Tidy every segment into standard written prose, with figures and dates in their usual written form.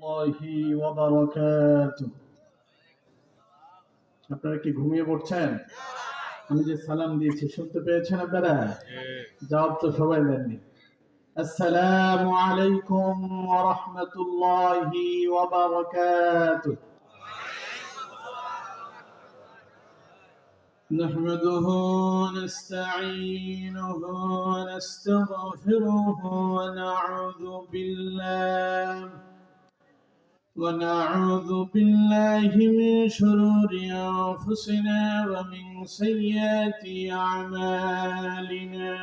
ওয়াহি ওয়া বারাকাতুহু। আপনারা কি ঘুমিয়ে পড়ছেন? আমি যে সালাম দিয়েছি শুনতে পেয়েছেন আপনারা? জবাব তো সবাই দেননি। আসসালামু আলাইকুম ওয়া রাহমাতুল্লাহি ওয়া বারাকাতুহু। نحمده ونستعينه ونستغفره ونعوذ بالله من شرور أنفسنا ومن سيئات أعمالنا.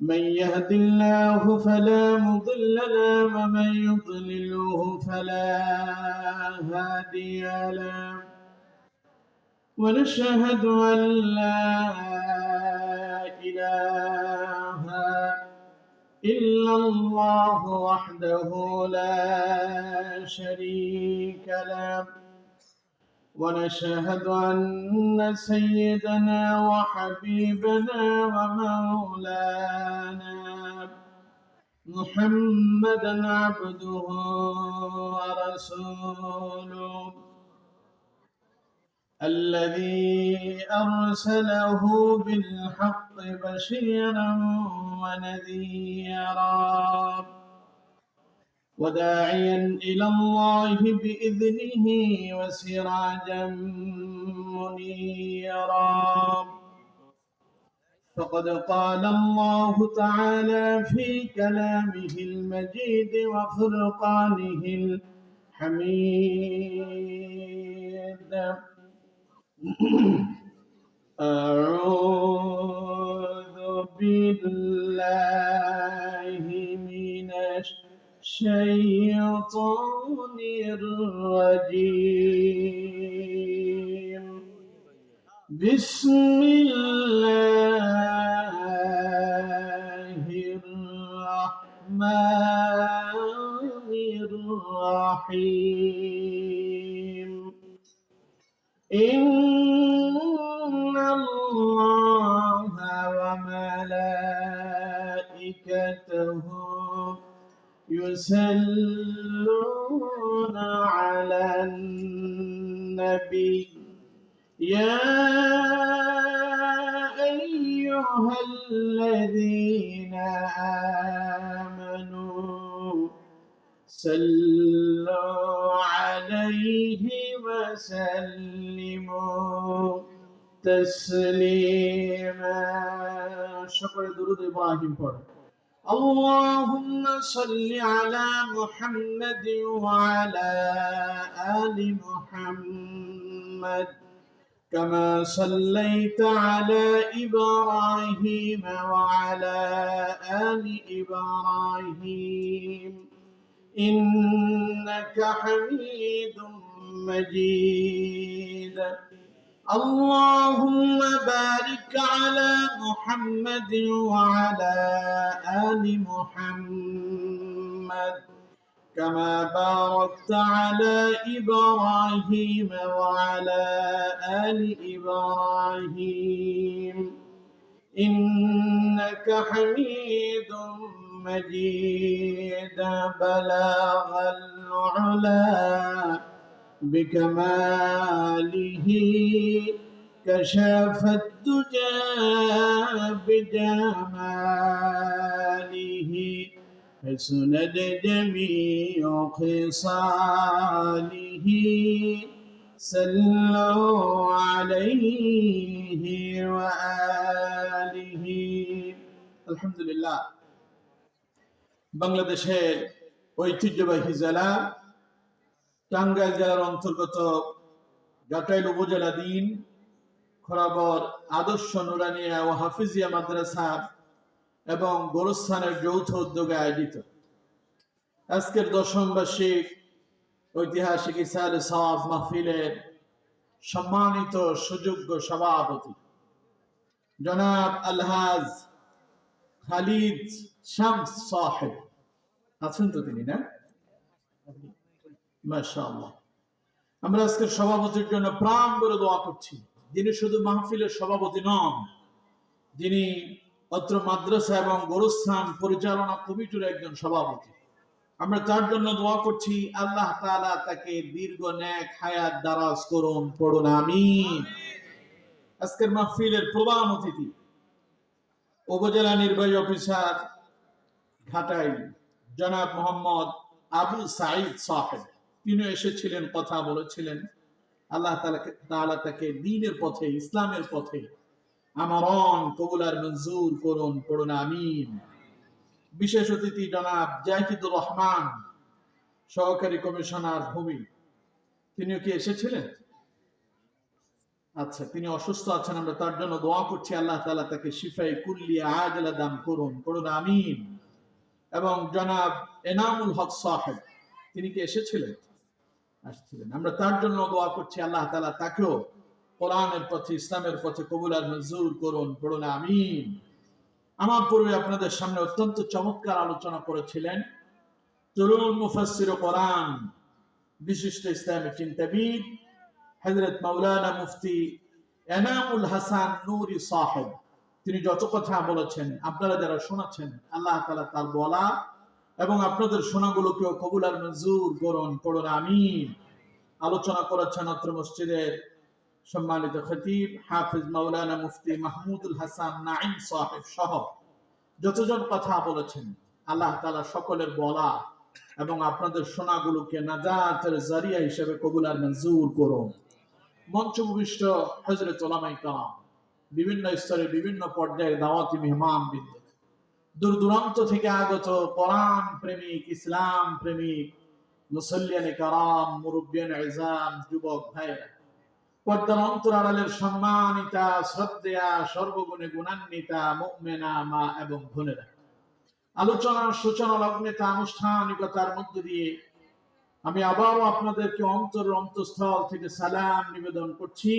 من يهد الله فلا مضل له ومن يضلله فلا هادي له. ونشهد أن لا إله إلا الله وحده لا شريك له. ونشهد أن سيدنا وحبيبنا ومولانا محمدا عبده ورسوله الذي أرسله بالحق بشيرا ونذيرا وداعيا إلى الله بإذنه وسراجا منيرا. فقد قال الله تعالى في كلامه المجيد وفرقانه الحميد: أعوذ بالله من الشيطان الرجيم. بسم الله الرحمن الرحيم. إن الله وملائكته يصلون على النبي يا أيها الذين آمنوا صلوا عليه وسلموا تسليما. شكر درود إبراهيم পড়ে। اللهم صل على محمد وعلى آل محمد كما صليت على إبراهيم وعلى آل إبراهيم إنك حميد مجيد. اللهم بارك على محمد وعلى آل محمد كما باركت على إبراهيم وعلى آل إبراهيم إنك حميد مجيد. بلغ العلا بكماله كشف الدجى بجماله حسنت جميع خصاله صلوا عليه وآله. الحمد لله. বাংলাদেশের ঐতিহ্যবাহী জেলা টাঙ্গাইল জেলার অন্তর্গত গাটাইল উপজেলাধীন খরাবর আদর্শ নুরানিয়া ও হাফিজিয়া মাদ্রাসা এবং গোরস্থানের যৌথ উদ্যোগে আয়োজিত আজকের দশম বার্ষিক ঐতিহাসিক ইসালে সওয়াব মাহফিলের সম্মানিত সুযোগ্য সভাপতি জনাব আলহাজ খালিদ শামস সাহেব আছেন তো তিনি, না? মাশাআল্লাহ। আমরা আজকের সভাপতির জন্য প্রাণ ভরে দোয়া করছি, যিনি শুধু মাহফিলের সভাপতি নন, যিনি অত্র মাদ্রাসা এবং গোরস্থান পরিচালনা কমিটির একজন সভাপতি। আমরা তার জন্য দোয়া করছি, আল্লাহ তাআলা তাকে দীর্ঘ নেক হায়াত দারাজ করুন, পড়ুন আমিন। আজকের মাহফিলের প্রধান অতিথি উপজেলা নির্বাহী অফিসার ঘাটাইল জনাব মোহাম্মদ আবু সাঈদ সাহেব, তিনি এসেছিলেন, কথা বলেছিলেন। আল্লাহ তাআলা তাকে দ্বীনের পথে, ইসলামের পথে আমরণ কবুল আর মঞ্জুর করুন, পড়ুন আমিন। বিশেষ অতিথি জনাব জাহিদুর রহমান, সহকারী কমিশনার ভূমি, তিনিও কি এসেছিলেন? আচ্ছা, তিনি অসুস্থ আছেন, আমরা তার জন্য দোয়া করছি, আল্লাহ তাআলা তাকে শিফায়ে কুল্লিয়া আজলা দান করুন, পড়ুন আমিন। এবং জনাব এনামুল হক সাহেব, তিনি কি এসেছিলেন? আসছিলেন। আমরা তার জন্য দোয়া করছি, আল্লাহ তাআলা তাকেও কোরআনের পথে, ইসলামের পথে কবুল আর মঞ্জুর করুন, পড়ুন আমিন। আমার পূর্বে আপনাদের সামনে অত্যন্ত চমৎকার আলোচনা করেছিলেন তরুণ মুফাসসির কোরআন, বিশিষ্ট ইসলামী চিন্তাবিদ হযরত মাওলানা মুফতি এনামুল হাসান নূরি সাহেব। তিনি যত কথা বলেছেন, আপনারা যারা শোনাচ্ছেন, আল্লাহ তাআলা তার বলা এবং আপনাদের শোনাগুলোকে কবুল আর মঞ্জুর করুন, পড়ুন আমিন। আলোচনা করেছেন অত্র মসজিদের সম্মানিত খতিব হাফিজ মাওলানা মুফতি মাহমুদুল হাসান নাঈম সাহেব সহ যতজন কথা বলেছেন, আল্লাহ তাআলা সকলের বলা এবং আপনাদের শোনাগুলোকে নাজাতের জারিয়া হিসেবে কবুল আর মঞ্জুর করুন। মঞ্চ উপবিষ্ট হযরত উলামায়ে কেরাম, বিভিন্ন স্তরে বিভিন্ন পর্যায়ে দাওয়াতি মেহমানবৃন্দ, দূর দূরান্ত থেকে আগত কোরআন প্রেমিক, ইসলাম প্রেমিক, মুসল্লিয়ানে কেরাম, মুরব্বিয়ানে ইজাম, যুবক ভাইরা, পর্দার অন্তরালের সম্মানিতা, শ্রদ্ধেয়া, সর্বগুণে গুণান্বিতা মুমিনা মা এবং বোনেরা, আলোচনার সূচনা লগ্নে আনুষ্ঠানিকতার মধ্য দিয়ে আমি আবারও আপনাদেরকে অন্তঃস্থল থেকে সালাম নিবেদন করছি।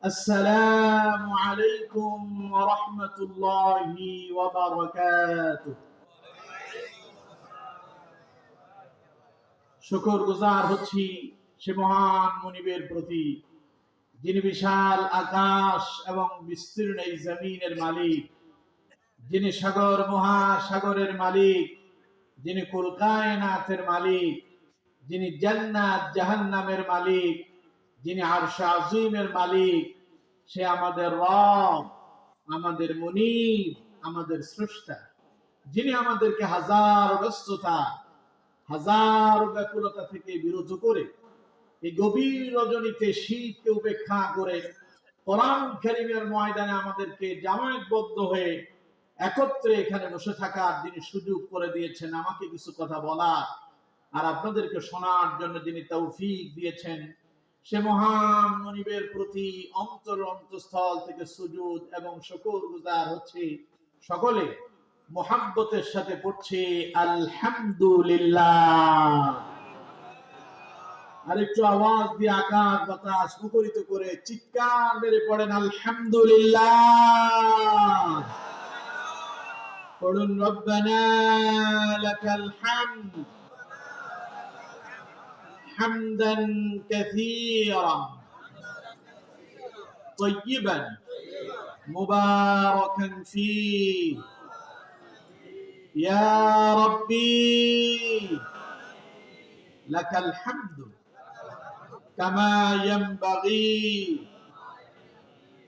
আসসালামু আলাইকুম ওয়া রাহমাতুল্লাহি ওয়া বারাকাতুহু। শুকরগুজার হচ্ছি সে মহান মুনিবের প্রতি, যিনি বিশাল আকাশ এবং বিস্তীর্ণ এই জমিনের মালিক, যিনি সাগর মহাসাগরের মালিক, যিনি কুল কায়নাতের মালিক, যিনি জান্নাত জাহান্নামের মালিক, যিনি আরশ আযীমের মালিক। সে আমাদের রব, আমাদের মুনিব, আমাদের স্রষ্টা, যিনি আমাদেরকে হাজার ব্যস্ততা, হাজার ব্যাকুলতা থেকে বিরত করে এই গভীর রজনীতে শীতকে উপেক্ষা করে কোরআন কারীমের ময়দানে আমাদেরকে জামায়াতবদ্ধ হয়ে একত্রে এখানে বসে থাকার যিনি সুযোগ করে দিয়েছেন, আমাকে কিছু কথা বলার আর আপনাদেরকে শোনার জন্য যিনি তৌফিক দিয়েছেন, সে মহান মুনিবের প্রতি অন্তঃস্থল থেকে সুজুদ এবং শুকরগুজার হচ্ছে সকলে মুহাব্বতের সাথে পড়ছে আলহামদুলিল্লাহ। আরেকটু আওয়াজ দিয়ে আকাশ বাতাস মুখরিত করে চিৎকার মেরে পড়েন আলহামদুলিল্লাহ। পড়ুন রব্বানা লাকাল হামদ হামদান কাসীরান তাইয়িবান মুবারাকান ফীহি ইয়া রাব্বি লাকাল হামদু কামা ইয়ানবাগী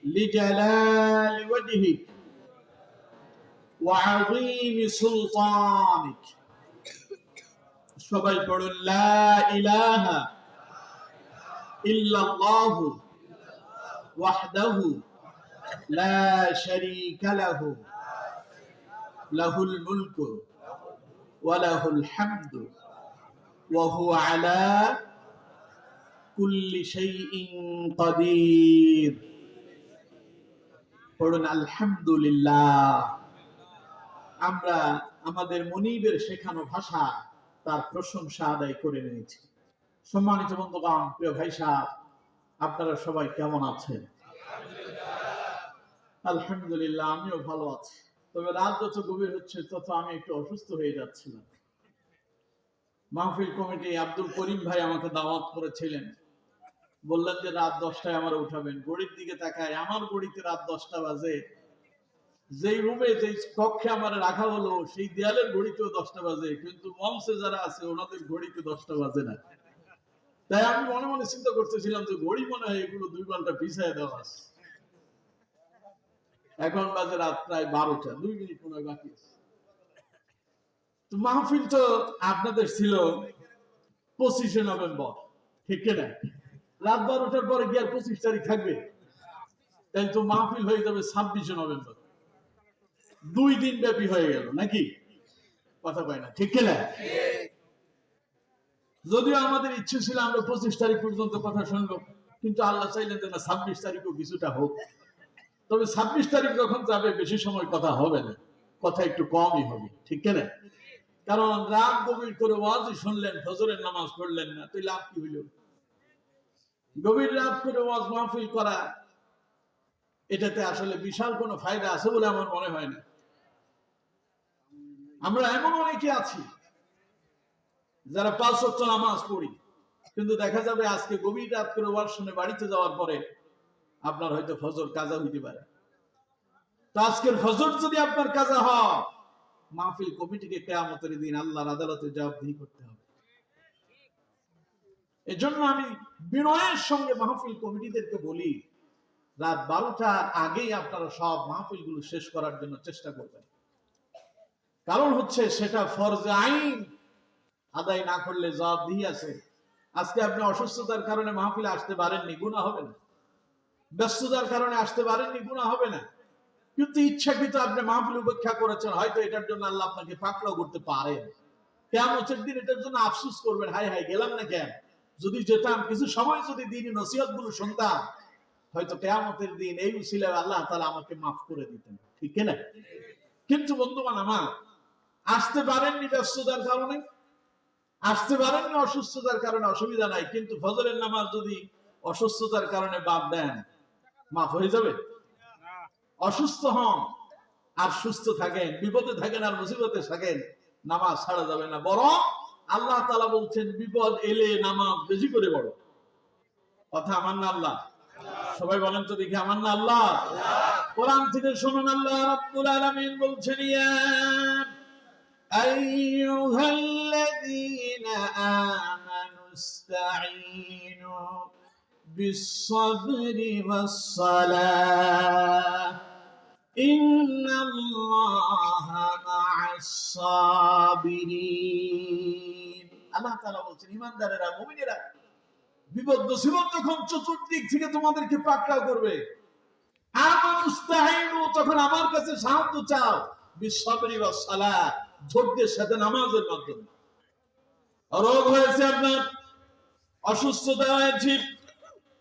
লিজালালি ওয়াজহিক ওয়া আযীমি সুলতানিক। সবাই পড়ুন লা ইলাহা ইল্লাল্লাহু ওয়াহদাহু লা শারীকা লাহু লাহুল মুলকু ওয়া লাহুল হামদু ওয়া হুয়া আলা কুল্লি শাইইন কাদির। পড়ুন আলহামদুলিল্লাহ। আমরা আমাদের মুনিবের শেখানো ভাষা তার প্রশংসা আদায় করে নিয়েছি। সম্মানিত বন্ধুগণ, প্রিয় ভাই সাহেব, আপনারা সবাই কেমন আছেন? আলহামদুলিল্লাহ, আমিও ভালো আছি। তবে রাত যত গভীর হচ্ছে তত আমি একটু অসুস্থ হয়ে যাচ্ছিলাম। মাহফিল কমিটি আব্দুল করিম ভাই আমাকে দাওয়াত করেছিলেন, বললেন যে রাত 10টায় আমার উঠাবেন। ঘড়ির দিকে তাকায়, আমার ঘড়িতে রাত 10টা বাজে। যেই রুমে যেই কক্ষে আমার রাখা হলো সেই দেয়ালের ঘড়িতেও 10টা বাজে, কিন্তু মঞ্চে যারা আছে ওনাদের ঘড়িতে 10টা বাজে না। তাই আমি মনে মনে চিন্তা করতেছিলাম যে ঘড়ি মনে হয় এগুলো 2 ঘন্টা পিছিয়ে দেওয়া আছে। এখন বাজে রাত প্রায় 12টা, 2 মিনিট মনে হয় বাকি আছে। তো মাহফিল তো আপনাদের ছিল 25শে নভেম্বর, ঠিক কিনা? রাত 12টার পরে কি আর 25 তারিখ থাকবে? তাই তো মাহফিল হয়ে যাবে 26শে নভেম্বর। 2 দিন ব্যাপী হয়ে গেল নাকি? কথা পাই না, ঠিক কিনা? যদিও আমাদের ইচ্ছে ছিল আমরা 25 তারিখ পর্যন্ত কথা শুনবো, কিন্তু আল্লাহ চাইলেন যে না 26 তারিখও কিছুটা হোক। তবে 26 তারিখ যখন যাবে বেশি সময় কথা হবে না, কথা একটু কমই হবে, ঠিক কিনা? কারণ রাত গভীর করে ওয়াজই শুনলেন, ফজরের নামাজ পড়লেন না, তো লাভ কি হইল? গভীর রাত করে ওয়াজ মাহফিল করা, এটাতে আসলে বিশাল কোনো ফায়দা আছে বলে আমার মনে হয় না। আমরা এমন অনেকে আছি যারা 5 ওয়াক্ত নামাজ পড়ি, কিন্তু দেখা যাবে আজকে গভীর রাত করে ওয়াজ শুনে বাড়িতে যাওয়ার পরে আপনার হয়তো ফজর কাজা হইতে পারে। তো আজকের ফজর যদি আপনার কাজা হয়, মাহফিল কমিটিকে কিয়ামতের দিন আল্লাহর আদালতে জবাবদিহি করতে হবে। এজন্য আমি বিনয়ের সঙ্গে মাহফিল কমিটিদেরকে বলি, রাত 12টার আগেই আপনারা সব মাহফিলগুলো শেষ করার জন্য চেষ্টা করবেন। কারণ হচ্ছে সেটা ফরজে আইন, আদায় না করলে জবাবদিহি আছে। আজকে আপনি অসুস্থতার কারণে মাহফিলে আসতে পারেননি, গুনাহ হবে না। ব্যস্ততার কারণে আসতে পারেননি, গুনাহ হবে না। কিন্তু ইচ্ছাকৃত আপনি মাহফিল উপেক্ষা করেছেন, হয়তো এটার জন্য আল্লাহ আপনাকে পাকড়াও করতে পারেন। কিয়ামতের দিন এটার জন্য আফসোস করবেন, হায় হায় গেলাম না কেন, যদি যেতাম কিছু সময় যদি দ্বীনি নসিহত গুলো শুনতাম, হয়তো কিয়ামতের দিন এই উসিলায় আল্লাহ তাআলা আমাকে মাফ করে দিতেন, ঠিক না? কিন্তু বন্ধুগণ আমার, আসতে পারেননি ব্যস্ততার কারণে, আসতে পারেননি অসুস্থতার কারণে, অসুবিধা নাই, কিন্তু ফজরের নামাজ যদি অসুস্থতার কারণে বাদ দেন, মাফ হয়ে যাবে? অসুস্থ হন আর সুস্থ থাকেন, বিপদে থাকেন আর মুসিবতে থাকেন, নামাজ ছাড়া যাবে না। বরং আল্লাহ তাআলা বলছেন বিপদ এলে নামাজ বেশি করে পড়ো। কথা আমার না আল্লাহ? সবাই বলেন তো দেখি, আমার না আল্লাহ? কোরআন থেকে শুনুন, আল্লাহ রাব্বুল আলামিন বলছেন, ইয়া আইয়ুহাল্লাযীনা আমানুস্তাঈনু বিস-সাবরি ওয়াস-সালাহ ইন্নাল্লাহা মা'আস-সাবিরিন। আল্লাহ তাআলা বলছেন, ঈমানদারেরা, মুমিনেরা, বিপদ মুসিবত যখন চতুর্দিক থেকে তোমাদেরকে পাকড়াও করবে, আমানুস্তাঈনু, তখন আমার কাছে সাহায্য চাও, বিস-সাবরি ওয়াস-সালাহ, ধৈর্যের সাথে নামাজের মাধ্যমে। রোগ হয়েছে আপনার, অসুস্থতা হয়েছে,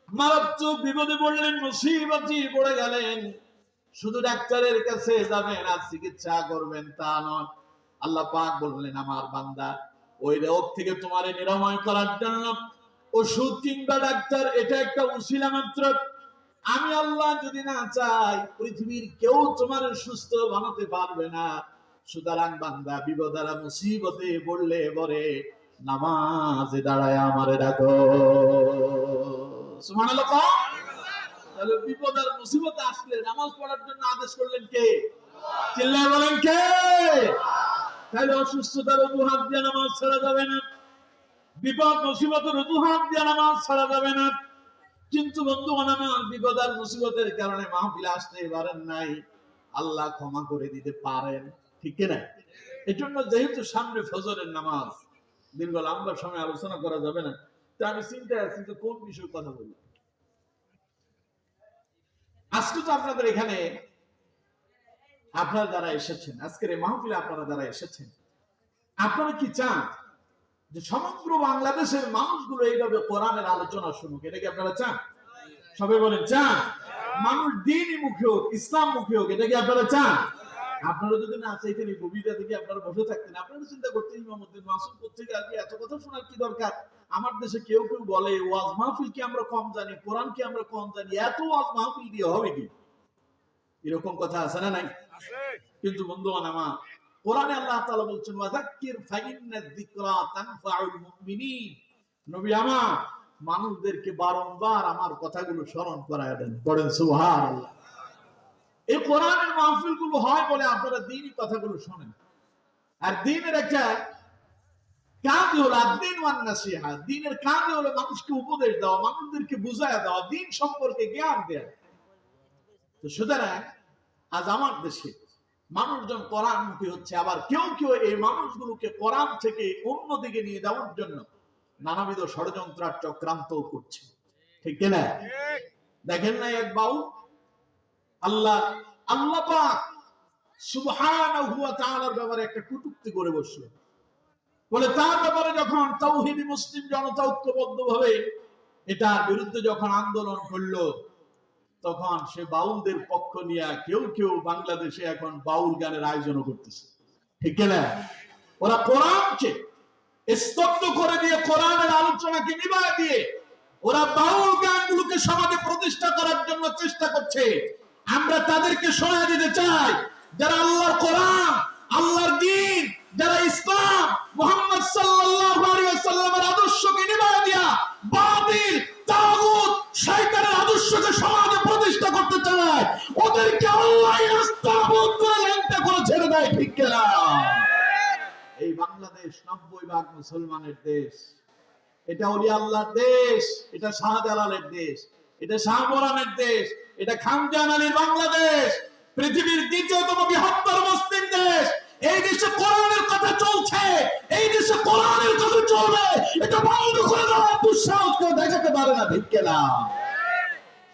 মারাত্মক বিপদে পড়লেন, মুসিবতে পড়ে গেলেন, শুধু ডাক্তারের কাছে যাবেন আর চিকিৎসা করবেন তা নয়। আল্লাহ পাক বললেন, আমার বান্দা, ওই রোগ থেকে তোমারে নিরাময় করার জন্য ওষুধ কিংবা ডাক্তার এটা একটা উসিলা মাত্র। আমি আল্লাহ যদি না চাই, পৃথিবীর কেউ তোমার সুস্থ বানাতে পারবে না। সুতরাং বান্দা, বিপদ আর মুসিবতে পড়লে পরে নামাজে দাঁড়ায় আমারে ডাকো। সুবহানাল্লাহ। তাহলে বিপদ আর মুসিবত আসলে নামাজ পড়ার জন্য আদেশ করলেন কে? চিল্লায় বলেন কে? তাহলে অসুস্থতার অজুহাত দিয়ে নামাজ ছাড়া যাবে না, বিপদ মুসিবতের অজুহাত দিয়ে নামাজ ছাড়া যাবে না। কিন্তু বন্ধুগণ আমার, বিপদ আর মুসিবতের কারণে মাহফিলে আসতে পারেন নাই, আল্লাহ ক্ষমা করে দিতে পারেন, ঠিক কিনা? এই জন্য যেহেতু সামনে ফজরের নামাজ, দীর্ঘ লম্বা সময় আলোচনা করা যাবে না, তো আমি চিন্তায় আছি যে কোন বিষয়ে কথা বলি। আজকে তো আপনাদের এখানে, আপনারা যারা এসেছেন আজকের এই মাহফিলে, আপনারা যারা এসেছেন, আপনারা কি চান যে সমগ্র বাংলাদেশের মানুষগুলো এইভাবে কোরআনের আলোচনা শুনুক? এটা কি আপনারা চান? সবাই বলেন চান। মানুষ দ্বীনি মুখী হোক, ইসলাম মুখী হোক, এটা কি আপনারা চান? আপনারা যদি না চাইতেন, এই কবিতা থেকে আপনারা বসে থাকতেন, আপনারা চিন্তা করতেন ইমামউদ্দিন মাসুদ থেকে আজকে এত কথা শোনার কি দরকার? আমার দেশে কেউ কেউ বলে ওয়াজ মাহফিল কি আমরা কম জানি, কোরআন কি আমরা কম জানি, এত ওয়াজ মাহফিল দিয়ে হবে কি? এরকম কথা আছে না নাই? কিন্তু বন্ধুগণ আমার, কোরআনে আল্লাহ তাআলা বলছেন, ওয়াযাক্কির ফাইন্নায যিকরা তানফাউল মুমিনিন। নবী আমার, মানুষদেরকে বারংবার আমার কথাগুলো স্মরণ করায় দেন, পড়েন সুবহানাল্লাহ। এই কোরআনের মাহফিল গুলো হয় বলে আপনারা দ্বীনি কথাগুলো শোনেন। আর দ্বীনের একটা কাজ হলো আদ্দিন ওয়ান নাসিহা, দ্বীনের কাজ হলো মানুষকে উপদেশ দেওয়া, মানুষদেরকে বুঝায় দেওয়া, দ্বীন সম্পর্কে জ্ঞান দেওয়া। তো সুতরাং আজ আমার দেশে মানুষজন কোরআনমুখী হচ্ছে, আবার কেউ কেউ এই মানুষগুলোকে কোরআন থেকে অন্যদিকে নিয়ে যাওয়ার জন্য নানাবিধ ষড়যন্ত্র চক্রান্ত করছে, ঠিক কিনা? দেখেন না এক বাউল আল্লাহ পাক সুবহানাহু ওয়া তাআলার ব্যাপারে একটা কটূক্তি করে বসলো, বলে তার ব্যাপারে যখন তাওহীদি মুসলিম জনতা ঐক্যবদ্ধভাবে এটার বিরুদ্ধে যখন আন্দোলন করলো, তখন সে বাউলদের পক্ষ নিয়ে কেউ কেউ বাংলাদেশে এখন বাউল গানের আয়োজন করতেছে, ঠিক কিনা? ওরা কোরআনকে স্তব্ধ করে দিয়ে, কোরআনের আলোচনাকে নিভায় দিয়ে ওরা বাউল গানগুলোকে সমাজে প্রতিষ্ঠা করার জন্য চেষ্টা করছে। আমরা তাদেরকে শোনা দিতে চাই, যারা আল্লাহর কোরআন, আল্লাহর দ্বীন, যারা ইসলাম, মুহাম্মদ সাল্লাল্লাহু আলাইহি ওয়াসাল্লামের আদর্শকে নিভায় দিয়া বাতিল, তাগুত, শয়তানের আদর্শকে সমাজে প্রতিষ্ঠা করতে চায়, ওদেরকে আল্লাহ রাস্তাবোধ করে ল্যাংটা করে ছেড়ে দেয়, ঠিক কিনা? এই বাংলাদেশ 90% মুসলমানের দেশ, এটা ওলি আল্লাহর দেশ, এটা শাহজালালের দেশ, এটা শাহপরানের দেশ, এটা খানজাহান আলীর বাংলাদেশ, পৃথিবীর দ্বিতীয়তম বৃহত্তর মুসলিম দেশ। এই দেশে কোরআনের কথা চলছে, এই দেশে কোরআনের কথা চলবে, এটা বন্ধ করে দেওয়ার দুঃসাহস কেউ দেখাতে পারে না, ঠিক কিনা?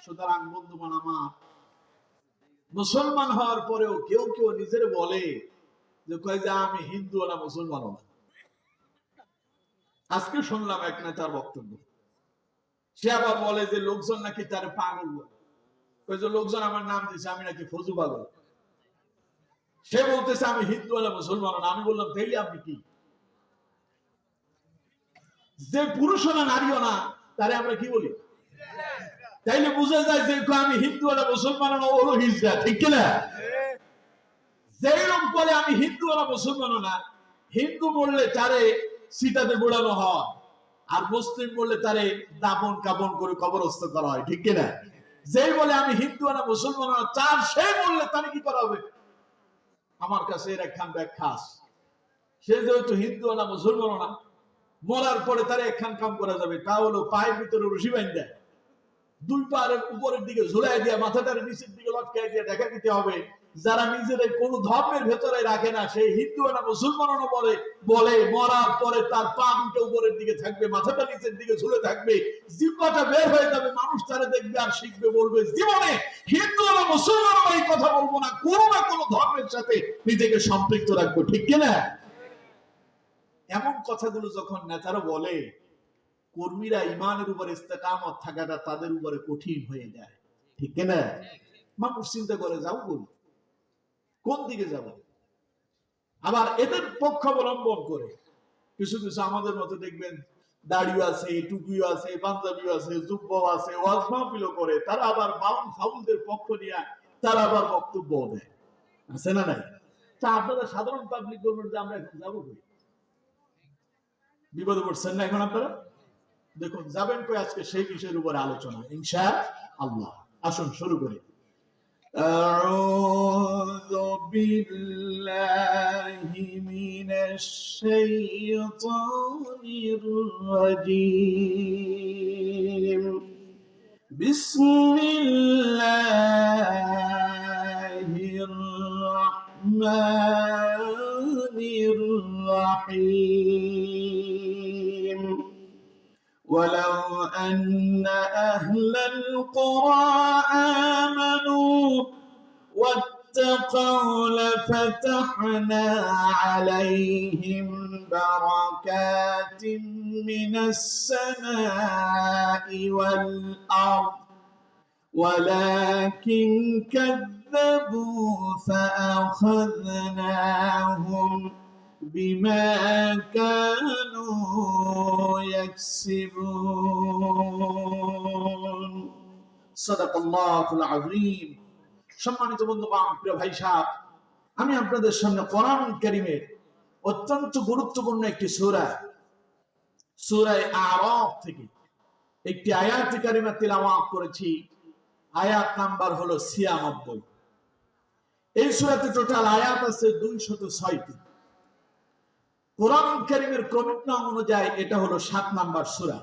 সুতরাং বন্ধুগণ আমার, মুসলমান হওয়ার পরেও কেউ কেউ নিজের বলে যে কয় যে আমি হিন্দু না মুসলমান না। আজকে শুনলাম এক নেতার বক্তব্য, সে আবার বলে যে লোকজন নাকি তার পাগল বলে, কই যে লোকজন আমার নাম দিয়েছে আমি নাকি ফজু পাগল। সে বলতেছে আমি হিন্দু না মুসলমান না। আমি বললাম তাইলে আপনি কি? যে পুরুষও না নারীও না তারে আমরা কি বলি? তাইলে বুঝা যায় যে আমি হিন্দু না মুসলমান না, ওলো হিজড়া, ঠিক কিনা? যেরকম বলে আমি হিন্দু না মুসলমান না, হিন্দু বললে তারে সিটাতে বোড়ানো হয়, আর মুসলিম বললে তারে দাপন কাপন করে কবরস্থ করা হয়, ঠিক কিনা? যেই বলে আমি হিন্দু না মুসলমান না, তার সে বললে তারে কি করা হবে? আমার কাছে এর একখান ব্যাখ্যা আছে, সে যেহেতু হিন্দু না মুসলমান না, মরার পরে তারে একখান কাম করা যাবে, তা হলো পায়ের ভিতরে রশি বাঁধা দুই পায়ের উপরের দিকে ঝুলাই দিয়া মাথাটার নিচের দিকে লটকাই দিয়ে দেখা দিতে হবে, যারা নিজেদের কোন ধর্মের ভেতরে রাখে না, সেই হিন্দু না মুসলমান বলে বলে মরার পরে তার পা দুটো উপরের দিকে থাকবে, মাথাটা নিচের দিকে ঝুলে থাকবে, জিহ্বাটা বের হয়ে যাবে, মানুষ তারা দেখবে আর শিখবে, বলবে জীবনে হিন্দু না মুসলমান এই কথা বলবো না, কোনো না কোনো ধর্মের সাথে নিজেকে সম্পৃক্ত রাখবো, ঠিক কিনা? এমন কথাগুলো যখন নেতারা বলে, কর্মীরা ইমানের উপর ইস্তেকামত থাকাটা তাদের উপরে কঠিন হয়ে যায়, ঠিক কিনা? মানুষ চিন্তা করে যাও বলি কোন দিকে যাব। আবার এদের পক্ষ অবলম্বন করে কিছু কিছু আমাদের মতো দেখবেন দাড়িও আছে, টুপিও আছে, পাঞ্জাবিও আছে, জুব্বাও আছে, ওয়াজ মাহফিলও করে, তারা আবার বাউল ফাউলদের পক্ষ নিয়ে তারা আবার বক্তব্য দেয়, আছে না নাই? তা আপনারা সাধারণ পাবলিক বলবেন যে আমরা এখন যাবো কই? বিপদে পড়ছেন না এখন আপনারা? দেখুন যাবেন কই আজকে সেই বিষয়ের উপরে আলোচনা ইনশাআল্লাহ। আসুন শুরু করি। আউযু বিল্লাহি মিনাশ শাইতানির রাজীম। বিসমিল্লাহির রাহমানির রাহিম। ولو أن أهل القرى آمنوا واتقوا لفتحنا عليهم بركات من السماء والأرض ولكن كذبوا فأخذناهم بما كانوا يكسبون صدق الله العظيم। সম্মানিত বন্ধুগণ, প্রিয় ভাই সাহেব, আমি আপনাদের সামনে কোরআন কারীমের অত্যন্ত গুরুত্বপূর্ণ একটি সূরা, সূরা আরাফ থেকে একটি আয়াত কারিমা তিলাওয়াত করেছি। আয়াত নাম্বার হলো 96। এই সূরাতে টোটাল আয়াত আছে 206টি। কোরআন কারীমের ক্রমিক নাম অনুযায়ী এটা হলো 7 নাম্বার সূরা।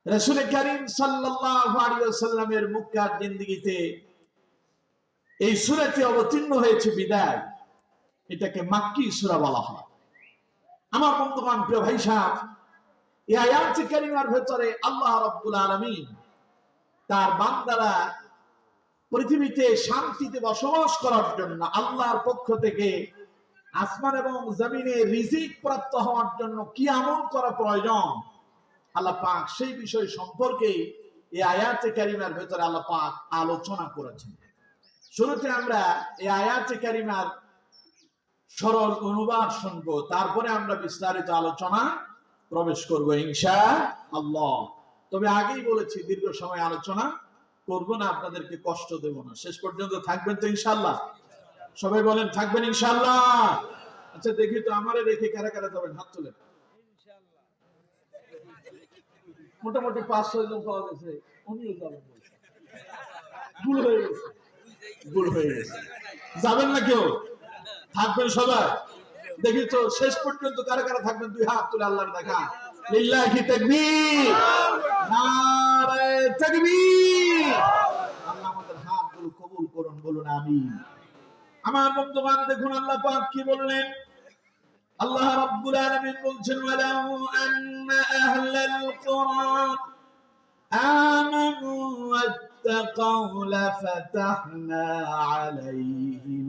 রাসূল কারীম সাল্লাল্লাহু আলাইহি ওয়াসাল্লামের মক্কার জিন্দেগিতে এই সূরাটি অবতীর্ণ হয়েছে বিদায় এটাকে মাক্কি সূরা বলা হয়। আমার বন্ধুগণ, প্রিয় ভাই সাহেব, এই আয়াত কারীমার ভিতরে আল্লাহ রাব্বুল আলামিন তার বান্দারা পৃথিবীতে শান্তিতে বসবাস করার জন্য আল্লাহর পক্ষ থেকে আসমান এবং জমিনে রিজিক প্রাপ্ত হওয়ার জন্য কি আমল করা প্রয়োজন আল্লাহ পাক সেই বিষয় সম্পর্কে এই আয়াতে কারিমার ভিতরে আল্লাহ পাক আলোচনা করেছেন। শুরুতে আমরা এই আয়াতে কারিমার সরল অনুবাদ শুনবো, তারপরে আমরা বিস্তারিত আলোচনা প্রবেশ করব ইনশাআল্লাহ। তবে আগেই বলেছি দীর্ঘ সময় আলোচনা করব না, আপনাদেরকে কষ্ট দেব না, শেষ পর্যন্ত থাকবেন তো ইনশাআল্লাহ? সবাই বলেন থাকবেন ইনশাআল্লাহ। আচ্ছা দেখি তো আমারে রেখে কারা কারা যাবেন, হাত তোলেন। মোটামুটি 5-6 জন পাওয়া গেছে, উনিও যাবেন। ভুল হয়ে গেছে, ভুল হয়ে গেছে। যাবেন না কেউ? থাকবেন সবাই। দেখি তো শেষ পর্যন্ত কারা কারা থাকবেন, 2 হাত তুলে আল্লাহর দেখা। লিল্লাহি তাকবীর, নারে তাকবীর। আল্লাহ আমাদের হাতগুলো কবুল করুন, বলুন আমিন। আমার বন্ধুগণ দেখুন আল্লাহ পাক কি বললেন। আল্লাহ রাব্বুল আলামিন বলছেন, ওয়ালাউ আন্না আহলাল কুরআন আমানু ওয়াত্তাকাউ লাফাতাহনা আলাইহিম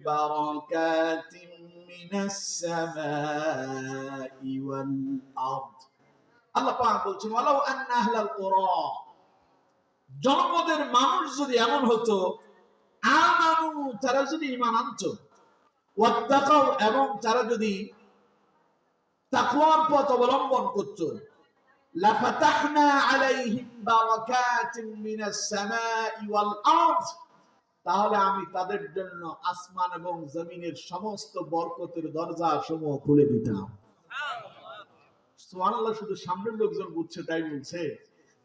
বারাকাতিন মিনাস সামাই ওয়াল আরদ। আল্লাহ পাক বলছেন, ওয়ালাউ আন্না আহলাল কুরআন, জনপদের মানুষ যদি এমন হতো, আমানু তারা যদি ঈমান আনতো, ওয়াত্তাকাউ এবং তারা যদি তাকওয়ার পথ অবলম্বন করত, লাফাতাহনা আলাইহিম বারাকাতিন মিনাস সামাই ওয়াল আরদ, তাহলে আমি তাদের জন্য আসমান এবং জমিনের সমস্ত বরকতের দরজা সমূহ খুলে দিতাম। সুবহানাল্লাহ। শুধু সামনের লোকজন বুঝছে তাই বলছে,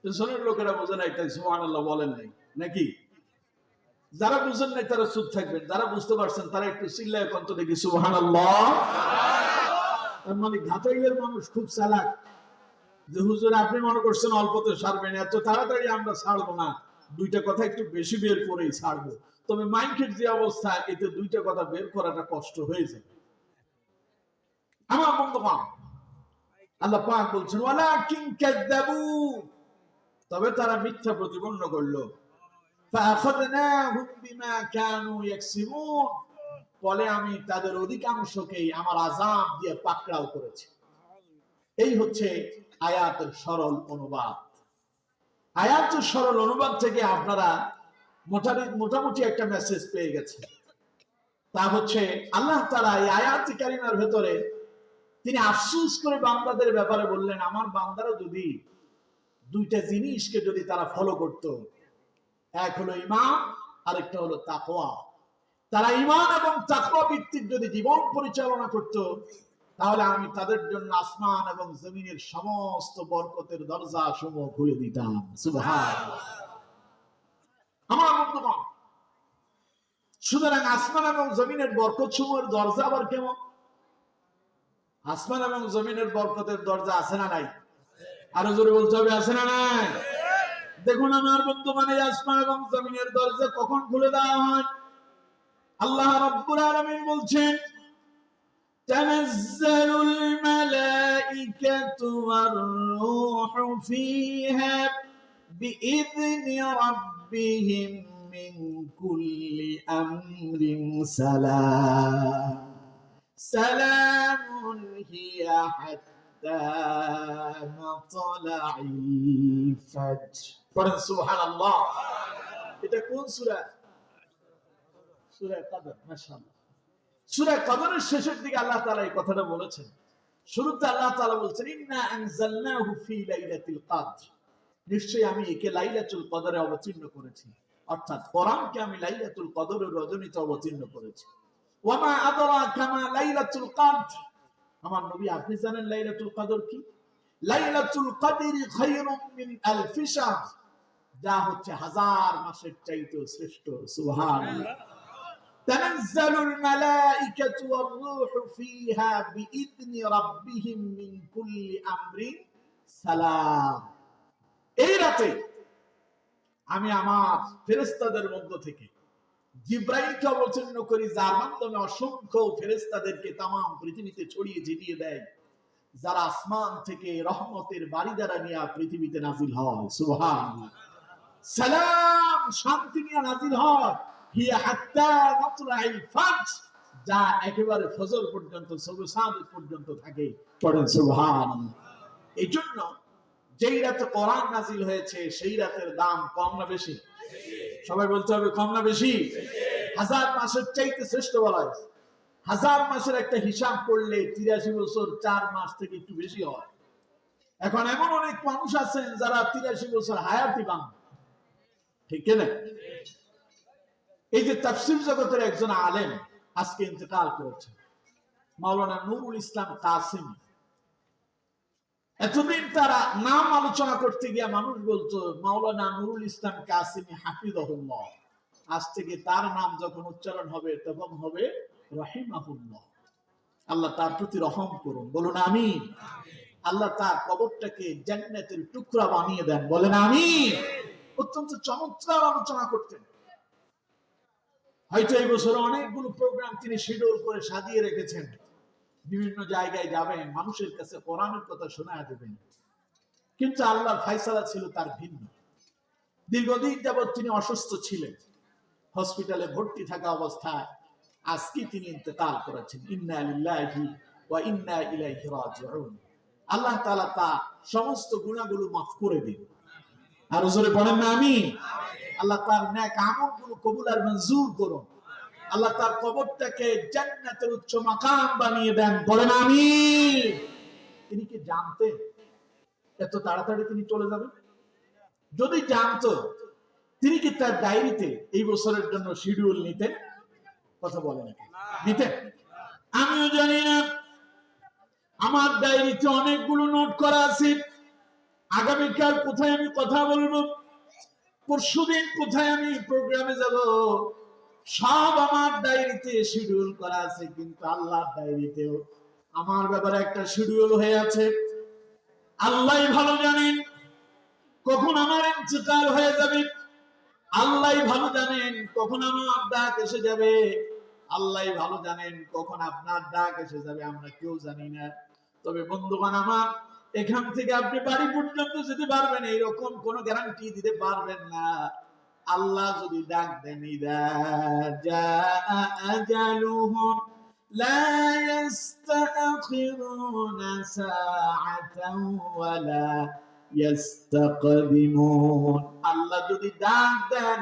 পেছনের লোকেরা বোঝে না, তাই সুবহানাল্লাহ বলেন নাই নাকি? যারা বুঝেন নাই তারা চুপ থাকবেন, যারা বুঝতে পারছেন তারা একটু চিল্লায় কন্ত দেখি সুবহানাল্লাহ। তার মানে ঘাটাইলের মানুষ খুব চালাক, যে হুজুর আপনি মনে করছেন অল্পতে ছাড়বেন, এত তাড়াতাড়ি আমরা ছাড়বো না, 2টা কথা একটু বেশি বের করেই ছাড়বো। তবে মাইন্ডের যে অবস্থা, এতে 2টা কথা বের করাটা কষ্ট হয়ে যায়। আমার বন্ধুগণ, আল্লাহ পাক বলছেন, ওয়ালাকিন কাযযাবু, তবে তারা মিথ্যা প্রতিপন্ন করলো। ফাআখাযনাহুম বিমা কানু ইয়াকসিবুন, ফলে আমি তাদের অধিকাংশকেই আমার আযাব দিয়ে পাকড়াও করেছি। এই হচ্ছে আয়াতের সরল অনুবাদ। আয়াতের সরল অনুবাদ থেকে আপনারা মোটামুটি একটা মেসেজ পেয়ে গেছেন। তা হচ্ছে আল্লাহ তাআলা এই আয়াতে কারিমার ভেতরে তিনি আফসোস করে বান্দাদের ব্যাপারে বললেন, আমার বান্দারা যদি 2টা জিনিসকে যদি তারা ফলো করত, এক হলো ঈমান, আরেকটা হলো তাকওয়া। তারা ঈমান এবং তাকওয়া ভিত্তিক যদি জীবন পরিচালনা করত, তাহলে আমি তাদের জন্য আসমান এবং জমিনের সমস্ত বরকতের দরজা সমূহ খুলে দিতাম। সুবহানাল্লাহ। আমার বন্ধুগণ, সুতরাং আসমান এবং জমিনের বরকত সমূহের দরজা আবার কেমন? আসমান এবং জমিনের বরকতের দরজা আছে না নাই? আরো জোরে বলতে হবে, আছে না নাই? দেখুন আমার বন্ধুগণ, এই আসমান এবং জমিনের দরজা কখন খুলে দেওয়া হয়? আল্লাহ রাব্বুল আলামিন বলছেন, তানাজ্জালুল মালাইকাতু ওয়ার রূহু ফিহা বিইذনি রাব্বিহিম মিন কুল্লি আমরিন সালাম সালামুন হিয়া হাত্তা মাতলা'il ফাজর। পড়েন সুবহানাল্লাহ। এটা কোন সূরা? সূরা কদর। মাশাআল্লাহ। সূরা কদরের শেষের দিকে আল্লাহ তাআলা এই কথাটা বলেছেন। শুরুতে আল্লাহ তাআলা বলছেন, ইন্না আনজালনাহু ফি লাইলাতিল কদর, নিশ্চয়ই আমি একে লাইলাতুল কদরে অবতীর্ণ করেছি, অর্থাৎ কোরআনকে আমি লাইলাতুল কদরের রজনীতে অবতীর্ণ করেছি। ওয়া মা আদরাকা মা লাইলাতুল কদর, আমার নবী আপনি জানেন লাইলাতুল কদর কি? লাইলাতুল কদরি খায়রুম মিন আলফি শাহর, যা হচ্ছে 1000 মাসের চাইতেও শ্রেষ্ঠ। সুবহানাল্লাহ। তানাজ্জালুল মালাইকাতু ওয়ার রূহু ফীহা বিইذনি রাব্বিহিম মিন কুল্লি আমরিন সালাম। এই রাতে আমি আমার ফেরেশতাদের মধ্য থেকে জিব্রাইলকে অবতীর্ণ করি, যার মাধ্যমে অসংখ্য ফেরেশতাদেরকে তামাম পৃথিবীতে ছড়িয়ে ছিটিয়ে দেয়, যারা আসমান থেকে রহমতের বাড়ি দ্বারা নিয়ে পৃথিবীতে নাজিল হয়। সুবহানাল্লাহ। সালাম, শান্তি নিয়ে নাজিল হয়। হিয়া হাত্তা মাতলাইল ফাজর, যা একেবারে ফজর পর্যন্ত, সুবহ সাদিক পর্যন্ত থাকে। পড়েন সুবহানাল্লাহ। এই জন্য যেই রাতে কোরআন নাজিল হয়েছে সেই রাতের দাম কম না বেশি? সবাই বলতে হবে কম না বেশি? হাজার মাসের চাইতে শ্রেষ্ঠ বলা হয়েছে। হাজার মাসের একটা হিসাব করলে 83 বছর 4 মাস থেকে একটু বেশি হয়। এখন এমন অনেক মানুষ আছেন যারা 83 বছর হায়াতি পান, ঠিক না? এই যে তাফসীর জগতের একজন আলেম আজকে ইন্তেকাল করেছেন, মাওলানা নুরুল ইসলাম কাসেমী। এতদিন তারা নাম আলোচনা করতে গিয়ে মানুষ বলতো মাওলানা নুরুল ইসলাম কাসেমী হাফিজাহুল্লাহ। আজ থেকে তার নাম যখন উচ্চারণ হবে তখন হবে রাহিমাহুল্লাহ। আল্লাহ তার প্রতি রহম করুন, বলুন আমিন। আল্লাহ তার কবরটাকে জান্নাতের টুকরা বানিয়ে দেন, বলেন আমিন। অত্যন্ত চমৎকার আলোচনা করতেন। হয়তো এই বছর অনেকগুলো প্রোগ্রাম তিনি শিডিউল করে সাজিয়ে রেখেছেন। বিভিন্ন জায়গায় যাবেন, মানুষের কাছে কোরআনের কথা শোনায় দেবেন। কিন্তু আল্লাহর ফায়সালা ছিল তার ভিন্ন। দীর্ঘদিন যাবৎ তিনি অসুস্থ ছিলেন, হসপিটালে ভর্তি থাকা অবস্থায় আজকে তিনি ইন্তেকাল করেছেন। ইন্না লিল্লাহি ওয়া ইন্না ইলাইহি রাজিউন। আল্লাহ তাআলা তার সমস্ত গুনাহগুলো মাফ করে দিন। আর জোরে পড়েন না আমিন। আল্লাহ তার নেক আমলগুলো কবুল আর মঞ্জুর করুন। আল্লাহ তার কবরটাকে জান্নাতের উচ্চ মাকাম বানিয়ে দেন, বলেন আমিন। তিনি কি জানতেন এত তাড়াতাড়ি তিনি চলে যাবেন? যদি জানতো তিনি কি তার ডায়েরিতে এই বছরের জন্য শিডিউল নিতেন? কথা বলেন, নিতেন? আমিও জানি না। আমার ডায়েরিতে অনেকগুলো নোট করা আছে। আগামীকাল কোথায় আমি কথা বলবো, পরশুদিন কোথায় আমি প্রোগ্রামে যাব, সব আমার ডায়েরিতে শিডিউল করা আছে। কিন্তু আল্লাহর ডায়েরিতেও আমার ব্যাপারে একটা শিডিউল হয়ে আছে। আল্লাহই ভালো জানেন কখন আমার ইন্তেকাল হয়ে যাবে। আল্লাহই ভালো জানেন কখন আমার ডাক এসে যাবে। আল্লাহই ভালো জানেন কখন আপনার ডাক এসে যাবে, আমরা কেউ জানি না। তবে বন্ধুগণ আমার, এখান থেকে আপনি বাড়ি পর্যন্ত যেতে পারবেন এইরকম কোন গ্যারান্টি দিতে পারবেন না। আল্লাহ যদি ডাক দেন, ইদা জাআ আজালুহুম লা ইস্তাখিরুনা সাআতান ওয়া লা ইস্তাকদিমুন। আল্লাহ যদি ডাক দেন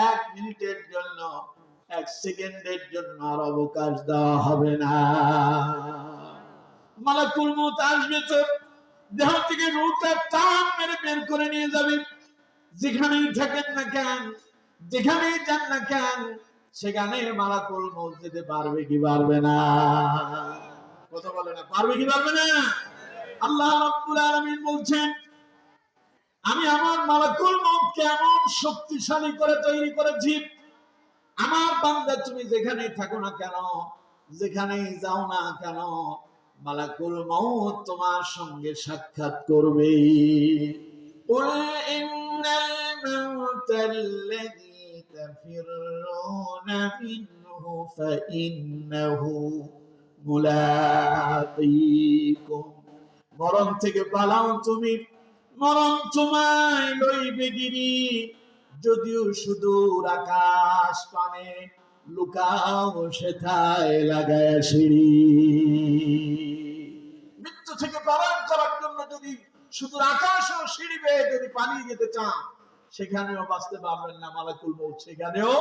1 মিনিটের জন্য, 1 সেকেন্ডের জন্য আর অবকাশ দেওয়া হবে না। মালাকুল মউত আসবে, তো দেহ থেকে রূহটা টান মেরে বের করে নিয়ে যাবে। যেখানেই থাকেন না কেন, যেখানেই যান না কেন, সেখানে মালাকুল মউত যেতে পারবে কি পারবে না? কথা বলে না, পারবে কি পারবে না? আল্লাহ রাব্বুল আলামিন বলছেন, আমি আমার মালাকুল মউতকে এমন শক্তিশালী করে তৈরি করেছি, আমার বান্দা তুমি যেখানেই থাকো না কেন, যেখানেই যাও না কেন, মালাকুল মউত তোমার সঙ্গে সাক্ষাৎ করবে। কুল ইন্নাল মাউতাল্লাযী তাফিররুনা মিনহু ফাইন্নাহু মুলাকীকুম। মরণ থেকে পালাও তুমি, মরণ তোমায় লইবে গিরি। যদিও সুদূর আকাশ পানে, লুকাও সেথায় লাগায় সিঁড়ি। মৃত্যু থেকে পালন করার জন্য যদি সুদূর আকাশ ও সিঁড়ি বেয়ে যদি পালিয়ে যেতে চান, সেখানেও বাঁচতে পারবেন না। মালাকুল মউত সেখানেও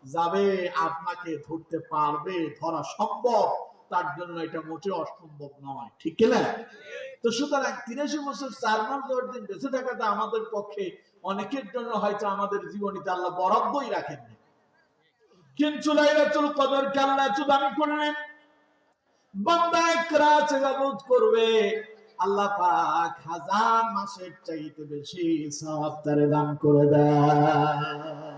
যাবে, আপনাকে ধরতে পারবে, ধরা সম্ভব, তার জন্য এটা মোটেও অসম্ভব নয়, ঠিক না? তো সুতরাং 83 বছর 4 মাস 10 দিন বেঁচে থাকাটা আমাদের পক্ষে অনেকের জন্য হয়তো আমাদের জীবনীতে আল্লাহ বরাদ্দই রাখেননি। কিন্তু লাইলাতুল কদরকে আল্লাহ এত দামি করলেন, বান্দা এক রাত ইবাদত করবে, আল্লাহ পাক 1000 মাসের চাইতে বেশি সওয়াব তারে দান করে দেয়।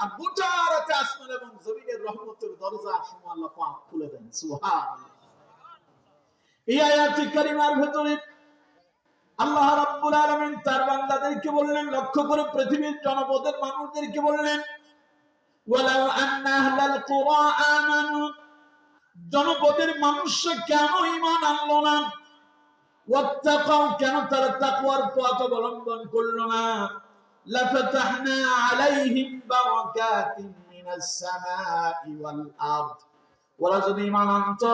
আর গোটা রাতে আসমান এবং জমিনের রহমতের দরজা সমূহ আল্লাহ পাক খুলে দেন। সুবহানাল্লাহ। এই আয়াতে কারিমার ভিতরে আল্লাহ রাব্বুল আলামিন তার বান্দাদেরকে বললেন, লক্ষ্য করে পৃথিবীর জনপদের মানুষদেরকে বললেন, ওয়ালাউ আন্না আহলাল কুরা আমানু, জনপদের মানুষরা কেন ঈমান আনলো না, ওয়াত্তাকাউ, কেন তারা তাকওয়ার পথ অবলম্বন করলো না, লাফাতাহনা আলাইহিম বারাকাতিন মিনাস সামাই ওয়াল আরদ, ওরা যদি ঈমান আনতো,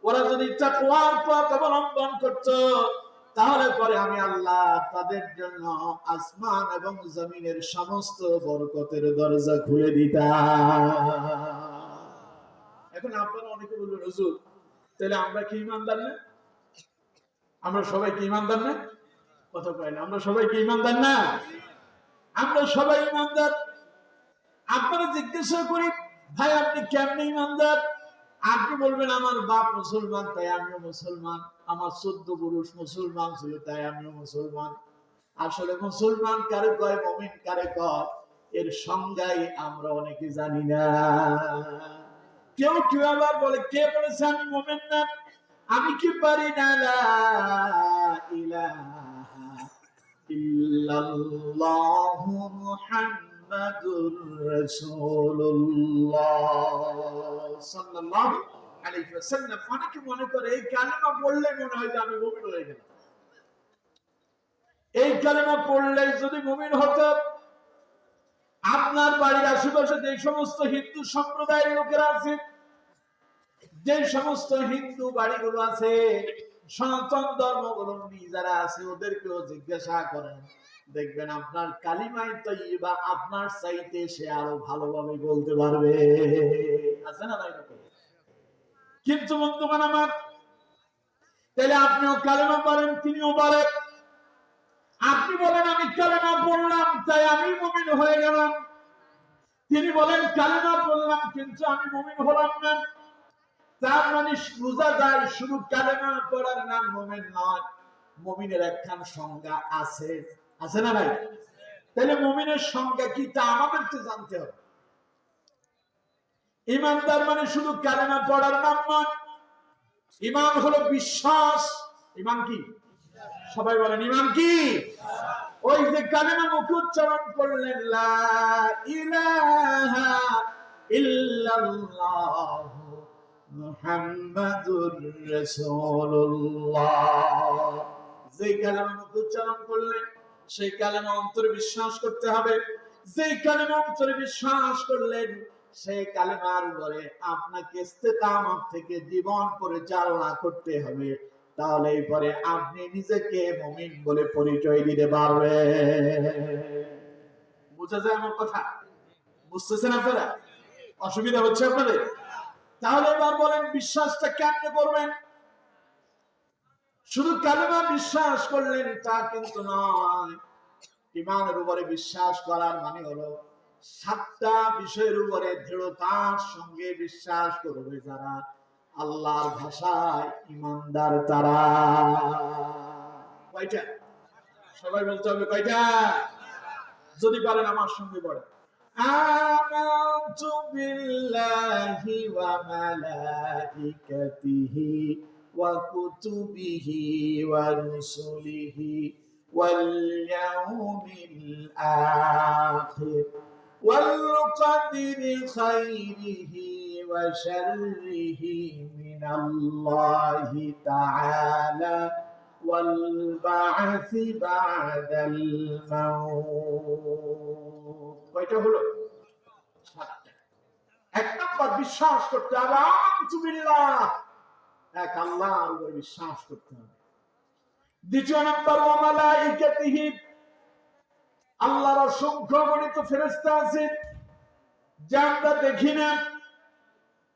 ওরা যদি তাকওয়ার পথ অবলম্বন করত, তাহলে পরে আমি আল্লাহ তাদের জন্য আসমান এবং জমিনের সমস্ত বরকতের দরজা খুলে দিতাম। এখন আপনারা অনেকে বলবেন, হুজুর তাহলে আমরা কি ঈমানদার না? আমরা সবাই কি ঈমানদার না? কথা কয় না, আমরা সবাই কি ঈমানদার না? আমরা সবাই ঈমানদার। আপনারা জিজ্ঞাসা করি, ভাই আপনি কেমনে ঈমানদার? আপনি বলবেন, আমার বাপ মুসলমান তাই আমিও মুসলমান, আমার 14 পুরুষ মুসলমান ছিল তাই আমিও মুসলমান। আসলে মুসলমান কারে কয়, মুমিন কারে কয়, এর সংজ্ঞাই আমরা অনেকে জানি না। কেউ কেউ আবার বলে, কে বলেছে আমি মুমিন না? আমি কি পারি না লা ইলাহা ইল্লাল্লাহু মুহাম্মাদুর রাসূলুল্লাহ সাল্লাল্লাহু আলাইহি ওয়াসাল্লাম। অনেকে মনে করে এই কালেমা পড়লে মনে হয় যে আমি মুমিন হয়ে গেলাম। এই কালেমা পড়লে যদি মুমিন হতো, আপনার বাড়ির আশেপাশে যে সমস্ত হিন্দু সম্প্রদায়ের লোকেরা আছে, যে সমস্ত হিন্দু বাড়িগুলো আছে, সনাতন ধর্মাবলম্বী যারা আছে, ওদেরকেও জিজ্ঞাসা করেন, দেখবেন আপনার কালিমায়ে তয়্যিবা আপনার চাইতে সে আরো ভালোভাবে বলতে পারবে। আছে না নাই? কিন্তু বন্ধুগণ আমার, তাহলে আপনিও কালেমা পড়েন, তিনিও পড়েন। আপনি বলেন আমি কালেমা পড়লাম তাই আমি মুমিন হয়ে গেলাম, তিনি বলেন কালেমা পড়লাম কিন্তু আমি মুমিন হলাম না। তার মানে বোঝা যায় শুধু কালেমা পড়ার নাম মুমিন নয়, মুমিনের একখান সংজ্ঞা আছে। আছে না ভাই? তাহলে মুমিনের সংজ্ঞা কি তা আমাদেরকে জানতে হবে। ঈমানদার মানে শুধু কালেমা পড়ার নাম নয়, ঈমান হলো বিশ্বাস। ঈমান কি? সবাই বলেন ঈমান কি? ওই যে কালেমা মুখে উচ্চারণ করলেন, লা ইলাহা ইল্লাল্লাহ মুহাম্মাদুর রাসূলুল্লাহ, যে কালেমা মুখে উচ্চারণ করলেন সেই কালেমা অন্তরে বিশ্বাস করতে হবে। যে কালেমা অন্তরে বিশ্বাস করলেন সেই কালেমার উপরে আপনাকে ইস্তেকামত থেকে জীবন পরিচালনা করতে হবে, তাহলে পরে আপনি নিজেকে মুমিন বলে পরিচয় দিতে পারবেন। বুঝা যায় আমার কথা? বুঝতেছেন আপনারা? অসুবিধা হচ্ছে আপনাদের? তাহলে এবার বলেন বিশ্বাসটা কেমনে করবেন? শুধু কালেমা বিশ্বাস করলেন তা কিন্তু নয়। ঈমানের উপরে বিশ্বাস করার মানে হলো 7টা বিষয়ের উপরে দৃঢ়তার সঙ্গে বিশ্বাস করবে যারা, আল্লাহর ভাষায় ঈমানদার তারা। কয়টা? সবাই বলতে হবে কয়টা? যদি পারেন আমার সঙ্গে পড়েন, আমানতু বিল্লাহি ওয়া মালাইকাতিহি ওয়া কুতুবিহি ওয়া রুসুলিহি ওয়াল ইয়াউমিল আখির ওয়াল কদরি খাইরিহি ওয়া শাররিহি মিনাল্লাহি তাআলা ওয়াল বা'সি বা'দাল মাউত। কয়টা হলো? 7টা। এক নম্বর বিশ্বাস করতে হবে আমানতু বিল্লাহ, এক আল্লাহর উপর বিশ্বাস করতে হবে। দ্বিতীয় নম্বর ওয়া মালাইকাতিহি, আল্লাহর অসংখ্য গণিত ফেরেশতা আছে যা আমরা দেখি না।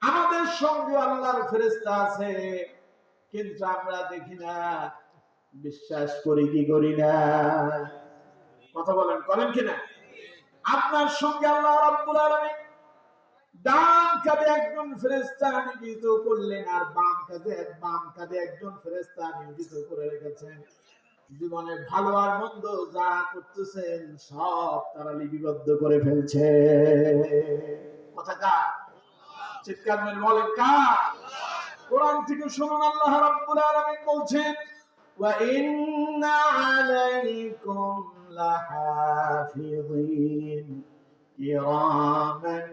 আমাদের সঙ্গে আল্লাহর ফেরেশতা আছে কিন্তু আমরা দেখি না, বিশ্বাস করি কি করি না? কথা বলেন, করেন কিনা? আপনার সঙ্গে আল্লাহ রাব্বুল আলামিন ডান কাঁধে একজন ফেরেশতা নিয়োজিত করলেন আর বাম কাঁধে একজন ফেরেশতা নিয়োজিত করে রেখেছেন। জীবনে ভালো আর মন্দ যা করতেছেন সব তারা লিপিবদ্ধ করে ফেলছে। কথা কার? চিৎকার মেরে বলেন কার? কোরআন থেকে শুনুন, আল্লাহ রাব্বুল আলামিন বলছেন, ওয়া ইন্না আলাইকুম লাহাফিযিন কিরামান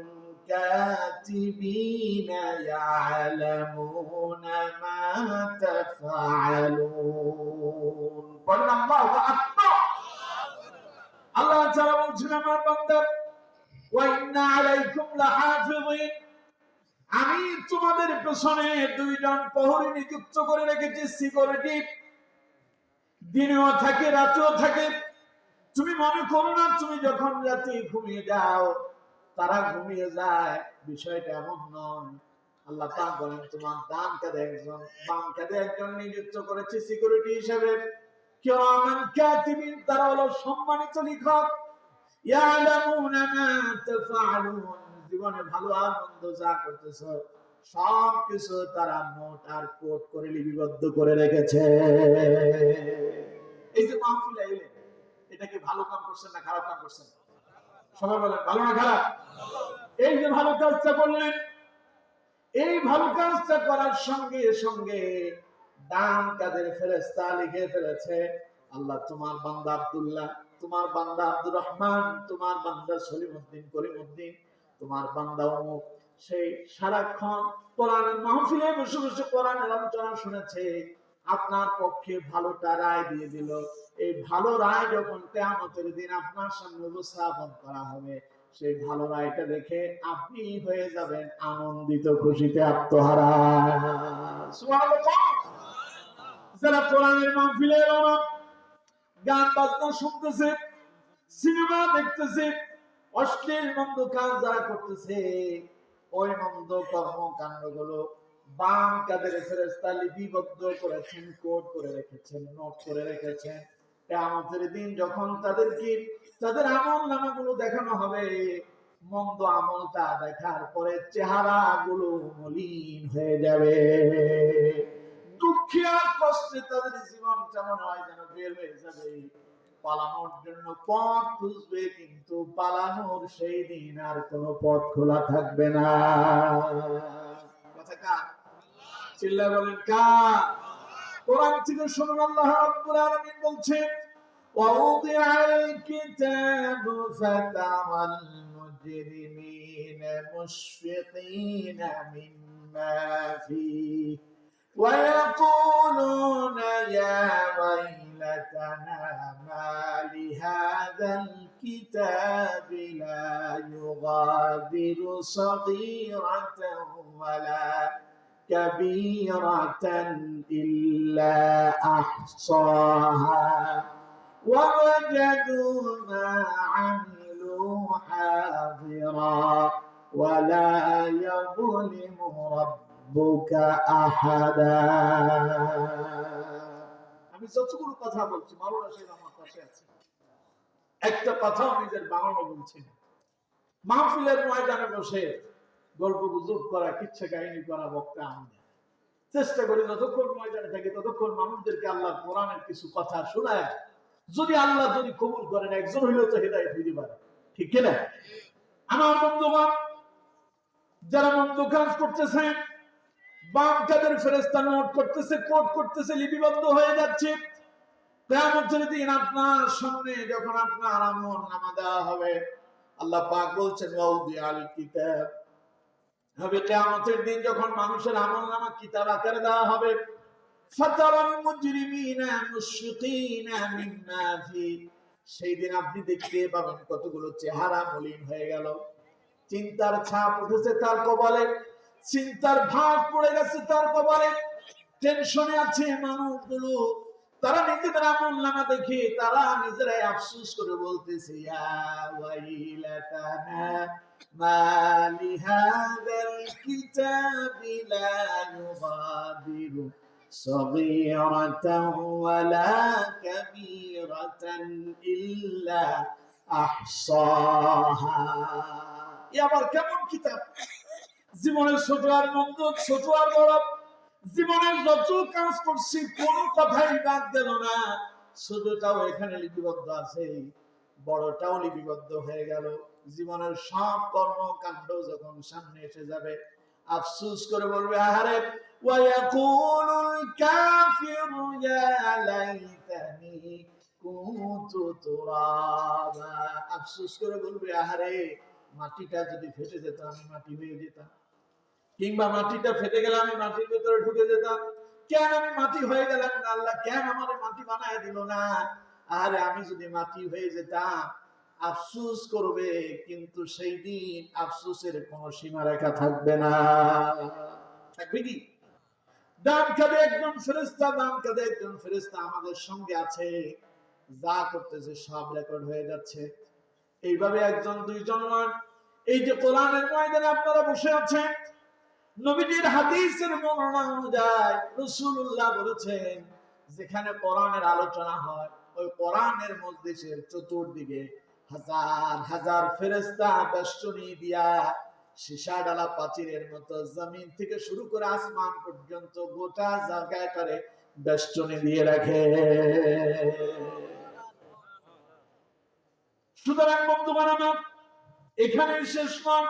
কাতিবিনা ইয়ালামুনা মা তাফআলুন। বলেন আল্লাহু আকবার। আল্লাহ তাআলা বলছেন, আমার বান্দা, ওয়া ইন্না আলাইকুম লাহাফিযিন, আমি তোমাদের পেছনে দুইজন প্রহরী নিযুক্ত করে রেখেছি, সিকিউরিটি। দিনেও থাকে রাতেও থাকে। তুমি মনে করো না তুমি যখন রাতে ঘুমিয়ে যাও তারা ঘুমিয়ে যায়, বিষয়টা এমন নয়। আল্লাহ পাক বলেন, তোমার ডান কাঁধে একজন বাম কাঁধে একজন নিযুক্ত করেছি সিকিউরিটি হিসেবে। কিরামান কাতিবিন, তারা হলো সম্মানিত লিখক। ইয়ালামুনা মা তাফআলুন, জীবনে ভালো আর মন্দ যা করতেছো সব কিছু তারা নোট আর কোড করে লিপিবদ্ধ করে রেখেছে। এই যে মাহফিলে এলেন, এটা কি ভালো কাম করছেন না খারাপ কাম করছেন? সবাই বলেন ভালো না খারাপ? এই যে ভালো কাজটা করলেন, এই ভালো কাজটা করার সঙ্গে সঙ্গে ডান কাঁধের ফেরেশতা লিখে ফেলেছে, আল্লাহ তোমার বান্দা আব্দুল্লাহ, তোমার বান্দা আব্দুর রহমান, তোমার বান্দা সলিমউদ্দিন করিমউদ্দিন, তোমার বান্দা অমুক, সেই সারাক্ষণ কোরআনের মাহফিলে বসে বসে কোরআনের আলোচনা শুনেছে, আপনার পক্ষে ভালোটা রায় দিয়ে দিল। এই ভালো রায় যখন কিয়ামতের দিন আপনার সামনে উপস্থাপন করা হবে, সেই ভালো রায়টা দেখে আপনি হয়ে যাবেন আনন্দিত, খুশিতে আত্মহারা। সুবহানাল্লাহ। যারা কোরআনের মাহফিলে এলো না, গান বাজনা শুনতেছে, সিনেমা দেখতেছে, অশ্লীল মন্দ কাজ যারা করতেছে, ওই মন্দ কর্মকাণ্ড গুলো বাম কাদের ফেরেশতা লিপিবদ্ধ করেছেন, কোড করে রেখেছেন, নোট করে রেখেছেন। কিয়ামতের দিন যখন তাদেরকে তাদের আমল নামাগুলো দেখানো হবে, মন্দ আমলটা দেখার পরে চেহারা গুলো মলিন হয়ে যাবে, দুঃখে আর কষ্টে তাদের জীবনটা মনে হয় যেন বের হয়ে যাবে। পালানোর জন্য পথ খুঁজবে, কিন্তু পালানোর সেই দিন আর কোনো পথ খোলা থাকবে না। কথা কার? চিল্লায় বলেন কার? কোরআন থেকে শুনুন, আল্লাহ রাব্বুল আলামিন বলছেন, ووضع الكتاب فترى المجرمين مشفقين مما فيه ويقولون يا ويلتنا ما لهذا الكتاب لا يغادر صغيرة ولا كبيرة إلا أحصاها ووجدوا ما عملوا حاضرا ولا يظلم ربك أحدا। আমি যতগুলো কথা বলছি মাওলানা সাহেব আমার পাশে আছে, একটা কথাও নিজের বানানো বলছি না। মাহফিলের ময়দানে বসে গল্প গুজব করা, কিচ্ছা কাহিনী করা, বক্তা আমি চেষ্টা করি যতক্ষণ ময়দানে থাকি ততক্ষণ মানুষদেরকে আল্লাহ কোরআনের কিছু কথা শোনায়, যদি আল্লাহ যদি কবুল করেন একজন হইলেও তো হেদায়েত হইতে পারে, ঠিক কিনা? আমার বন্ধুগণ, যারা মন্দ কাজ করতেছেন, বাম কাদের ফেরেশতা নোট করতেছে, কোড করতেছে, লিপিবদ্ধ হয়ে যাচ্ছে। কিয়ামতের দিন আপনার সামনে যখন আপনার আমলনামা দেওয়া হবে, আল্লাহ পাক বলছেন ওয়াউদিআল কিতাব, হবে কিয়ামতের দিন যখন মানুষের আমলনামা কিতাব আকারে দেওয়া হবে, ফাতারাল মুজরিমিনা মুশফিকিনা মিম্মা ফি, সেই দিন আপনি দেখতে পাবেন কতগুলো চেহারা মলিন হয়ে গেল, চিন্তার ছাপ উঠেছে তার কপালে, চিন্তার ভাঁজ পড়ে গেছে তার কপালে, টেনশনে আছে মানুষগুলো। তারা নিজেদের আমলনামা দেখে তারা নিজেরাই আফসোস করে বলতেছে, ইয়া ওয়াইলাতানা মা লিহাযাল কিতাবি লা ইউগাদিরু সাগীরাতান ওয়ালা কাবীরাতান ইল্লা আহসাহা। আবার কেমন কিতাব? জীবনের ছোট আর মন্দ, ছোট আর বড়, জীবনের যত কাজ করছি কোন কথাই বাদ গেল না, ছোটটাও এখানে লিপিবদ্ধ আছে, বড়টাও লিপিবদ্ধ হয়ে গেল। জীবনের সব কর্মকাণ্ড যখন সামনে এসে যাবে, আফসোস করে বলবে আহারে, ওয়ায়াকুলুল কাফিরু ইয়া লাইতানি কুনতু তুরাবা। আফসোস করে বলবে আহারে, মাটিটা যদি ফেটে যেত আমি মাটি হয়ে যেতাম, কিংবা মাটিটা ফেটে গেলে আমি মাটির ভিতরে ঢুকে যেতাম। কেন আমি মাটি হয়ে গেলাম না? আল্লাহ কেন আমার মাটি বানায় দিল না? আরে আমি যদি মাটি হয়ে যেতাম, আফসোস করবে, কিন্তু সেই দিন আফসোসের কোন সীমারেখা থাকবে না। থাকবে কি? দাম কাঁদে একজন ফেরেশতা, দাম কাঁদে একজন ফেরেশতা আমাদের সঙ্গে আছে, যা করতেছে সব রেকর্ড হয়ে যাচ্ছে। এইভাবে একজন দুইজন নয়, এই যে কোরআনের ময়দানে আপনারা বসে আছেন, নবীজির হাদিসের বর্ণনা অনুযায়ী রাসূলুল্লাহ বলেছেন, যেখানে কোরআনের আলোচনা হয় ওই কোরআনের মজলিসের চতুর্দিকে হাজার হাজার ফেরেশতা বেষ্টনী দিয়া সীসা ডালা প্রাচীরের মতো জমিন থেকে শুরু করে আসমান পর্যন্ত গোটা জায়গাটারে বেষ্টনী দিয়ে রাখে। সুতরাং বন্ধুগণ আমার, এখানেই শেষ নয়।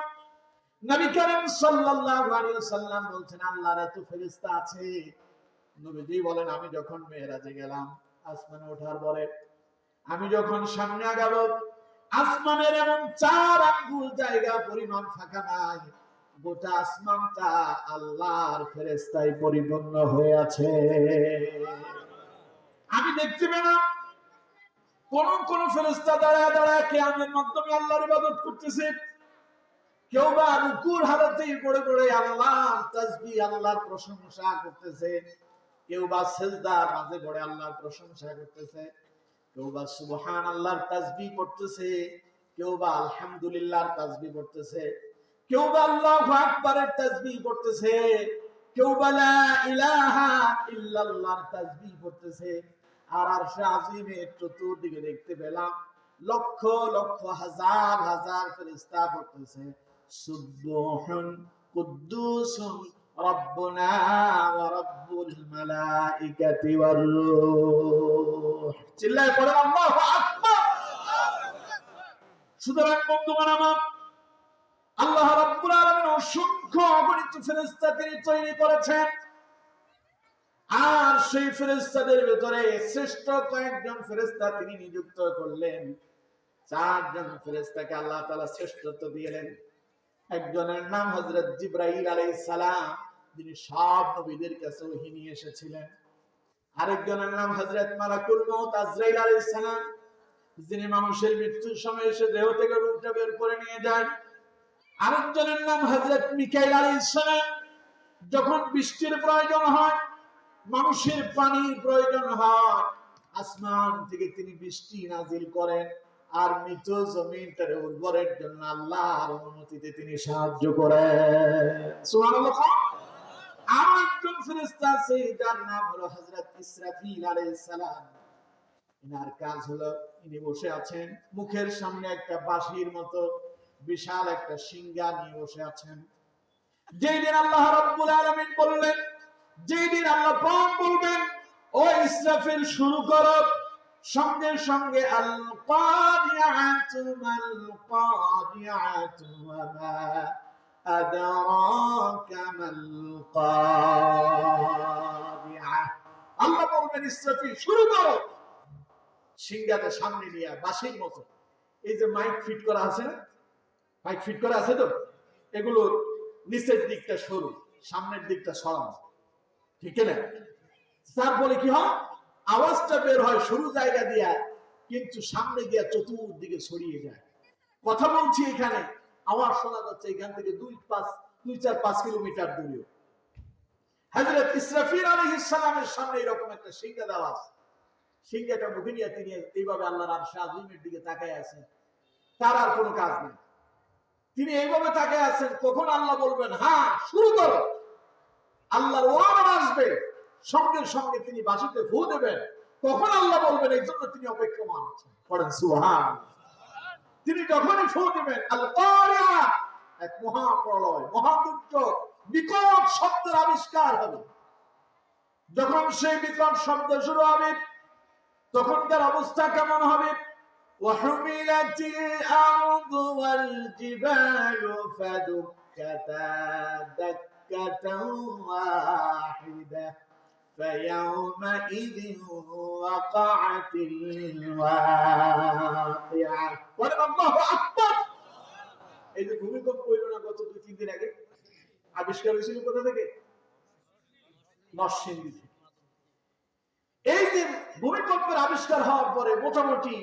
নবী করিম সাল্লাল্লাহু আলাইহি ওয়াসাল্লাম বলছেন আল্লাহর এত ফেরেশতা আছে। নবীজি বলেন, আমি যখন মেরাজে গেলাম, আসমানে ওঠার পরে আমি যখন সামনে আগাবো, আসমানের এমন 4 আঙ্গুল জায়গা পরিমাণ ফাঁকা নাই, গোটা আসমানটা আল্লাহর ফেরেশতায় পরিপূর্ণ হয়ে আছে। আমি দেখতে পেলাম কোন ফেরেশতা দাঁড়ায় দাঁড়ায় কিয়ামের মাধ্যমে আল্লাহর ইবাদত করতেছে, কেউ বা রুকুর হালতেই পড়ে পড়ে আল্লাহর তাসবিহ, আল্লাহর প্রশংসা করতেছে, কেউ বা সিজদার মাঝে পড়ে আল্লাহর প্রশংসা করতেছে, কেউ বা সুবহানাল্লাহর তাসবিহ পড়তেছে, কেউ বা আলহামদুলিল্লাহর তাসবিহ পড়তেছে, কেউ বা আল্লাহু আকবারের তাসবিহ পড়তেছে, কেউ বা লা ইলাহা ইল্লাল্লাহর তাসবিহ পড়তেছে। আর আরশে আজিমের চতুর্দিকে দেখতে পেলাম লক্ষ লক্ষ হাজার হাজার ফেরেশতা পড়তেছে সুবহান কুদ্দুসুন রব্বুনা ওয়া রব্বুল মালাইকাতি ওয়ার রূহ। চিল্লায় পড়েন আল্লাহু আকবার। সুতরাং বন্ধুগণ আমার, আল্লাহ রাব্বুল আলামিন অসংখ্য অগণিত ফেরেশতা তিনি তৈরি করেছেন, আর সেই ফেরেশতাদের ভিতরে শ্রেষ্ঠ কয়েকজন ফেরেশতা তিনি নিযুক্ত করলেন। 4 জন ফেরেশতাকে আল্লাহ তাআলা শ্রেষ্ঠত্ব দিলেন। একজনের নাম হযরত জিবরাইল আলাইহিস সালাম, যিনি সব নবীদের কাছে ওহী নিয়ে এসেছিলেন। আরেকজনের নাম হযরত মালাকুল মউত আজরাইল আলাইহিস সালাম, যিনি মানুষের মৃত্যুর সময় এসে দেহ থেকে রূহটা বের করে নিয়ে যান। আরেকজনের নাম হযরত মিকাইল আলাইহিস সালাম, যখন বৃষ্টির প্রয়োজন হয়, মানুষের পানির প্রয়োজন হয়, আসমান থেকে তিনি বৃষ্টি নাজিল করেন, আর মৃত জমিনটারে উর্বরের জন্য আল্লাহর অনুমতিতে তিনি সাহায্য করেন। সুবহানাল্লাহ। আর একজন ফেরেশতা আছে যার নাম হলো হযরত ইসরাফিল আলাইহিস সালাম। ইনার কাজ হলো, ইনি বসে আছেন, মুখের সামনে একটা বাঁশির মতো বিশাল একটা শিঙ্গা নিয়ে বসে আছেন। যেই দিন আল্লাহ রাব্বুল আলামিন বললেন, যেই দিন আল্লাহ পাক বলবেন ও ইসরাফিল শুরু করো, সঙ্গে সঙ্গে আল কারিআতু মাল কারিআতু ওয়া মা আদরাকা মাল কারিআ। আল্লাহ বলবেন ইসরাফিল শুরু করো, সিংহাটা সামনে নিয়ে বাঁশির মতো, এই যে মাইক ফিট করা আছে না, মাইক ফিট করা আছে তো, এগুলো নিচের দিকটা সরু, সামনের দিকটা সরানো, ঠিক না? তার বলে কি হয়, আওয়াজটা বের হয় সরু জায়গা দিয়া, কিন্তু সামনে গিয়া চতুর্দিকে ছড়িয়ে যায়। কথা বলছি এখানে আওয়াজ শোনা যাচ্ছে এখান থেকে 2-4-5 কিলোমিটার দূরে। হযরত ইসরাফিল আলাইহিস সালামের সামনে এরকম একটা সিংহা দেওয়া আছে। সিংহাটা মুখে নিয়ে তিনি এইভাবে আল্লাহর আরশে আজিমের দিকে তাকায় আছেন, তার আর কোনো কাজ নেই, তিনি এইভাবে তাকায় আছেন। কখন আল্লাহ বলবেন হ্যাঁ শুরু করো, আল্লাহর ওয়ার্ড আসবে, সঙ্গে সঙ্গে তিনি বাঁশিতে ফু দেবেন। কখন আল্লাহ বলবেন, এই জন্য তিনি অপেক্ষমান আছেন। পড়েন সুবহানাল্লাহ। তিনি যখনই ফু দেবেন, আল কারিআ, এক মহাপ্রলয়, মহাদুর্যোগ, বিকট শব্দের আবিষ্কার হবে। যখন সেই বিকট শব্দ শুরু হবে, তখনকার অবস্থা কেমন হবে? وحملت الأرض والجبال فدكتا دكة واحدة فيومئذ وقعت الواقعة والله أكبر। এই যে ভূমিকম্প হইল না গত 2-3 দিন আগে, আবিষ্কার হয়েছিল কোথা থেকে? নরসিংদী থেকে। এই যে ভূমিকম্পের আবিষ্কার হওয়ার পরে মোটামুটি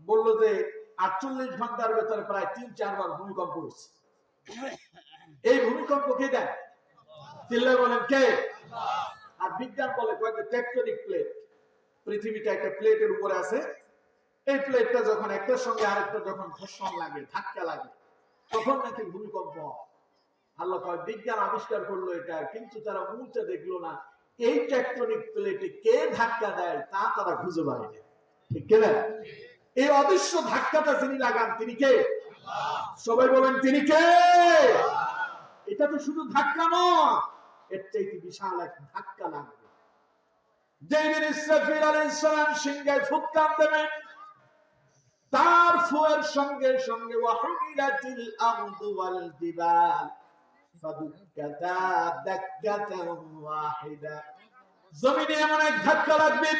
বললো যে 48 ঘন্টার ভেতরে প্রায় 3-4 বার ভূমিকম্প হয়েছে। এই ভূমিকম্প কে দেয়? চিল্লায় বলেন কে? আর বিজ্ঞান বলে কয়েকটা টেকটনিক প্লেট, পৃথিবীটা একটা প্লেটের উপরে আছে, এই প্লেটটা যখন একটার সঙ্গে আরেকটা যখন ঘর্ষণ লাগে, ধাক্কা লাগে, তখন নাকি ভূমিকম্প। আল্লাহ কয় বিজ্ঞান আবিষ্কার করলো এটা, কিন্তু তারা মুহূর্তে দেখলো না এই টেকটনিক প্লেটে কে ধাক্কা দেয় তা তারা খুঁজে পায়নি। ঠিক কিনা? এই অদৃশ্য ধাক্কাটা যিনি লাগান তিনি কে? সবাই বলেন তিনি কে? এটা তো শুধু ধাক্কা নয়, এর চাইতে বিশাল এক ধাক্কা লাগবে। যেদিন ইসরাফিল আলাইহিস সালাম সিংহায় ফুৎকার দেবেন, তার ফুয়ের সঙ্গে সঙ্গে ওয়াহুমিলাতিল আরদু ওয়াল জিবাল ফাদুক্কাতা দাক্কাতান ওয়াহিদা, জমিনে এমন এক ধাক্কা লাগবে,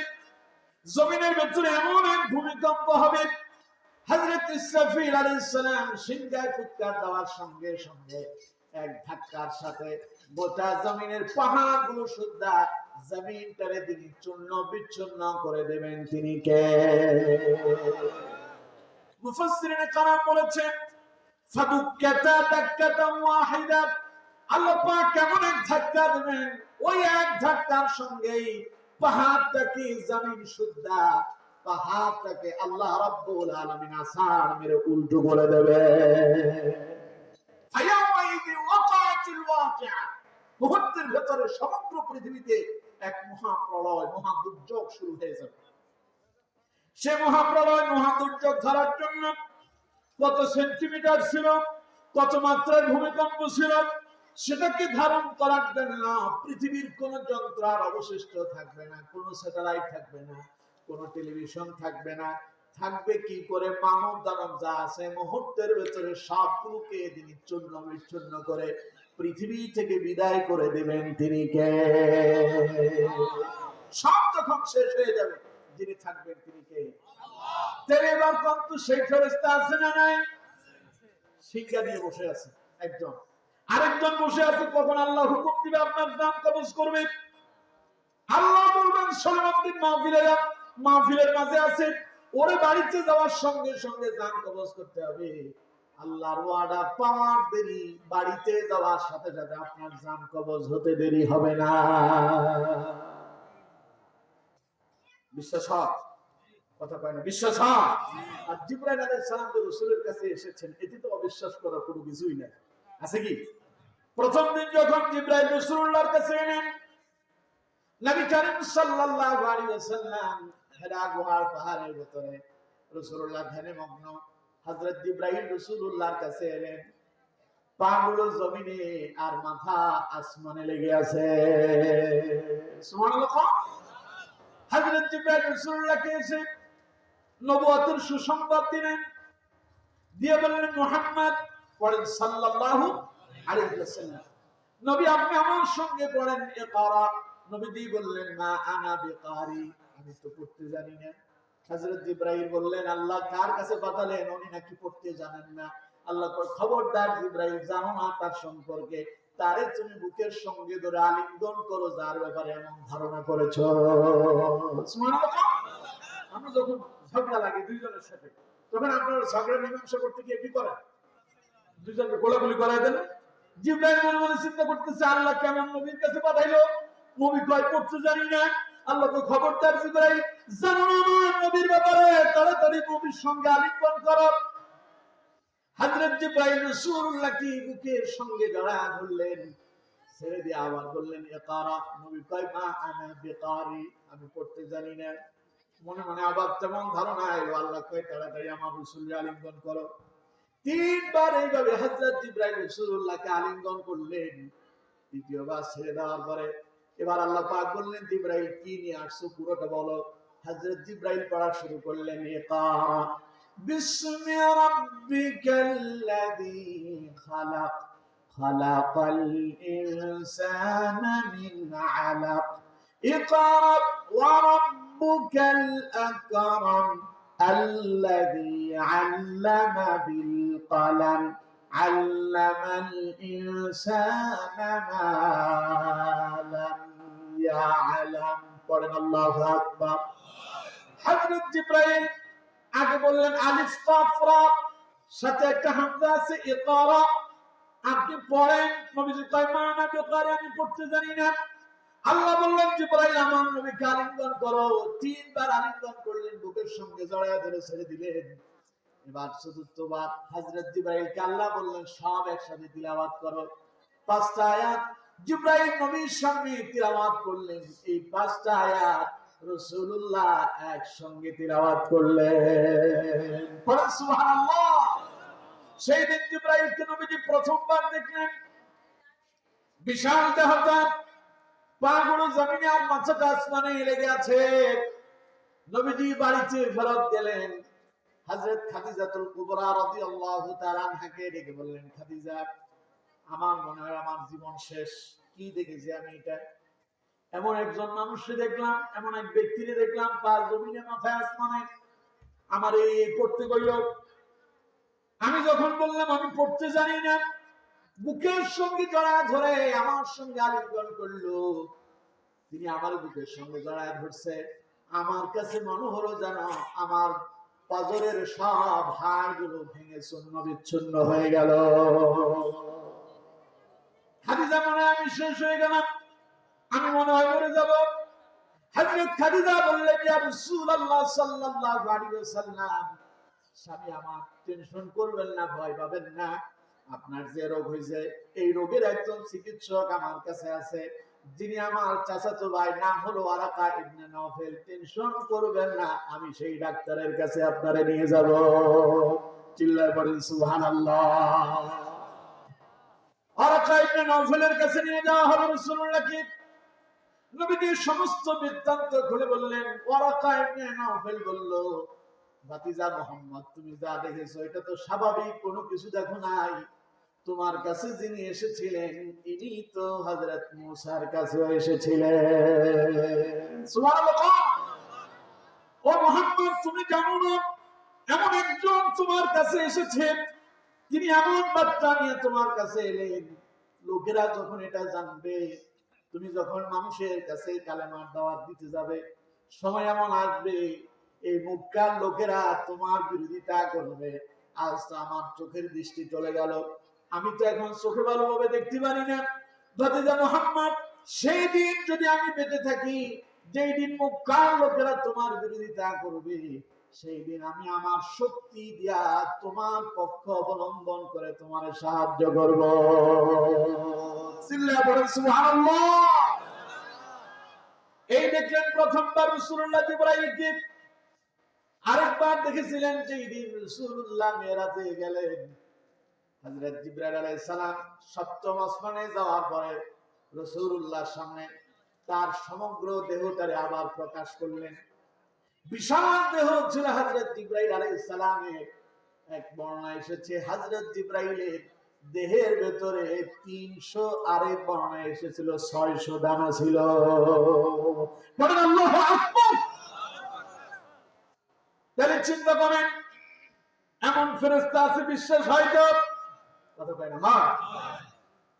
জমিনের ভেতরে এমন এক ভূমিকম্প হবে, হযরত ইসরাফিল আলাইহিস সালাম সিংহায় ফুৎকার দেওয়ার সঙ্গে সঙ্গে এক ধাক্কার সাথে গোটা জমিনের পাহাড়গুলো সুদ্ধা জমিনটারে তিনি চূর্ণ বিচ্ছিন্ন করে দেবেন। তিনি কে? মুফাসসিরিনে কারাম বলেছেন ফাদুক্কাতা দাক্কাতান ওয়াহিদা, আল্লাহ পাক কেমন এক ধাক্কা দেবেন, ওই এক ধাক্কার সঙ্গেই পাহাড়টাকে জমিন সুদ্ধা পাহাড়টাকে আল্লাহ রাব্বুল আলামিন আসার মেরে উল্টো করে দেবে। ফায়াউমাইযি ওয়াকাআতিল ওয়াকিআ, মুহূর্তের ভেতরে সমগ্র পৃথিবীতে এক মহাপ্রলয়, মহাদুর্যোগ শুরু হয়ে যাবে। সে মহাপ্রলয়, মহাদুর্যোগ ধরার জন্য কত সেন্টিমিটার ছিল, কত মাত্রার ভূমিকম্প ছিল, সেটাকে ধারণ করার জন্য পৃথিবীর কোন যন্ত্র আর অবশিষ্ট থাকবে না, কোন স্যাটেলাইট থাকবে না, কোন টেলিভিশন থাকবে না। থাকবে কি করে? মানব দানব যা আছে মুহূর্তের ভেতরে সবগুলোকে তিনি চূর্ণ বিচ্ছিন্ন করে পৃথিবী থেকে বিদায় করে দেবেন। তিনি কে? সব যখন শেষ হয়ে যাবে যিনি থাকবেন তিনি কে? আল্লাহ। এবার কত সেই ফেরেশতা আছে না নাই? শিক্ষা দিয়ে বসে আছে একজন, আরেকজন বসে আছে, কখন আল্লাহ হুকুম দিবে আপনার জান কবজ করবে। আল্লাহ বলবেন সলামুদ্দিন মাহফিলের মাঝে আছে, ওরে বাড়িতে যাওয়ার সঙ্গে সঙ্গে জান কবজ করতে হবে। আল্লাহর ওয়াদা পাওয়ার দেরি, বাড়িতে যাওয়ার সাথে সাথে আপনার জান কবজ হতে দেরি হবে না। বিশ্বাস হয়? কথা কয় না, বিশ্বাস হয়? আর জিবরাইল আলাইহিস সালাম তো রাসূলের কাছে এসেছেন, এটি তো অবিশ্বাস করার কোনো কিছুই না, আছে কি? প্রথম দিন যখন জিবরাইল রাসূলুল্লাহর কাছে এলেন, নবী করিম সাল্লাল্লাহু আলাইহি ওয়াসাল্লাম হেরা গুহার পাহাড়ের ভিতরে রাসূলুল্লাহ ধ্যানে মগ্ন। হযরত জিবরাইল রাসূলুল্লাহর কাছে এলেন, পাগুলো জমিনে আর মাথা আসমানে লেগে আছে। সুবহানাল্লাহ। হযরত জিবরাইল রাসূলুল্লাহকে এসে নবুয়তের সুসংবাদ দিলেন, দিয়ে বললেন মুহাম্মদ পড়েন সাল্লাল্লাহু আলাইহি ওয়াসাল্লাম, নবী আপনি আমার সঙ্গে পড়েন ইকরা। নবীজি বললেন মা আনা বিকারি, আমি তো পড়তে জানি না। হযরত জিবরাইল বললেন আল্লাহ কার কাছে পাঠালেন, উনি নাকি পড়তে জানেন না। আল্লাহ কয় খবরদার জিবরাইল, জানো না তার সম্পর্কে, তারে তুমি বুকের সঙ্গে ধরে আলিঙ্গন করো যার ব্যাপারে এমন ধারণা করেছো। সুবহানাল্লাহ। আমরা যখন ঝগড়া লাগে দুইজনের সাথে, তখন আপনারা ঝগড়া মীমাংসা করতে গিয়ে কি করেন? দুইজনকে গোলাগুলি করায় দেন। জিবরাইল মনে মনে চিন্তা করতেছে আল্লাহ কেমন নবীর কাছে পাঠাইলো, নবী কয় পড়তে জানি না। আল্লাহ তো খবরদার জিবরাইল, জানো না আমার নবীর ব্যাপারে, তাড়াতাড়ি নবীর সঙ্গে আলিঙ্গন করো। হযরত জিবরাইল রাসূলুল্লাহকে বুকের সঙ্গে জড়ায় ধরলেন, ছেড়ে দিয়ে আবার বললেন ইকরা। নবী কয় মা আনা বিকারি, আমি পড়তে জানি না। মনে মনে আবার তেমন ধারণা এলো, আল্লাহ কয় তাড়াতাড়ি আমার রাসূলকে আলিঙ্গন করো। তিনবার এইভাবে হযরত জিবরাইল রাসূলুল্লাহকে আলিঙ্গন করলেন। তৃতীয়বার ছেড়ে দেওয়ার পরে এবার আল্লাহ পাক বললেন জিবরাইল কি নিয়ে আসছো পুরোটা বলো। হযরত জিবরাইল পড়া শুরু করলেন, ইকরা বিসমি রাব্বিকাল্লাযী খালাক খালাকাল ইনসানা মিন আলাক ইকরা ওয়া রাব্বুকাল আকরাম الذي علم بالقلم علم الإنسان ما لم يعلم পড়েন আল্লাহু আকবার। হযরত জিবরাইল আগে বললেন আলিফ কাফ রা, সাথে একটা হামজা আছে, ইকরা, আপনি পড়েন। নবীজি কয় মা না বিকারি, আমি পড়তে জানি না। আল্লাহ বললেন জিবরাইল আমার নবীকে আলিঙ্গন করো। তিনবার আলিঙ্গন করলেন, বুকের সঙ্গে জড়ায় ধরে ছেড়ে দিলেন। এবার চতুর্থবার হযরত জিবরাইলকে আল্লাহ বললেন সব একসাথে তিলাওয়াত করো। পাঁচটা আয়াত জিবরাইল নবীর সামনে তিলাওয়াত করলেন। এই পাঁচটা আয়াত রাসূলুল্লাহ একসঙ্গে তিলাওয়াত করলেন। পড়েন সুবহানাল্লাহ। সেই দিন জিবরাইলকে নবীজি প্রথমবার দেখলেন। বিশাল দেহটা, পাগুলো জমিনে আর মাথাটা আসমানে লেগে আছে। নবীজি বাড়িতে ফেরত গেলেন। হযরত খাদিজাতুল কুবরা রাদিয়াল্লাহু তাআলা আনহাকে ডেকে বললেন, খাদিজা, আমার মনে হয় আমার জীবন শেষ। কি দেখেছি আমি? এটা এমন একজন মানুষকে দেখলাম, এমন এক ব্যক্তিকে দেখলাম, পা জমিনে মাথায় আসমানে। আমার এই পড়তে কইল। আমি যখন বললাম আমি পড়তে জানি না, বুকের সঙ্গে জড়া ধরে আমার সঙ্গে আলিঙ্গন করলো। তিনি আমার বুকের সঙ্গে জড়ায় ধরছে। আমার কাছে মনে হলো যেন আমার পাজরের সব হাড়গুলো ভেঙে চূর্ণ বিচ্ছিন্ন হয়ে গেল। খাদিজা মনে হয় আমি শেষ হয়ে গেলাম, আমি মনে হয় মরে যাব। হযরত খাদিজা বললেন, ইয়া রাসূলুল্লাহ সাল্লাল্লাহু আলাইহি ওয়াসাল্লাম, স্বামী আমার, টেনশন করবেন না, ভয় পাবেন না। আপনার যে রোগ হয়েছে, এই রোগের একজন চিকিৎসক আমার কাছে আছে, যিনি আমার চাচাতো ভাই, নাম হলো ওয়ারাকা ইবনে নওফেল। টেনশন করবেন না, আমি সেই ডাক্তারের কাছে আপনারে নিয়ে যাব। চিল্লায় পড়েন সুবহানাল্লাহ। ওয়ারাকা ইবনে নওফেলের কাছে নিয়ে যাওয়া হলো রাসূলুল্লাহকে। নবীজি সমস্ত বৃত্তান্ত খুলে বললেন। ওয়ারাকা ইবনে নওফেল বলল, ভাতিজা মুহাম্মদ, তুমি যা দেখেছো এটা তো স্বাভাবিক কোনো কিছু দেখো নাই। তোমার কাছে যিনি এসেছিলেন ইনি তো হযরত মুসার কাছে এসেছিলেন। সুবহানাল্লাহ। ও মুহাম্মদ, তুমি জানো না এমন একজন তোমার কাছে এসেছেন, তিনি এমন বার্তা নিয়ে তোমার কাছে এলেন। লোকেরা যখন এটা জানবে, তুমি যখন মানুষের কাছে কালেমার দাওয়াত দিতে যাবে, সময় এমন আসবে এই মক্কার লোকেরা তোমার বিরোধিতা করবে। আজ তো আমার চোখের দৃষ্টি চলে গেল, আমি তো এখন চোখে ভালোভাবে দেখতে পারি না। ভাতিজা মুহাম্মদ, সেই দিন যদি আমি বেঁচে থাকি, যেই দিন মক্কার লোকেরা তোমার বিরোধিতা করবে, সেই দিন আমি আমার শক্তি দিয়া তোমার পক্ষ অবলম্বন করে তোমার সাহায্য করব। চিল্লায়া বলেন সুবহানাল্লাহ। এই দেখলেন প্রথমবার রাসূলুল্লাহ জিবরাইলকে। আরেকবার দেখেছিলেন যেই দিন রাসূলুল্লাহ মিরাজে গেলেন। হযরত জিবরাইল আলাইহিস সালাম সপ্তম আসমানে যাওয়ার পরে রাসূলুল্লাহর সামনে তার সমগ্র দেহটারে আবার প্রকাশ করলেন। বিশাল দেহ ছিল হযরত জিবরাইল আলাইহিস সালামের। এক বর্ণনায় এসেছে হযরত জিবরাইলের দেহের ভেতরে 300, আরেক বর্ণনায় এসেছিল 600 দানা ছিল। বলেন আল্লাহু আকবার। তাহলে চিন্তা করেন, এমন ফেরেশতা আছে, বিশ্বাস হয় তো? কথা কয় না মা?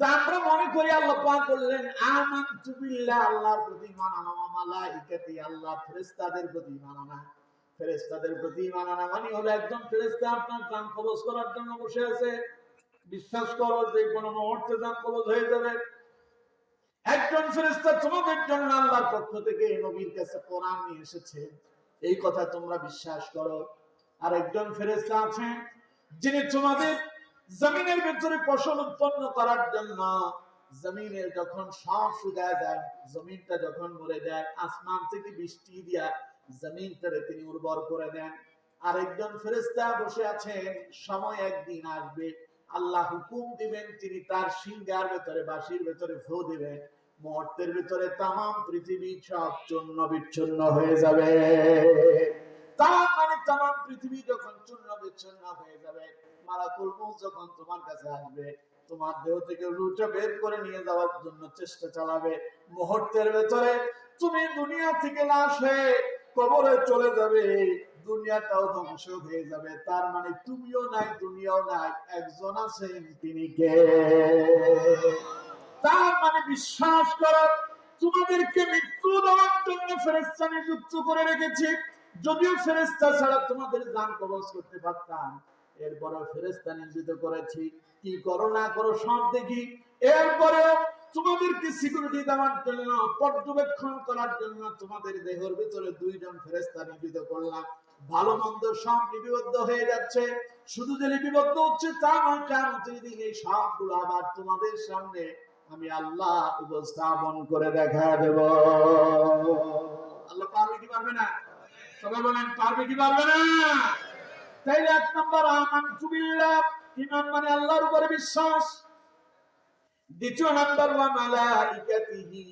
তা আমরা মনে করি আল্লাহ পাক বললেন আমানতু বিল্লাহ, আল্লাহর প্রতি ঈমান আনা, ওয়া মালাইকাতি, আল্লাহর ফেরেশতাদের প্রতি ঈমান আনা। ফেরেশতাদের প্রতি ঈমান আনা মানে হলো একজন ফেরেশতা আপনার জান কবজ করার জন্য বসে আছে। বিশ্বাস করো যে কোনো মুহূর্তে জান কবজ হয়ে যাবে। একজন ফেরেশতা তোমাদের জন্য আল্লাহর পক্ষ থেকে নবীর কাছে কোরআন নিয়ে এসেছে, এই কথা তোমরা বিশ্বাস করো। আর একজন ফেরেশতা আছেন যিনি তোমাদের জমিনের ভিতরে ফসল উৎপন্ন করার জন্য, জমিনের যখন সব শুকায় যায়, জমিনটা যখন মরে যায়, আসমান থেকে বৃষ্টি দিয়া জমিনটারে তিনি উর্বর করে দেন। আর একজন ফেরেশতা বসে আছেন, সময় একদিন আসবে, আল্লাহ হুকুম দিবেন, তিনি তার সিংহার ভেতরে, বাঁশির ভেতরে ফু দিবেন, মুহূর্তের ভিতরে তামাম পৃথিবী সব চূর্ণ বিচ্ছিন্ন হয়ে যাবে। তার মানে তামাম পৃথিবী যখন চূর্ণ বিচ্ছিন্ন হয়ে যাবে, মালাকুল মউত যখন তোমার কাছে আসবে, তোমার দেহ থেকে রূহটা বের করে নিয়ে যাওয়ার জন্য চেষ্টা চালাবে, মুহূর্তের ভিতরে তুমি দুনিয়া থেকে লাশ হয়ে কবরে চলে যাবে, দুনিয়াটাও ধ্বংস হয়ে যাবে। তার মানে তুমিও নাই, দুনিয়াও নাই, একজন আছেন, তিনি কে? তার মানে বিশ্বাস করো, তোমাদেরকে মৃত্যু দেওয়ার জন্য ফেরেশতা নিযুক্ত করে রেখেছি। যদিও ফেরেশতা ছাড়া তোমাদের জান কবজ করতে পারতাম, এরপরে ফেরেশতা নিযুক্ত করেছি। কি করো না করো সব দেখি। এরপরেও তোমাদেরকে সিকিউরিটি দেওয়ার জন্য, পর্যবেক্ষণ করার জন্য তোমাদের দেহের ভিতরে দুইজন ফেরেশতা নিযুক্ত করলাম। ভালো মন্দ সব লিপিবদ্ধ হয়ে যাচ্ছে। শুধু যে লিপিবদ্ধ হচ্ছে তা নয়, কিয়ামতের দিন এই সবগুলো আবার তোমাদের সামনে আমি আল্লাহ উপস্থাপন করে দেখা দেব। আল্লাহ পারবে কি পারবে না? সবাই বলেন পারবে কি পারবে না? তাইলে এক নম্বর আমানতু বিল্লাহ, ঈমান মানে আল্লাহর উপরে বিশ্বাস। দ্বিতীয় নাম্বার ওয়া মালাইকাতিহি,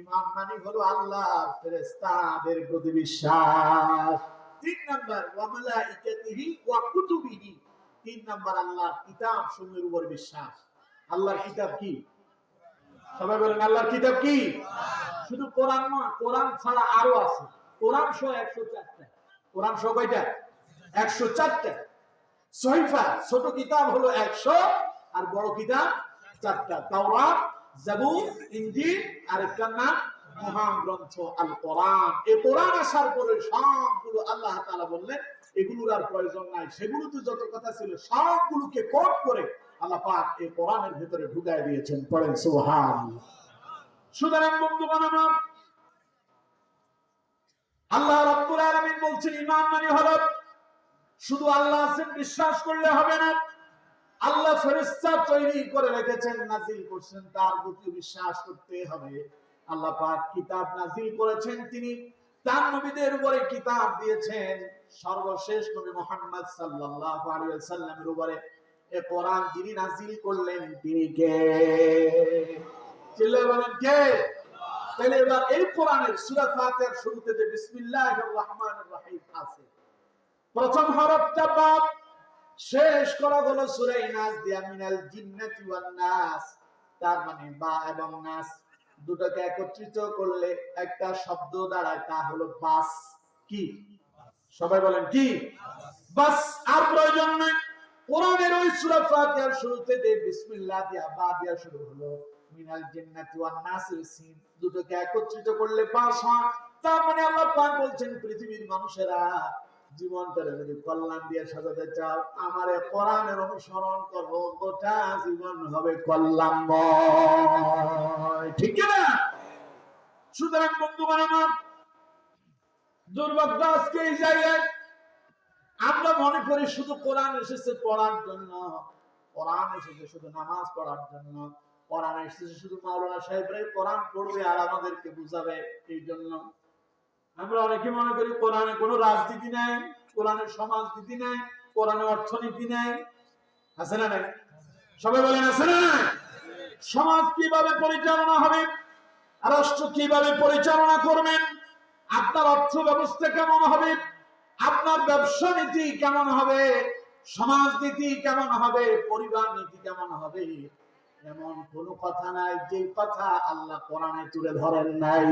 ঈমান মানে হলো আল্লাহর ফেরেশতাদের প্রতি বিশ্বাস। তিন নাম্বার ওয়া মালাইকাতিহি ওয়া কুতুবিহি, তিন নাম্বার আল্লাহর কিতাব সমূহের উপর বিশ্বাস। আল্লাহর কিতাব কি? সবাই বলেন আল্লাহর কিতাব কি? শুধু কোরআন নয়, কোরআন ছাড়া আরো আছে। কোরআন সহ 104টা। কোরআন সহ কয়টা? 104টা। সহিফা ছোট কিতাব হলো 100, আর বড় কিতাব 4টা। তাওরাত, জাবুর, ইনজিল, আর একটা নাম মহান গ্রন্থ আল কোরআন। এই কোরআন আসার পরে সবগুলো আল্লাহ তাআলা বললেন এগুলোর আর প্রয়োজন নাই। সেগুলোতে যত কথা ছিল সবগুলোকে কোট করে আল্লাহ পাক এই কোরআনের ভিতরে ঢুকায় দিয়েছেন। পড়েন সুবহানাল্লাহ। সুতরাং বন্ধুগণ আমার, আল্লাহ রাব্বুল আলামিন বলছেন ঈমান মানে হলো শুধু আল্লাহ আছেন বিশ্বাস করলে হবে না। আল্লাহ ফেরেশতা তৈরি করে রেখেছেন, নাজিল করছেন, তার প্রতি বিশ্বাস করতে হবে। আল্লাহ পাক কিতাব নাজিল করেছেন, তিনি তার নবীদের উপরে কিতাব দিয়েছেন। সর্বশেষ নবী মুহাম্মদ সাল্লাল্লাহু আলাইহি ওয়াসাল্লামের উপরে এই কোরআন যিনি নাজিল করলেন তিনি কে? চিল্লায়ে বলেন কে? তাহলে এবার এই কোরআনের সূরা ফাতিহার শুরুতে যে বিসমিল্লাহির রহমানির রহিম আছে, প্রথম হরফটা বা, শেষ করা হলো সূরা নাস দিয়া মিনাল জিন্নাতি ওয়ান নাস। তার মানে বা এবং নাস দুটোকে একত্রিত করলে একটা শব্দ দাঁড়ায়, তা হলো বাস। কি? সবাই বলেন কি? বাস। আর প্রয়োজন নাই। কোরআনের ওই সূরা ফাতিহার শুরুতে যে বিসমিল্লাহ দিয়া বা দিয়া শুরু হলো, মিনাল জিন্নাতি ওয়ান নাসের সিন দুটোকে একত্রিত করলে বাস হয়। তার মানে আল্লাহ পাক বলছেন পৃথিবীর মানুষেরা জীবনটারে যদি কল্যাণ দিয়ে সাজাতে চাও, আমার এই কোরআনের অনুসরণ করো, গোটা জীবন হবে কল্যাণময়। ঠিক না? সুতরাং বন্ধুগণ আমার, দুর্ভাগ্য আজকে এই জায়গায় আমরা মনে করি শুধু কোরআন এসেছে পড়ার জন্য, কোরআন এসেছে শুধু নামাজ পড়ার জন্য, কোরআন এসেছে শুধু মাওলানা সাহেবরাই কোরআন পড়বে আর আমাদেরকে বুঝাবে। এই জন্য আমরা অনেকে মনে করি কোরআনে কোনো রাজনীতি নাই, কোরআনে সমাজনীতি নাই, কোরআনে অর্থনীতি নাই। আছে না নাই? সবাই বলেন আছে না নাই? সমাজ কিভাবে পরিচালনা হবে, রাষ্ট্র কিভাবে পরিচালনা করবেন, আপনার অর্থ ব্যবস্থা কেমন হবে, আপনার ব্যবসা নীতি কেমন হবে, সমাজ নীতি কেমন হবে, পরিবার নীতি কেমন হবে, এমন কোনো কথা নাই যে কথা আল্লাহ কোরআনে তুলে ধরেন নাই।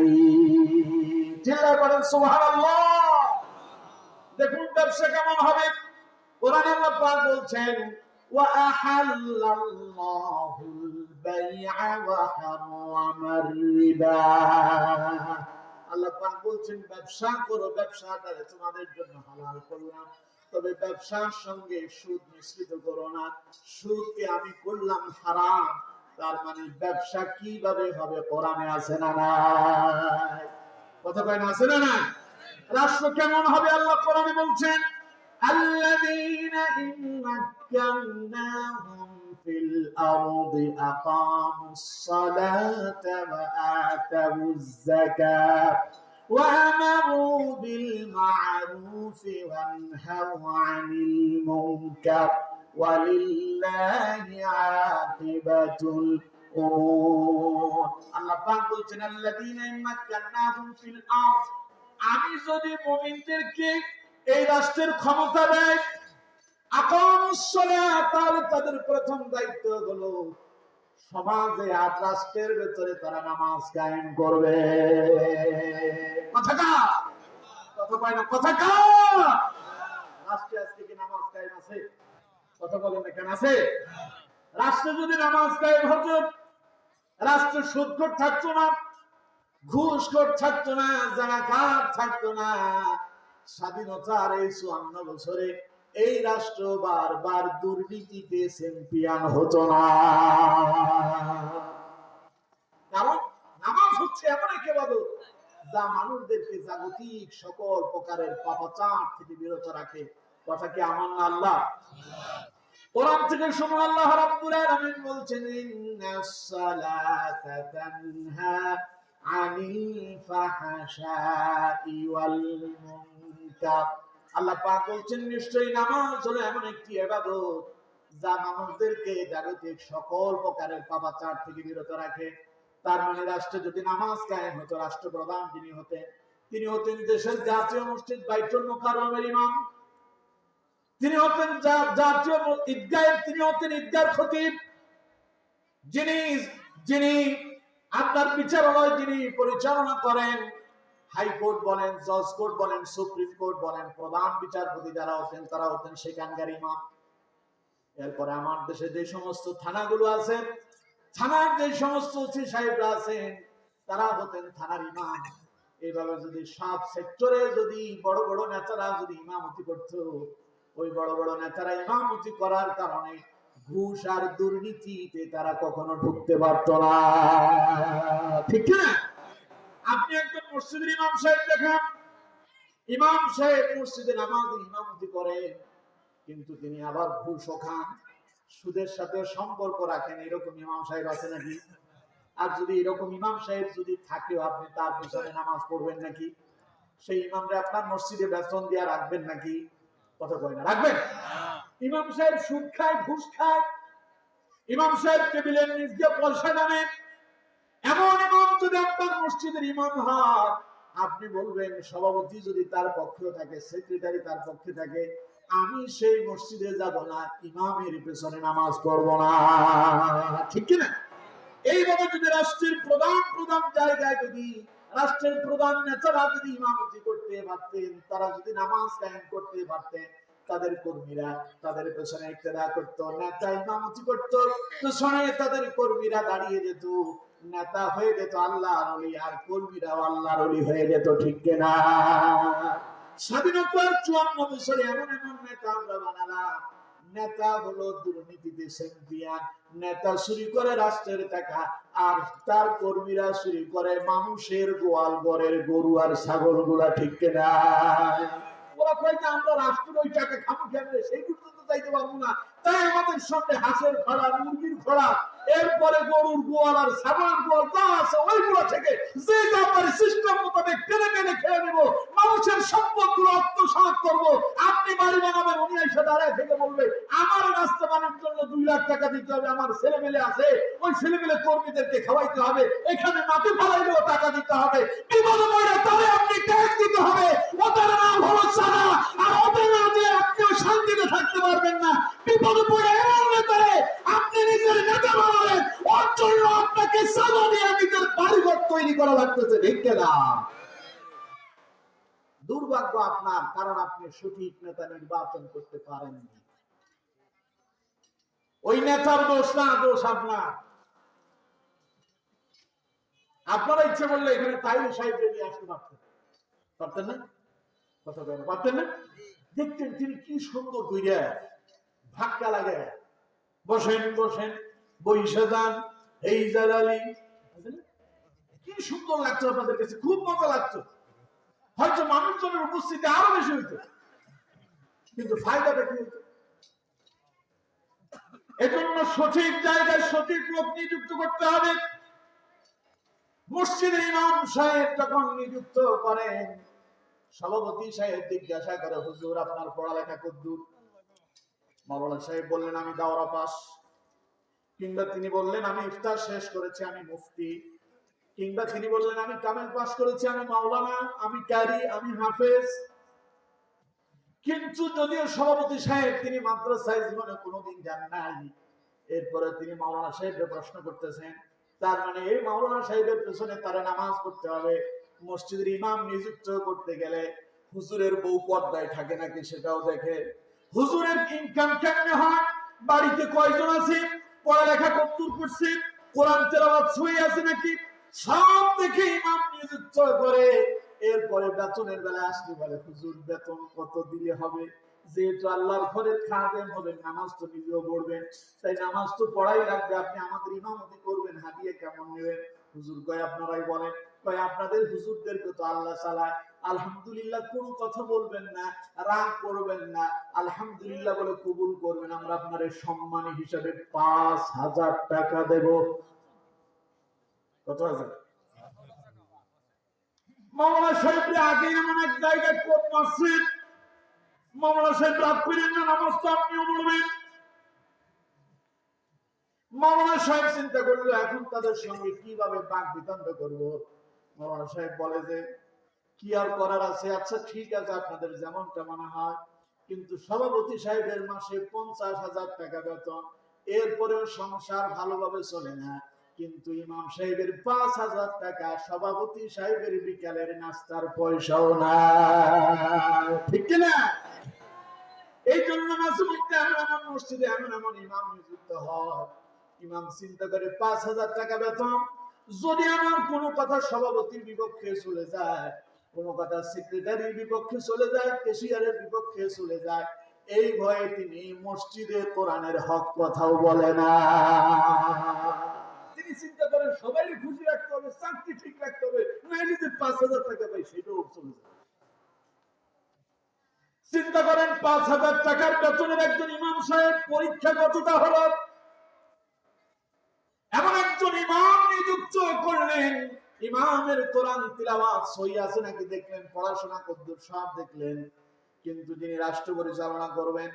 চিল্লায় পড়েন সুবহানাল্লাহ। দেখুন ব্যবসা কেমন হবে, কোরআনে আল্লাহ পাক বলছেন ওয়া আহাল্লাল্লাহুল বাই'a ওয়া হারামার রিবা। আল্লাহ পাক বলছেন ব্যবসা করো, ব্যবসাটা তোমাদের জন্য হালাল করলাম, তবে ব্যবসার সঙ্গে সুদ মিশ্রিত করো না। সুদকে আমি করলাম হারাম। তার মানে ব্যবসা কিভাবে হবে কোরআনে আছে না নাই? কথা কয় না আছে না নাই? রাষ্ট্র কেমন হবে আল্লাহ কোরআনে বলছেন আল্লাযীনা ইন মাক্কান্নাহুম ফিল আরদি আকামুস সালাতা ওয়া আতাউয যাকাত ওয়া আমারু বিল মা'রুফি ওয়া নাহাউ আনিল মুনকার ওয়ালিল্লাহি আকিবাতুল يوقنون আল্লাহ পাক বলছেন আল্লাযীনা ইম্মাক্কানাহুম ফিল আরদ, আমি যদি মুমিনদেরকে এই রাষ্ট্রের ক্ষমতা দেই, আকামুস সালাত, তাহলে তাদের প্রথম দায়িত্ব হলো সমাজে আর রাষ্ট্রের ভেতরে তারা নামাজ কায়েম করবে। কথা পায় না, কথা রাষ্ট্রে আজকে কি নামাজ কায়েম আছে? কথা বলেন না কেন আছে? রাষ্ট্রে যদি নামাজ কায়েম হতো, রাষ্ট্র সুদখোর থাকতো না, ঘুষখোর থাকতো না, জানাকার থাকতো না, স্বাধীনতার এই 54 বছরে এই রাষ্ট্র বারবার দুর্নীতিতে চ্যাম্পিয়ন হতো না। কারণ নামাজ হচ্ছে এমন এক ইবাদত যা মানুষদেরকে জাগতিক সকল প্রকারের পাপাচার থেকে বিরত রাখে। কথা কি আমার না? আল্লাহ কোরআন থেকে শুনুন, আল্লাহ রাব্বুল আলামিন বলছেন ইন্নাস সালাতা তানহা আনিল ফাহশাই ওয়াল মুনকার। আল্লাহ পাক বলছেন নিশ্চয়ই নামাজ হলো এমন একটি ইবাদত যা মানুষদেরকে জাগতিক সকল প্রকারের পাপাচার থেকে বিরত রাখে। তার মানে রাষ্ট্রে যদি নামাজ কায়েম হতো, রাষ্ট্রপ্রধান যিনি হতেন, তিনি হতেন দেশের জাতীয় মসজিদ বাইতুল মুকাররমের ইমাম, তিনি হতেন জাতীয় ঈদগাহের, তিনি হতেন ঈদগাহের খতিব, যিনি আপনার বিচারালয় যিনি পরিচালনা করেন, হাইকোর্ট বলেন, জজ কোর্ট বলেন, সুপ্রিম কোর্ট বলেন, প্রধান বিচারপতি যারা হতেন তারা হতেন সেখানকার ইমাম। এরপরে আমার দেশে যে সমস্ত থানাগুলো আছে, থানার যে সমস্ত ওসি সাহেবরা আছেন তারা হতেন থানার ইমাম। এইভাবে যদি সব সেক্টরে যদি বড় বড় নেতারা যদি ইমামতি করত, ওই বড় বড় নেতারা ইমামতি করার কারণে ঘুষ আর দুর্নীতিতে তারা কখনো ঢুকতে পারত না। ঠিক না? আপনি একজন মসজিদের ইমাম সাহেব দেখেন, ইমাম সাহেব মসজিদে নামাজ ইমামতি করেন, কিন্তু তিনি আবার ঘুষও খান, সুদের সাথে সম্পর্ক রাখেন। এরকম ইমাম সাহেব আছে নাকি? আর যদি এরকম ইমাম সাহেব যদি থাকেও, আপনি তার পিছনে নামাজ পড়বেন নাকি? সেই ইমামরে আপনার মসজিদে বেতন দিয়ে রাখবেন নাকি? কথা কয় না, রাখবেন? ইমাম সাহেব সুদ খায়, ঘুষ খায়, ইমাম সাহেব টেবিলের নিচ দিয়ে পয়সা নেন। এমন ইমাম যদি আপনার মসজিদের ইমাম হয়, আপনি বলবেন সভাপতি যদি তার পক্ষে থাকে, সেক্রেটারি তার পক্ষে থাকে, আমি সেই মসজিদে যাব না, ইমামের পেছনে নামাজ পড়ব না। ঠিক কিনা? এইভাবে যদি রাষ্ট্রের প্রধান জায়গায় যদি রাষ্ট্রের প্রধান নেতারা যদি ইমামতি করতে পারতেন, তারা যদি নামাজ কায়েম করতে পারতেন, তাদের কর্মীরা তাদের পেছনে ইক্তেদা করতো, নেতা ইমামতি করতো, পেছনে তাদের কর্মীরা দাঁড়িয়ে যেত, নেতা হয়ে যেত আল্লাহর ওলি, আর কর্মীরাও আল্লাহর ওলি হয়ে যেত। ঠিক কিনা? স্বাধীনতার 54 বছরে এমন নেতা আমরা বানালাম, নেতা হলো দুর্নীতিতে চ্যাম্পিয়ন, নেতা চুরি করে রাষ্ট্রের টাকা, আর তার কর্মীরা চুরি করে মানুষের গোয়াল ঘরের গরু আর ছাগল গুলা। ঠিক কিনা? ওরা কয় যে আমরা রাষ্ট্রের ওই টাকা খাবো কেমনে, সেই পর্যন্ত যাইতে পারবো না, তাই আমাদের সামনে হাঁসের খড়া, মুরগির খড়া, এরপরে গরুর গোয়াল আর ছাগলের গোয়াল যা আছে ওইগুলো থেকে যে ব্যাপারে সিস্টেম মোতাবেক টেনে টেনে খেয়ে নেবো, মানুষের সম্পদ গুলো আত্মসাৎ করবো। আপনি বাড়ি বানাবেন, উনি এসে দাঁড়ায় থেকে বলবে আমার রাস্তা বানানোর জন্য 2 লাখ টাকা দিতে হবে, আমার ছেলে মেলে আছে, ওই ছেলে মেলে কর্মীদেরকে খাওয়াইতে হবে, এখানে মাটি ফালাইলেও টাকা দিতে হবে, বিপদ পড়ে তবে আপনি ট্যাক্স দিতে হবে। ওদের নাম হলো সাদা, আর ওদের না দিয়ে আপনিও শান্তিতে থাকতে পারবেন না। বিপদ পড়ে এমন নেতারে আপনি নিজের নেতা বানাবেন, ওর জন্য আপনাকে সাদা দিয়ে নিজের বাড়িঘর তৈরি করা লাগতেছে। ঠিক না? দুর্ভাগ্য আপনার, কারণ আপনি সঠিক নেতা নির্বাচন করতে পারেননি। ওই নেতার দোষ না, দোষ আপনার। আপনারা ইচ্ছে করলে এখানে তাইরি সাহেবকে নিয়ে আসতে পারতেন না? কথা বলেন, পারতেন না? দেখতেন তিনি কি সুন্দর কইরা ধাক্কা লাগে, বসেন বসেন, বইসা যান, এই জালালি, কি সুন্দর লাগতো আপনাদের কাছে, খুব মজা লাগতো। হয়তো মানুষজনের উপস্থিতি আরো বেশি হইতো, কিন্তু ফায়দাটা কি হইতো? এজন্য সঠিক জায়গায় সঠিক লোক নিযুক্ত করতে হবে। মসজিদের ইমাম সাহেব যখন নিযুক্ত করেন, সভাপতি সাহেব জিজ্ঞাসা করে হুজুর আপনার পড়ালেখা কতদূর? মাওলানা সাহেব বললেন আমি দাওরা পাস। কিংবা তিনি বললেন আমি ইফতার শেষ করেছি, আমি মুফতি, কিংবা তিনি বললেন আমি কামেল পাস করেছি, আমি মাওলানা, আমি কারি, আমি হাফেজ। কিন্তু যদিও সভাপতি সাহেব তিনি মাদ্রাসায় জীবনে কোনোদিন যান নাই, এরপরে তিনি মাওলানা সাহেবকে প্রশ্ন করতেছেন, তার মানে এই মাওলানা সাহেবের পেছনে তারা নামাজ পড়তে হবে। মসজিদের ইমাম নিযুক্ত করতে গেলে হুজুরের বউ পর্দায় থাকে নাকি সেটাও দেখে, হুজুরের ইনকাম কেমনে হয়, বাড়িতে কয়জন আছে, পড়ালেখা কতদূর করছে, কোরআন তেলাওয়াত সই আছে নাকি, সব দেখে ইমাম নিযুক্ত করে। এরপরে বেতনের বেলা আসলে বলে হুজুর বেতন কত দিলে হবে, যেহেতু আল্লাহর ঘরের খাদেম হবেন, নামাজ তো নিজেও পড়বেন, তাই নামাজ তো পড়াই লাগবে, আপনি আমাদের ইমামতি করবেন, হাদিয়া কেমন নেবেন? হুজুর কয় আপনারাই বলেন। কয় আপনাদের হুজুরদেরকে তো আল্লাহ চালায়, আলহামদুলিল্লাহ কোনো কথা বলবেন না, রাগ করবেন না, আলহামদুলিল্লাহ বলে কবুল করবেন, আমরা আপনার সম্মানী হিসাবে 5,000 টাকা দেব। কত হাজার? মাওলানা সাহেবরা আগে এমন এক জায়গায় কোপ মারছে, মাওলানা সাহেব রাত করেন না, নামাজ তো আপনিও পড়বেন। মাওলানা সাহেব চিন্তা করলো এখন তাদের সঙ্গে কিভাবে বাক বিতণ্ড করবো। মাওলানা সাহেব বলে যে কি আর করার আছে, আচ্ছা ঠিক আছে আপনাদের যেমনটা মনে হয়, কিন্তু সভাপতি সাহেবের মাসে 50,000 টাকা বেতন, এরপরেও সংসার ভালোভাবে চলে না, কিন্তু ইমাম সাহেবের 5,000 টাকা, সভাপতি সাহেবের বিকালের নাস্তার পয়সাও না, ঠিক কিনা? এই জন্য মাঝে মধ্যে এমন মসজিদে এমন ইমাম নিযুক্ত হয়, ইমাম চিন্তা করে 5,000 টাকা বেতন, যদি আমার কোনো কথা সভাপতির বিপক্ষে চলে যায়, কোনো কথা সেক্রেটারির বিপক্ষে চলে যায়, ক্যাশিয়ারের বিপক্ষে চলে যায়, এই ভয়ে তিনি মসজিদে কোরআনের হক কথাও বলে না। তিনি চিন্তা করেন সবাই খুশি রাখতে হবে, চাকরি ঠিক রাখতে হবে, নাইলে যে 5,000 টাকা পাই সেটাও চলে যায়। চিন্তা করেন 5,000 টাকার বেতনের একজন ইমাম সাহেব পরীক্ষা কতটা হলো, এমন একজন ইমাম নিযুক্ত করলেন, ইমামের কোরআন তিলাওয়াত সই আছে নাকি দেখলেন, পড়াশোনা কদ্দুর সব দেখলেন, কিন্তু যিনি রাষ্ট্র পরিচালনা করবেন,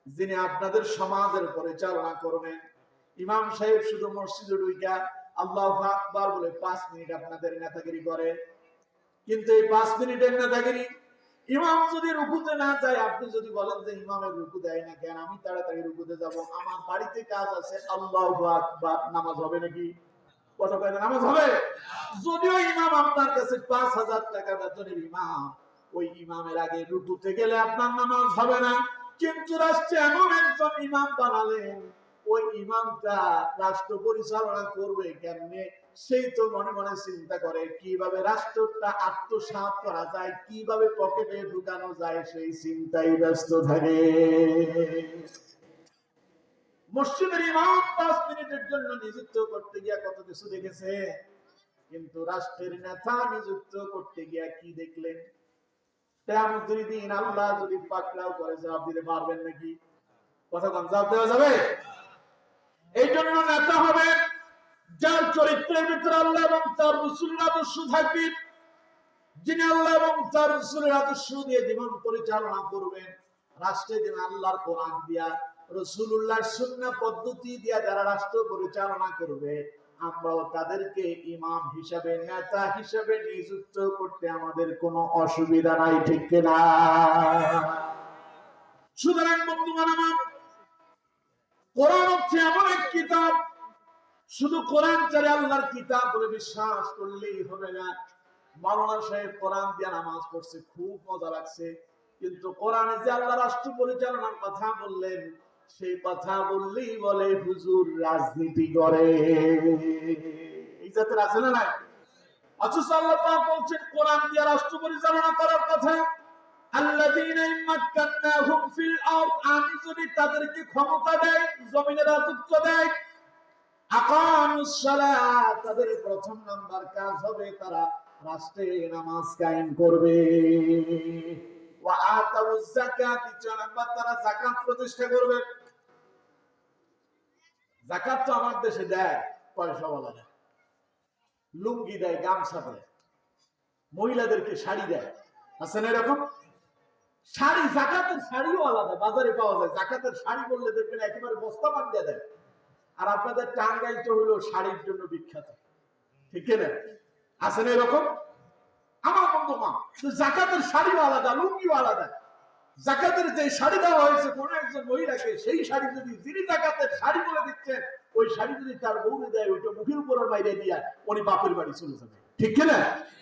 যিনি আপনাদের সমাজের পরিচালনা করবেন, ইমাম সাহেব শুধু মসজিদে ঢুইকা আল্লাহু আকবার বলে 5 মিনিট আপনাদের নেতাগিরি করে, কিন্তু এই 5 মিনিটের নেতাগিরি ইমাম যদি রুকুতে না যায়, আপনি যদি বলেন যে ইমামের রুকু দেয় না কেন, আমি তাড়াতাড়ি রুকুতে যাব, আমার বাড়িতে কাজ আছে, আল্লাহু আকবার, নামাজ হবে নাকি? কথা কয় না, নামাজ হবে? যদিও ইমাম আপনার কাছে 5,000 টাকা বেতনের ইমাম, ওই ইমামের আগে রুকুতে গেলে আপনার নামাজ হবে না, কিন্তু রাষ্ট্রে এমন একজন ইমাম বানালেন, ওই ইমামটা রাষ্ট্র পরিচালনা করবে কেমনে, সেই তো মনে মনে চিন্তা করে কিভাবে রাষ্ট্রটা আত্মসাৎ করা যায়, কিভাবে পকেটে ঢুকানো যায়, সেই চিন্তায় ব্যস্ত থাকে। মসজিদের ইমাম 5 মিনিটের জন্য নিযুক্ত করতে গিয়া কত কিছু দেখেছে, কিন্তু রাষ্ট্রের নেতা নিযুক্ত করতে গিয়া কি দেখলেন? কিয়ামতের দিন আল্লাহ যদি পাকড়াও করে জবাব দিতে পারবেন নাকি? কথা কোন জবাব দেওয়া যাবে? এই জন্য নেতা হবে যার চরিত্রের ভিতরে আল্লাহ এবং তার রাসূলের আদর্শ থাকবে, যিনি আল্লাহ এবং তার রাসূলের আদর্শ দিয়ে জীবন পরিচালনা করবেন, রাষ্ট্রে যিনি আল্লাহর কোরআন দিয়া রাসূলুল্লাহর সুন্নাহ পদ্ধতি দিয়া যারা রাষ্ট্র পরিচালনা করবে, আমরাও তাদেরকে ইমাম হিসাবে, নেতা হিসাবে নিযুক্ত করতে আমাদের কোনো অসুবিধা নাই, ঠিক কিনা? সুতরাং বন্ধুগণ আমার, কোরআন হচ্ছে এমন এক কিতাব, শুধু কোরআন চারে আল্লাহর কিতাব বলে বিশ্বাস করলেই হবে না। মাওলানা সাহেব কোরআন দিয়ে নামাজ পড়ছে, খুব মজা লাগছে, কিন্তু কোরআনে যে আল্লাহ রাষ্ট্র পরিচালনার কথা বললেন, সেই কথা বললেই বলে হুজুর রাজনীতি করে। এই জাতের আছে না নাই? অথচ আল্লাহ পাক বলছেন কোরআন দিয়ে রাষ্ট্র পরিচালনা করার কথা, আল্লাযীনা ইম্মাক্কানাহুম ফিল আরদ, আমি যদি তাদেরকে ক্ষমতা দেই, জমিনে রাজত্ব দেই, আকামুস সালাত, তাদের প্রথম নাম্বার কাজ হবে তারা রাষ্ট্রে নামাজ কায়েম করবে, ওয়া আতাউজ যাকাত, দ্বিতীয় নাম্বার তারা যাকাত প্রতিষ্ঠা করবে। যাকাত তো আমার দেশে দেয় পয়সাওয়ালারা, লুঙ্গি দেয়, গামছা দেয়, মহিলাদেরকে শাড়ি দেয়, আছে না এরকম? শাড়ি, যাকাতের শাড়িও আলাদা বাজারে পাওয়া যায়, যাকাতের শাড়ি বললে দেখবেন একেবারে বস্তা বান্ধিয়ে দেয়, আর আপনাদের টাঙ্গাইল তো হলো শাড়ির জন্য বিখ্যাত, ঠিক না? আছে না এরকম? আমার বন্ধুগণ, যাকাতের শাড়িও আলাদা, লুঙ্গিও আলাদা। যাকাতের যে শাড়ি দেওয়া হয়েছে কোন একজন মহিলাকে, সেই শাড়ি যদি যিনি যাকাতের শাড়ি বলে দিচ্ছেন, ওই শাড়ি যদি তার বউরে দেয়, ওইটা মুখের উপর মাইরে দিয়া উনি বাপের বাড়ি চলে যাবে, ঠিক না?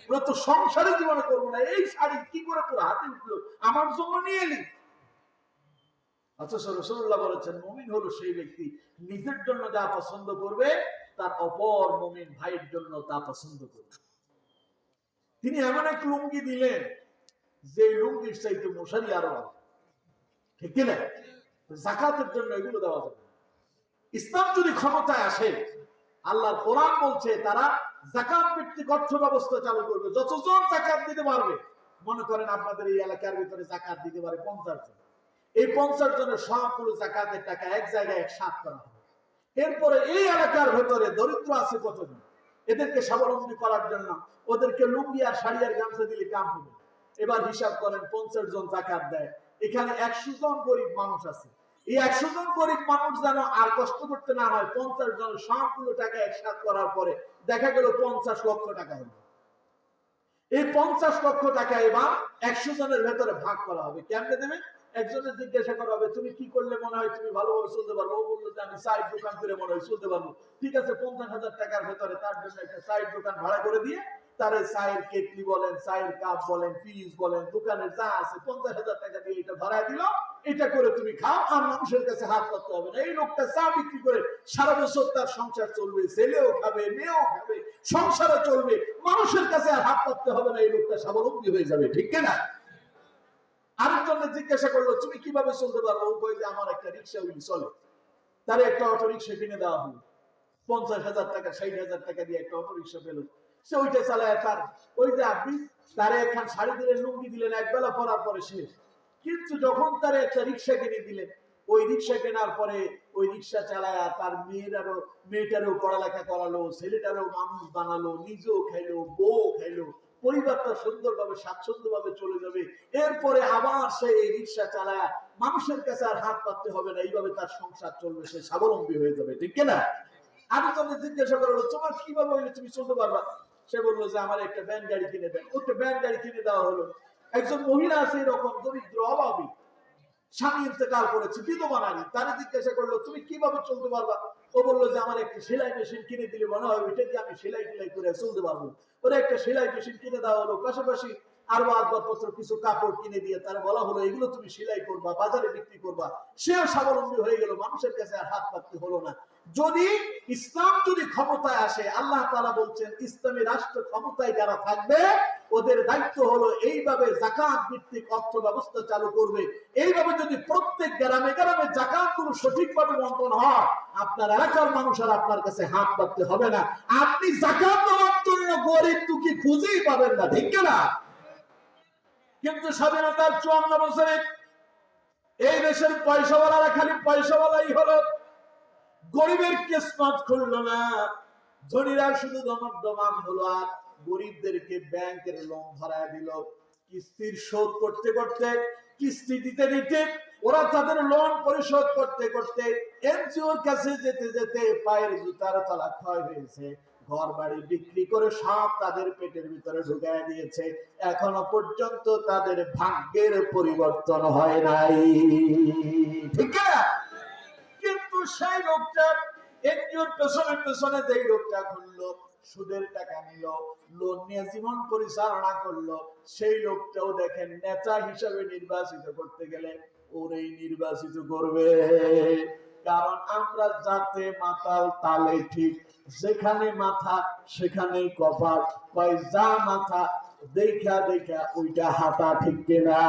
ওরা তো সংসারে জীবনে করবো না, এই শাড়ি কি করে তোর হাতে উঠলো, আমার জন্য নিয়ে এলি। অথচ রাসূলুল্লাহ বলেছেন, মুমিন হলো সেই ব্যক্তি নিজের জন্য যা পছন্দ করবে, তার অপর মুমিন ভাইয়ের জন্য তা পছন্দ করবে। তিনি এমন এক লুঙ্গি দিলেন যে লুঙ্গির চাইতে মশারি আরো ভালো, ঠিক না? যাকাতের জন্য এগুলো দেওয়া যাবে। ইসলাম যদি ক্ষমতায় আসে, আল্লাহর কোরআন বলছে তারা যাকাত ভিত্তিক অর্থ ব্যবস্থা চালু করবে। যতজন যাকাত দিতে পারবে, মনে করেন আপনাদের এই এলাকার ভিতরে যাকাত দিতে পারে 50 জন, এই 50 জনের সবগুলো যাকাতের টাকা এক জায়গায় একসাথে করা হবে। এরপরে এই এলাকার ভেতরে দরিদ্র আছে কতজন, এদেরকে স্বাবলম্বী করার জন্য ওদেরকে লুঙ্গি আর শাড়ি আর গামছা দিলে কাম হবে। এবার হিসাব করেন, 50 জন যাকাত দেয়, এখানে 100 জন গরিব মানুষ আছে। এই 100 জন গরিব মানুষ যেন আর কষ্ট করতে না হয়, 50 জনের সবগুলো টাকা একসাথে করার পরে দেখা গেল 50 লক্ষ টাকা হলো। এই 50 লক্ষ টাকা এবার 100 জনের ভেতরে ভাগ করা হবে। কেমনে দেবে? একজনের জিজ্ঞাসা করা হবে, তুমি কি করলে মনে হয় তুমি ভালোভাবে চলতে পারবো? ও বললো যে আমি চায়ের দোকান করে মনে হয় চলতে পারবো। ঠিক আছে, 50,000 টাকার ভেতরে তার জন্য একটা চায়ের দোকান ভাড়া করে দিয়ে, তারে চায়ের কেটলি বলেন, চায়ের কাপ বলেন, ফ্রিজ বলেন, দোকানের যা আছে 50,000 টাকা দিয়ে এটা ভাড়া দিল, এটা করে তুমি খাও, আর মানুষের কাছে হাত পাততে হবে না। এই লোকটা চা বিক্রি করে সারা বছর তার সংসার চলবে, ছেলেও খাবে, মেয়েও খাবে, সংসারে চলবে, মানুষের কাছে আর হাত পাততে হবে না। এই লোকটা স্বাবলম্বী হয়ে যাবে, ঠিক না? আরেকজনের জিজ্ঞাসা করলো, তুমি কিভাবে চলতে পারবো? ও কই যে আমার একটা রিক্সা চলে। তারে একটা অটো রিক্সা কিনে দেওয়া হলো, 50,000 টাকা 60,000 টাকা দিয়ে একটা অটো রিক্সা পেলো। সে ওইটা চালায়, তার ওই যে আপনি তারে একখান শাড়ি দিলেন, লুঙ্গি দিলেন, একবেলা পরার পরে শেষ। কিন্তু যখন তারে একটা রিক্সা কিনে দিলেন, ওই রিক্সা কেনার পরে ওই রিক্সা চালায় তার মেয়েটারও পড়ালেখা করালো, ছেলেটারও মানুষ বানালো, নিজেও খাইলো, বউ খাইলো, পরিবারটা সুন্দরভাবে স্বাচ্ছন্দ্যভাবে চলে যাবে। এরপরে আবার সে এই রিক্সা চালায় মানুষের কাছে আর হাত পাততে হবে না, এইভাবে তার সংসার চলবে, সে স্বাবলম্বী হয়ে যাবে, ঠিক না? আমি তোমাকে জিজ্ঞাসা করলো, তোমার কিভাবে হইলে তুমি চলতে পারবা? সে বললো যে আমার একটা ভ্যান গাড়ি কিনে দেন। ওটা ভ্যান গাড়ি কিনে দেওয়া হলো। একজন মহিলা আছে এরকম দরিদ্র অভাবী, স্বামী ইন্তেকাল করেছে, বিধবা নারী, তারে জিজ্ঞাসা করলো তুমি কিভাবে চলতে পারবা? ও বললো যে আমার একটা সেলাই মেশিন কিনে দিলে মনে হয় ওইটা দিয়ে আমি সেলাই টেলাই করে চলতে পারবো। ওরা একটা সেলাই মেশিন কিনে দেওয়া হলো, পাশাপাশি আরো আসবাবপত্র কিছু কাপড় কিনে দিয়ে তার বলা হলো এগুলো তুমি সেলাই করবা, বাজারে বিক্রি করবা। সেও স্বাবলম্বী হয়ে গেল, মানুষের কাছে আর হাত পাততে হলো না। যদি ইসলাম যদি ক্ষমতায় আসে, আল্লাহ তাআলা বলছেন ইসলামী রাষ্ট্র ক্ষমতায় যারা থাকবে ওদের দায়িত্ব হলো এইভাবে যাকাত ভিত্তিক অর্থ ব্যবস্থা চালু করবে। এইভাবে যদি প্রত্যেক গ্রামে গ্রামে যাকাতগুলো সঠিকভাবে বন্টন হয়, আপনার এলাকার মানুষ আর আপনার কাছে হাত পাততে হবে না। আপনি যাকাত দেওয়ার জন্য গরিব দুঃখী খুঁজেই পাবেন না, ঠিক না? কিন্তু স্বাধীনতার 54 বছরে এই দেশের পয়সাওয়ালারা খালি পয়সাওয়ালাই হলো, গরিবের কিসমত খুললো না। ধনীরা শুধু দমক হলো, আর গরিবদেরকে ব্যাংকের লোন ধরায় দিল। কিস্তির শোধ করতে করতে, কিস্তি দিতে দিতে ওরা তাদের লোন পরিশোধ করতে করতে এনজিওর কাছে যেতে যেতে পায়ের জুতার তলা ক্ষয় হয়েছে। ঘর বাড়ি বিক্রি করে সব তাদের পেটের ভিতরে ঢুকায় দিয়েছে। এখনো পর্যন্ত তাদের ভাগ্যের পরিবর্তন হয় নাই, ঠিক না? কিন্তু সেই লোকটা এনজিওর পেছনে পেছনে যেই লোকটা ঘুরলো, সুদের টাকা নিল, লোন নিয়ে জীবন পরিচালনা করলো, সেই লোকটাও দেখেন নেতা হিসাবে নির্বাচিত করতে গেলে ওরেই নির্বাচিত করবে। কারণ আমরা যাতে মাতাল তালে ঠিক, যেখানে মাথা সেখানেই কপাল, কয় যা মাথা দেখা দেখা ওইটা হাঁটা, ঠিক কিনা?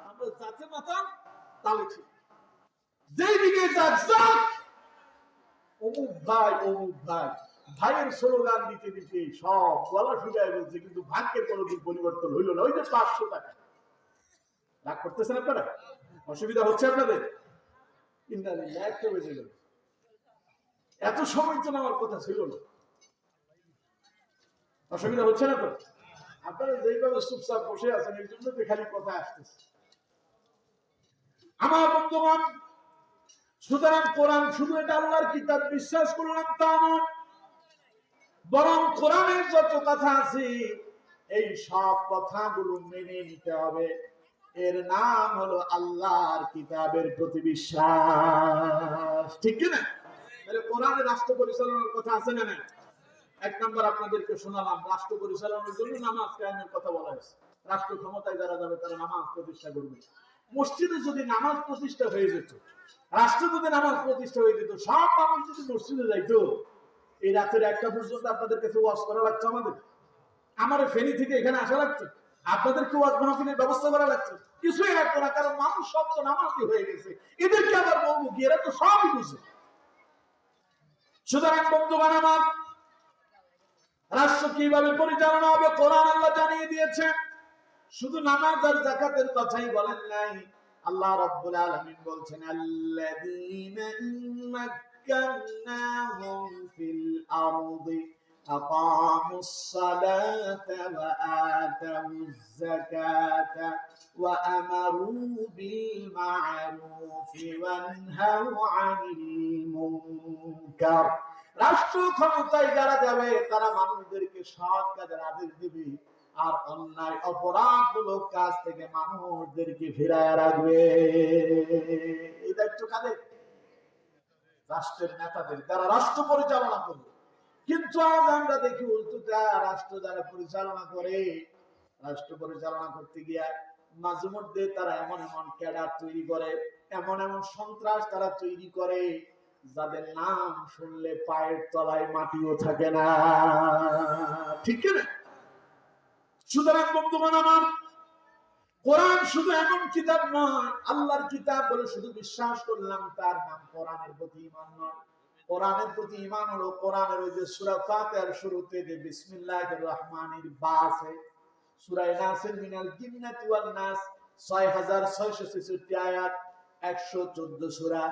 আমরা যাতে মাথা তালে ঠিক, যেই দিকে যাক যাক, অমুক ভাই অমুক ভাই, ভাইয়ের স্লোগান দিতে দিতে সব গলা শুকায় বলছে, কিন্তু ভাগ্যের কোনোদিন পরিবর্তন হইল না। ওই যে 500 টাকা রাগ করতেছেন আপনারা, অসুবিধা হচ্ছে আপনাদের? এত সময় তো আমার কথা ছিল না, অসুবিধা হচ্ছে না তো? আপনারা যেইভাবে চুপচাপ বসে আছেন এই জন্য তো খালি কথা আসতেছে। আমার বন্ধুগণ, সুতরাং কোরআন শুধু এটা আল্লাহর কিতাব বিশ্বাস করলাম তা নয়, বরং কোরআনের যত কথা আছে এই সব কথাগুলো মেনে নিতে হবে। এর নাম হলো আল্লাহর কিতাবের প্রতি বিশ্বাস, ঠিক কি না? তাহলে কোরআনে রাষ্ট্র পরিচালনার কথা আছে না? না। এক নম্বর আপনাদেরকে শোনালাম, রাষ্ট্র পরিচালনার জন্য নামাজ কায়েমের কথা বলা হয়েছে। রাষ্ট্র ক্ষমতায় যারা যাবে তারা নামাজ প্রতিষ্ঠা করবে। মসজিদে যদি নামাজ প্রতিষ্ঠা হয়ে যেত, রাষ্ট্রে যদি নামাজ প্রতিষ্ঠা হয়ে যেত, সব মানুষ যদি মসজিদে যাইতো, এই রাতের 1টা পর্যন্ত আপনাদের কাছে ওয়াজ করা লাগছে, আমার ফেনী থেকে এখানে আসা লাগছে, আপনাদেরকে ওয়াজ মাহফিলের ব্যবস্থা করা লাগছে, কিছুই লাগতো না, কারণ মানুষ সব তো নামাজি হয়ে গেছে। এদেরকে আবার বলবো কি, এরা তো সবই বুঝে। সুতরাং বন্ধুগণ আমার, রাষ্ট্র কিভাবে পরিচালনা হবে কোরআন আল্লাহ জানিয়ে দিয়েছে। শুধু নামাজ আর যাকাতের কথাই বলেন নাই, আল্লাহ রাব্বুল আলামিন বলছেন আল্লাযীনা ইম্মাক্কানাহুম ফিল আরদি আকামুস সালাতা ওয়া আতাউজ যাকাতা ওয়া আমারু বিল মা'রুফি ওয়া নাহাউ আনিল মুনকার। রাষ্ট্র ক্ষমতায় যারা যাবে তারা মানুষদেরকে সৎ কাজের আদেশ দিবে আর অন্যায় অপরাধমূলক কাজ থেকে মানুষদেরকে ফিরায় রাখবে। এই দায়িত্ব কাদের? রাষ্ট্রের নেতাদের, যারা রাষ্ট্র পরিচালনা করবে। কিন্তু আজ আমরা দেখি উল্টোটা, রাষ্ট্র যারা পরিচালনা করে, রাষ্ট্র পরিচালনা করতে গিয়ে মাঝে মধ্যে তারা এমন এমন ক্যাডার তৈরি করে, এমন এমন সন্ত্রাস তারা তৈরি করে, যাদের নাম শুনলে পায়ের তলায় মাটিও থাকে না, ঠিক না? সুতরাং বন্ধুগণ আমার, কোরআন শুধু এমন কিতাব নয়, আল্লাহর কিতাব বলে শুধু বিশ্বাস করলাম তার নাম কোরআনের প্রতি ঈমান নয়। কোরআনের প্রতি ঈমান হলো কোরআনের ওই যে সূরা ফাতিহার শুরুতে যে বিসমিল্লাহির রহমানির বা আছে, সূরা নাসের মিনাল জিন্নাতি ওয়ান নাস 6666 আয়াত, 114 সূরা,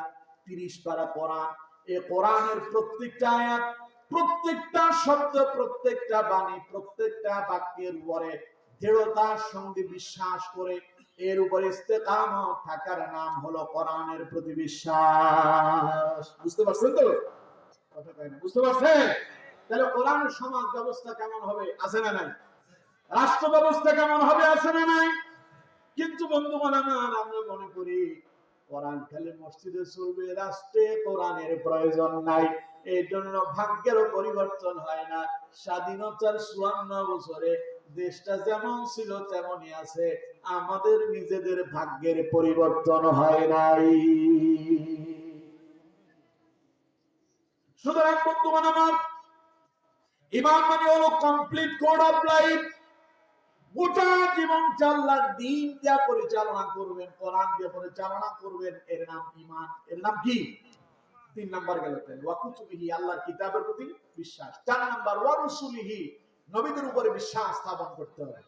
30 পারা কোরআন। এই কোরআনের প্রত্যেকটা আয়াত, প্রত্যেকটা শব্দ, প্রত্যেকটা বাণী, প্রত্যেকটা বাক্যের উপরে দৃঢ়তার সঙ্গে বিশ্বাস করে এর উপরে ইস্তেকামত থাকার নাম হলো কোরআনের প্রতি বিশ্বাস। বুঝতে পারছেন তো? কথা কয় না, বুঝতে পারছেন? তাহলে কোরআনের সমাজ ব্যবস্থা কেমন হবে, আছে না নাই? রাষ্ট্র ব্যবস্থা কেমন হবে, আছে না নাই? কিন্তু বন্ধুগণ আমার, আমরা মনে করি কোরআন খালি মসজিদে চলবে, রাষ্ট্রে কোরআনের প্রয়োজন নাই। এই জন্য ভাগ্যেরও পরিবর্তন হয় না। স্বাধীনতার 54 বছরে দেশটা যেমন ছিল তেমনই আছে, আমাদের নিজেদের ভাগ্যের পরিবর্তন হয় নাই। সুতরাং বন্ধুগণ আমার, ঈমান মানে হলো কমপ্লিট কোড অফ লাইফ। গোটা জীবন আল্লাহর দ্বীন যা পরিচালনা করবেন, কোরআন দিয়ে পরিচালনা করবেন, এর নাম ঈমান। এর নাম কি? 3 নাম্বার গেল। ওয়া কুতুবিহি, আল্লাহর কিতাবের প্রতি বিশ্বাস। 4 নাম্বার ওয়া রাসূলিহি, নবীদের উপরে বিশ্বাস স্থাপন করতে হবে।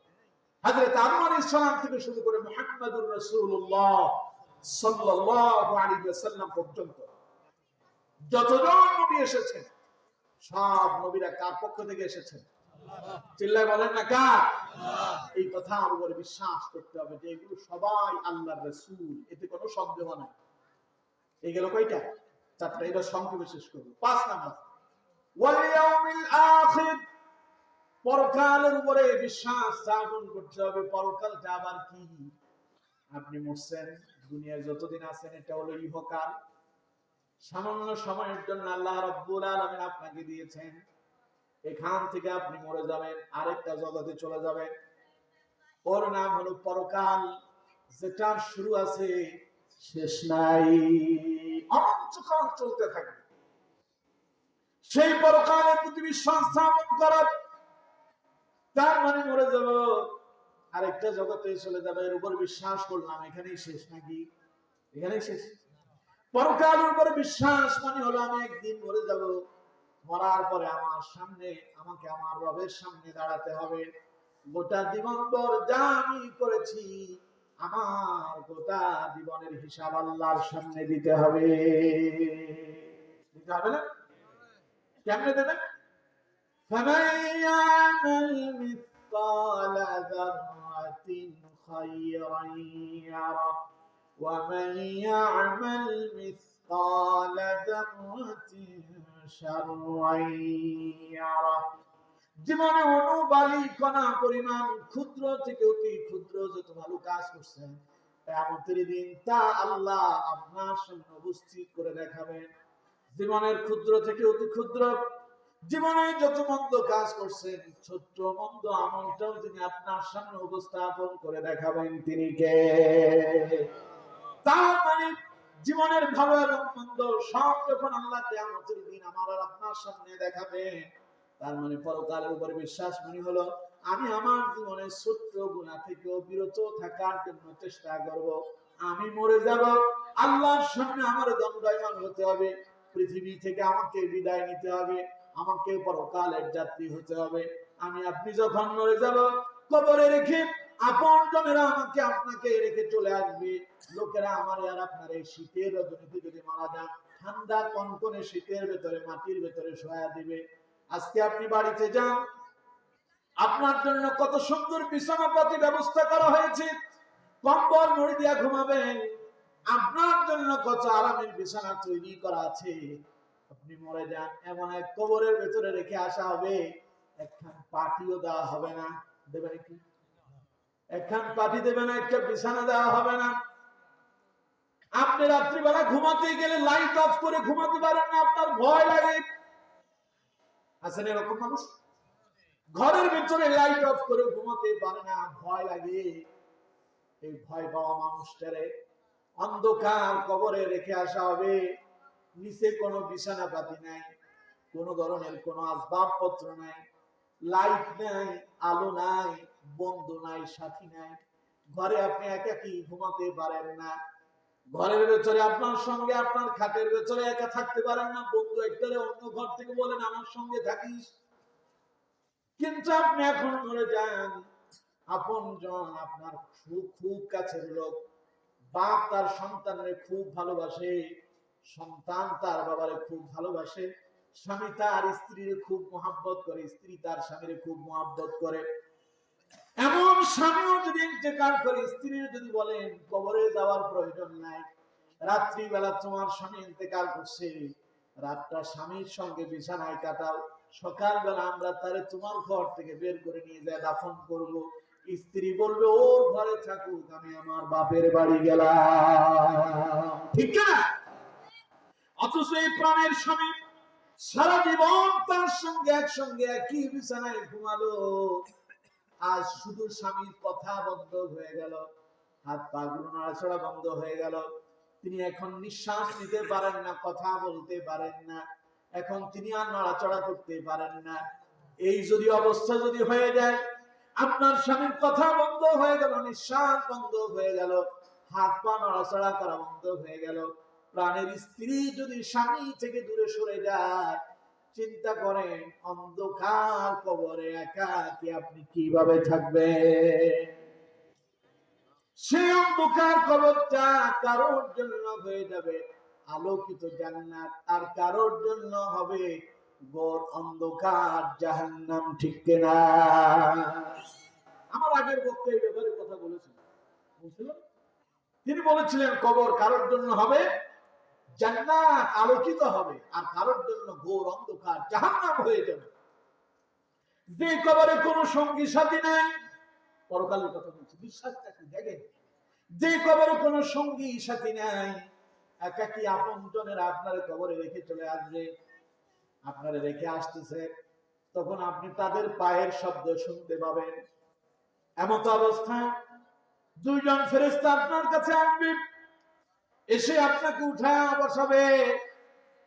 হযরত আদম আলাইহিস সালাম থেকে শুরু করে মুহাম্মদুর রাসূলুল্লাহ সাল্লাল্লাহু আলাইহি ওয়াসাল্লাম পর্যন্ত যতজন নবী এসেছেন, সব নবীরা কার পক্ষ থেকে এসেছেন? চিল্লায় বলেন না, কার? এই কথার উপরে বিশ্বাস করতে হবে যে এগুলো সবাই আল্লাহর রাসূল, এতে কোনো সন্দেহ নাই। এই গেল কয়টা? 4টা। এবার সংক্ষেপে শেষ করব। 5 নাম্বার ওয়াল ইয়াউমিল আখির, পরকালের উপরে বিশ্বাস স্থাপন করতে হবে। পরকালটা আবার কি? আপনি মরছেন, দুনিয়ায় যতদিন আছেন এটা হলো ইহকাল। সামান্য সময়ের জন্য আল্লাহ রাব্বুল আলামিন আপনাকে দিয়েছেন, এখান থেকে আপনি মরে যাবেন, আরেকটা জগতে চলে যাবেন। ওর নাম হলো পরকাল, যেটার শুরু আছে শেষ নাই, অনন্তকাল চলতে থাকবে। সেই পরকালের প্রতি বিশ্বাস স্থাপন করা, তার মানে মরে যাব, আরেকটা জগতে চলে যাবে, এর উপর বিশ্বাস করলাম, এখানেই শেষ নাকি? এখানেই শেষ? পরকালের উপরে বিশ্বাস মানে হলো আমি একদিন মরে যাব, মরার পরে আমার সামনে, আমাকে আমার রবের সামনে দাঁড়াতে হবে। গোটা জীবনভর যা আমি করেছি, আমার গোটা জীবনের হিসাব আল্লাহর সামনে দিতে হবে। দিতে হবে না? কেমনে দেবে? فَمَن يَعْمَلْ مِثْقَالَ ذَرَّةٍ خَيْرًا يَرَهُ وَمَن يَعْمَلْ مِثْقَالَ মিসকালা যাররাতিন শাররান ইয়ারা। জীবনে অনুবালি কণা পরিমাণ ক্ষুদ্র থেকে অতি ক্ষুদ্র যত ভালো কাজ করছেন, কিয়ামতের দিন তা আল্লাহ আপনার সামনে উপস্থিত করে দেখাবেন। জীবনের ক্ষুদ্র থেকে অতি ক্ষুদ্র জীবনে যত মন্দ কাজ করছেন, ছোট্ট মন্দ আমলটাও তিনি আপনার সামনে উপস্থাপন করে দেখাবেন। তিনি কে? তার মানে জীবনের ভালো এবং মন্দ সব যখন আল্লাহ কিয়ামতের দিন আমার আর আপনার সামনে দেখাবেন, তার মানে পরকালের উপরে বিশ্বাস মানে হলো আমি আমার জীবনের ছোট্ট গুনাহ থেকে বিরত থাকার জন্য চেষ্টা করব। আমি মরে যাব, আল্লাহর সামনে আমার দণ্ডায়মান হতে হবে, পৃথিবী থেকে আমাকে বিদায় নিতে হবে, আমাকে পরকালের যাত্রী হতে হবে। আমি আপনি যখন মরে যাব, কবরে রেখে আপন জনেরা আমাকে আপনাকে রেখে চলে আসবে। লোকেরা আমার আর আপনার এই শীতের রজনীতে যদি মারা যান, ঠান্ডা কনকনে শীতের ভেতরে মাটির ভেতরে শোয়া দিবে। আজকে আপনি বাড়িতে যান, আপনার জন্য কত সুন্দর বিছানাপাতি ব্যবস্থা করা হয়েছে, কম্বল মুড়ি দিয়া ঘুমাবেন, আপনার জন্য কত আরামের বিছানা তৈরি করা আছে। আপনি মরে যান, এমন এক কবরের ভেতরে রেখে আসা হবে, একখান পাটিও দেওয়া হবে না। দেবে নাকি? একখান পাটি দেবে না, একটা বিছানা দেওয়া হবে না। আপনি রাত্রিবেলা ঘুমাতে গেলে লাইট অফ করে ঘুমাতে পারেন না, আপনার ভয় লাগে। আছেন এরকম মানুষ? ঘরের ভিতরে লাইট অফ করে ঘুমাতে পারে না, ভয় লাগে। এই ভয় পাওয়া মানুষটারে অন্ধকার কবরে রেখে আসা হবে। নিচে কোনো বিছানা পাতি নাই, কোন ধরনের কোনো আসবাবপত্র নাই, লাইট নাই, আলো নাই, বন্ধু নাই, সাথী নাই। ঘরে আপনি একাকী ঘুমাতে পারেন না। ঘরের ভেতরে আপনার সঙ্গে আপনার খাটের ভেতরে একা থাকতে পারেন না, বন্ধু একটারে অন্য ঘর থেকে বলেন আমার সঙ্গে থাকিস। কিন্তু আপনি এখন মরে যান, আপন জন আপনার খুব খুব কাছের লোক, বাপ তার সন্তানের খুব ভালোবাসে, সন্তান তার বাবারে খুব ভালোবাসে, স্বামী তার স্ত্রীর খুব মহাব্বত করে, স্ত্রী তার স্বামীর খুব মহাব্বত করে। এমন স্বামীও যদি ইন্তেকাল করে, স্ত্রীর যদি বলেন কবরে যাওয়ার প্রয়োজন নাই, রাত্রিবেলা তোমার স্বামী ইন্তেকাল করছে, রাতটা স্বামীর সঙ্গে বিছানায় কাটাও, সকালবেলা আমরা তারে তোমার ঘর থেকে বের করে নিয়ে যায় দাফন করব। স্ত্রী বলবে ওর ঘরে থাকুক, আমি আমার বাপের বাড়ি গেলাম। ঠিক না? অথচ এই প্রাণের স্বামী সারা জীবন তার সঙ্গে একসঙ্গে একই বিছানায় ঘুমালো, আজ শুধু স্বামীর কথা বন্ধ হয়ে গেল, হাত পা গুলো নড়াচড়া বন্ধ হয়ে গেল, তিনি এখন নিঃশ্বাস নিতে পারেন না, কথা বলতে পারেন না, এখন তিনি আর নড়াচড়া করতে পারেন না। এই যদি অবস্থা যদি হয়ে যায়, আপনার স্বামীর কথা বন্ধ হয়ে গেল, নিঃশ্বাস বন্ধ হয়ে গেল, হাত পা নড়াচড়া করা বন্ধ হয়ে গেল, প্রাণের স্ত্রী যদি স্বামী থেকে দূরে সরে যায়, চিন্তা করেন অন্ধকার কবরে একা কি আপনি কিভাবে থাকবেন? সেই অন্ধকার কবরটা কারোর জন্য হয়ে যাবে আলোকিত জান্নাত, আর কারোর জন্য হবে ঘোর অন্ধকার জাহান্নাম। ঠিক কিনা? আমার আগের বক্তা এই ব্যাপারে কথা বলেছিলেন, তিনি বলেছিলেন কবর কারোর জন্য হবে জান্নাত, আলোকিত হবে, আর কারোর জন্য ঘোর অন্ধকার জাহান্নাম হয়ে যাবে। যে কবরে কোনো সঙ্গী সাথী নাই, পরকালের কথা বলছি, বিশ্বাসটা কি দেখেন, যে কবরে কোনো সঙ্গী সাথী নাই, একাকী আপন জনের আপনার কবরে রেখে চলে আসবে, আপনারা রেখে আসতেছে, তখন আপনি তাদের পায়ের শব্দ শুনতে পাবেন। এমত অবস্থায় দুইজন ফেরেশতা আপনার কাছে আসবে, এসে আপনাকে উঠায় বসাবে,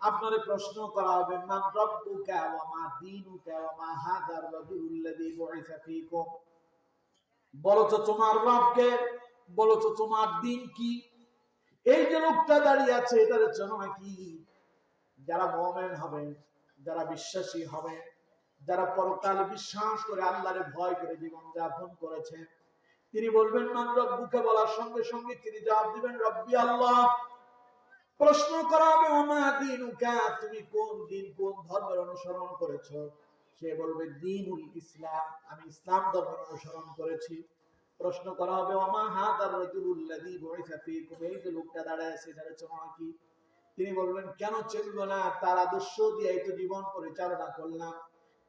আপনারে প্রশ্ন করা হবে মান রাব্বুকা ওয়া মা দীনুকা ওয়া মা হাদার রাজুলুল্লাযী বুইসা ফীকুম। বলো তো তোমার রবকে, বলো তো তোমার দিন কি, এই যে লোকটা দাঁড়িয়ে আছে এটার জন্য কি? যারা মুমিন হবে, যারা বিশ্বাসী হবে, যারা পরকালে বিশ্বাস করে আল্লাহরে ভয় করে জীবন যাপন করেছেন, তিনি বলবেন মান রাব্বুকা, বলার সঙ্গে সঙ্গে তিনি জবাব দিবেন রব্বি আল্লাহ। প্রশ্ন করা হবে ওমা দীনুকা, তুমি কোন দিন কোন ধর্মের অনুসরণ করেছো? সে বলবে দ্বীনুল ইসলাম, আমি ইসলাম ধর্মের অনুসরণ করেছি। প্রশ্ন করা হবে ওমা হাদার রাজুলুল্লাযী বুইসা ফীকুম, এই যে লোকটা দাঁড়ায় আছে এটার চমক কি? তিনি বলবেন কেন চিনব না, তার আদর্শ দিয়ে তো জীবন পরিচালনা করলাম।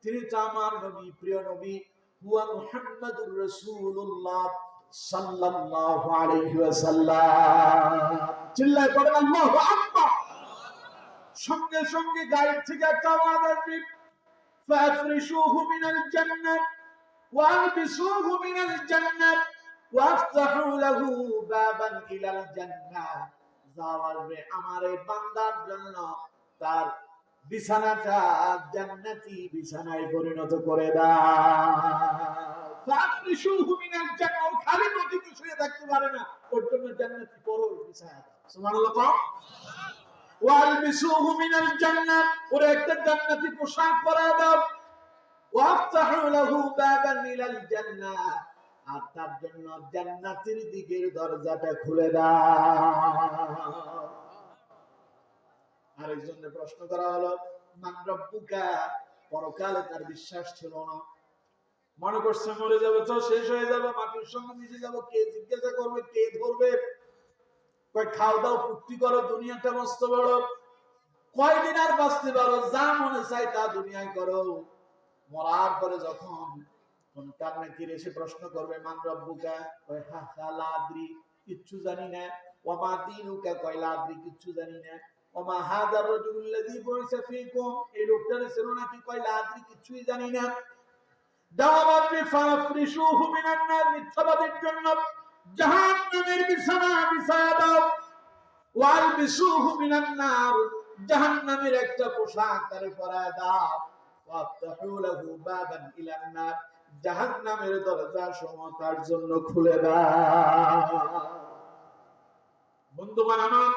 তিনি তো আমার নবী, প্রিয় নবী, হুয়া মুহাম্মাদুর রাসূলুল্লাহ সাল্লাল্লাহু আলাইহি ওয়াসাল্লাম। চিল্লায় পড়েন আল্লাহু আকবার। সঙ্গে সঙ্গে গায়েব থেকে একটা আওয়াজ আসবে, ফাফরিশুহু মিনাল জান্নাহ ওয়ালবিসুহু মিনাল জান্নাহ ওয়াফতাহু লাহু বাবান ইলাল জান্নাহ। যাওয়াবে আমার এই বান্দার জন্য তার বিছানাটা জান্নাতি বিছানায় পরিণত করে দাও। ফাফরিশুহু মিনাল জান্নাহ, খালি নদীতে শুয়ে থাকতে পারে না, ওর জন্য জান্নাতি পরশ বিছানা দাও। সুবহানাল্লাহ। ওয়ালবিসুহু মিনাল জান্নাহ, ওর একটা জান্নাতি পোশাক পরায় দাও। ওয়াফতাহু লাহু বাবান ইলাল জান্নাহ, আর তার জন্য জান্নাতের দিকের দরজাটা খুলে দাও। আরেকজনের প্রশ্ন করা হলো, মান রব্বুকা, পরকালে তার বিশ্বাস ছিল না, মনে করছে মরে যাবে তো শেষ হয়ে যাবে, মাটির সঙ্গে মিশে যাবো, কে জিজ্ঞাসা করবে, কে ধরবে, খাও দাও ফুর্তি করো, দুনিয়াটা মস্ত বড়, কয়দিন আর বাঁচতে পারো, যা মনে চাই তা দুনিয়ায় করো। মরার পরে যখন কোন কান্নাকির এসে প্রশ্ন করবে মান রব্বুকা, কয় হা হা লা আদরি, কিচ্ছু জানি না। ওমা দীনুকা, কয় লা আদরি, কিচ্ছু জানি না। ওমা হাযার রাজুলুল্লাযী বুইসা ফীকুম, এই লোকটার ছিল নাকি, কয় লা আদরি, কিচ্ছুই জানি না। দাওয়াবি ফাফরিশুহু মিনান নার, মিথ্যাবাদের জন্য জাহান্নামের বিছানা বিছায়া দাও। ওয়ালবিসুহু মিনান নার, জাহান্নামের একটা পোশাক তারে পরায় দাও। ওয়াফতাহু লাহু বাবান ইলান নার, জাহান্নামের দরজা সমূহ তার জন্য খুলে দাও। বন্ধুগণ আমার,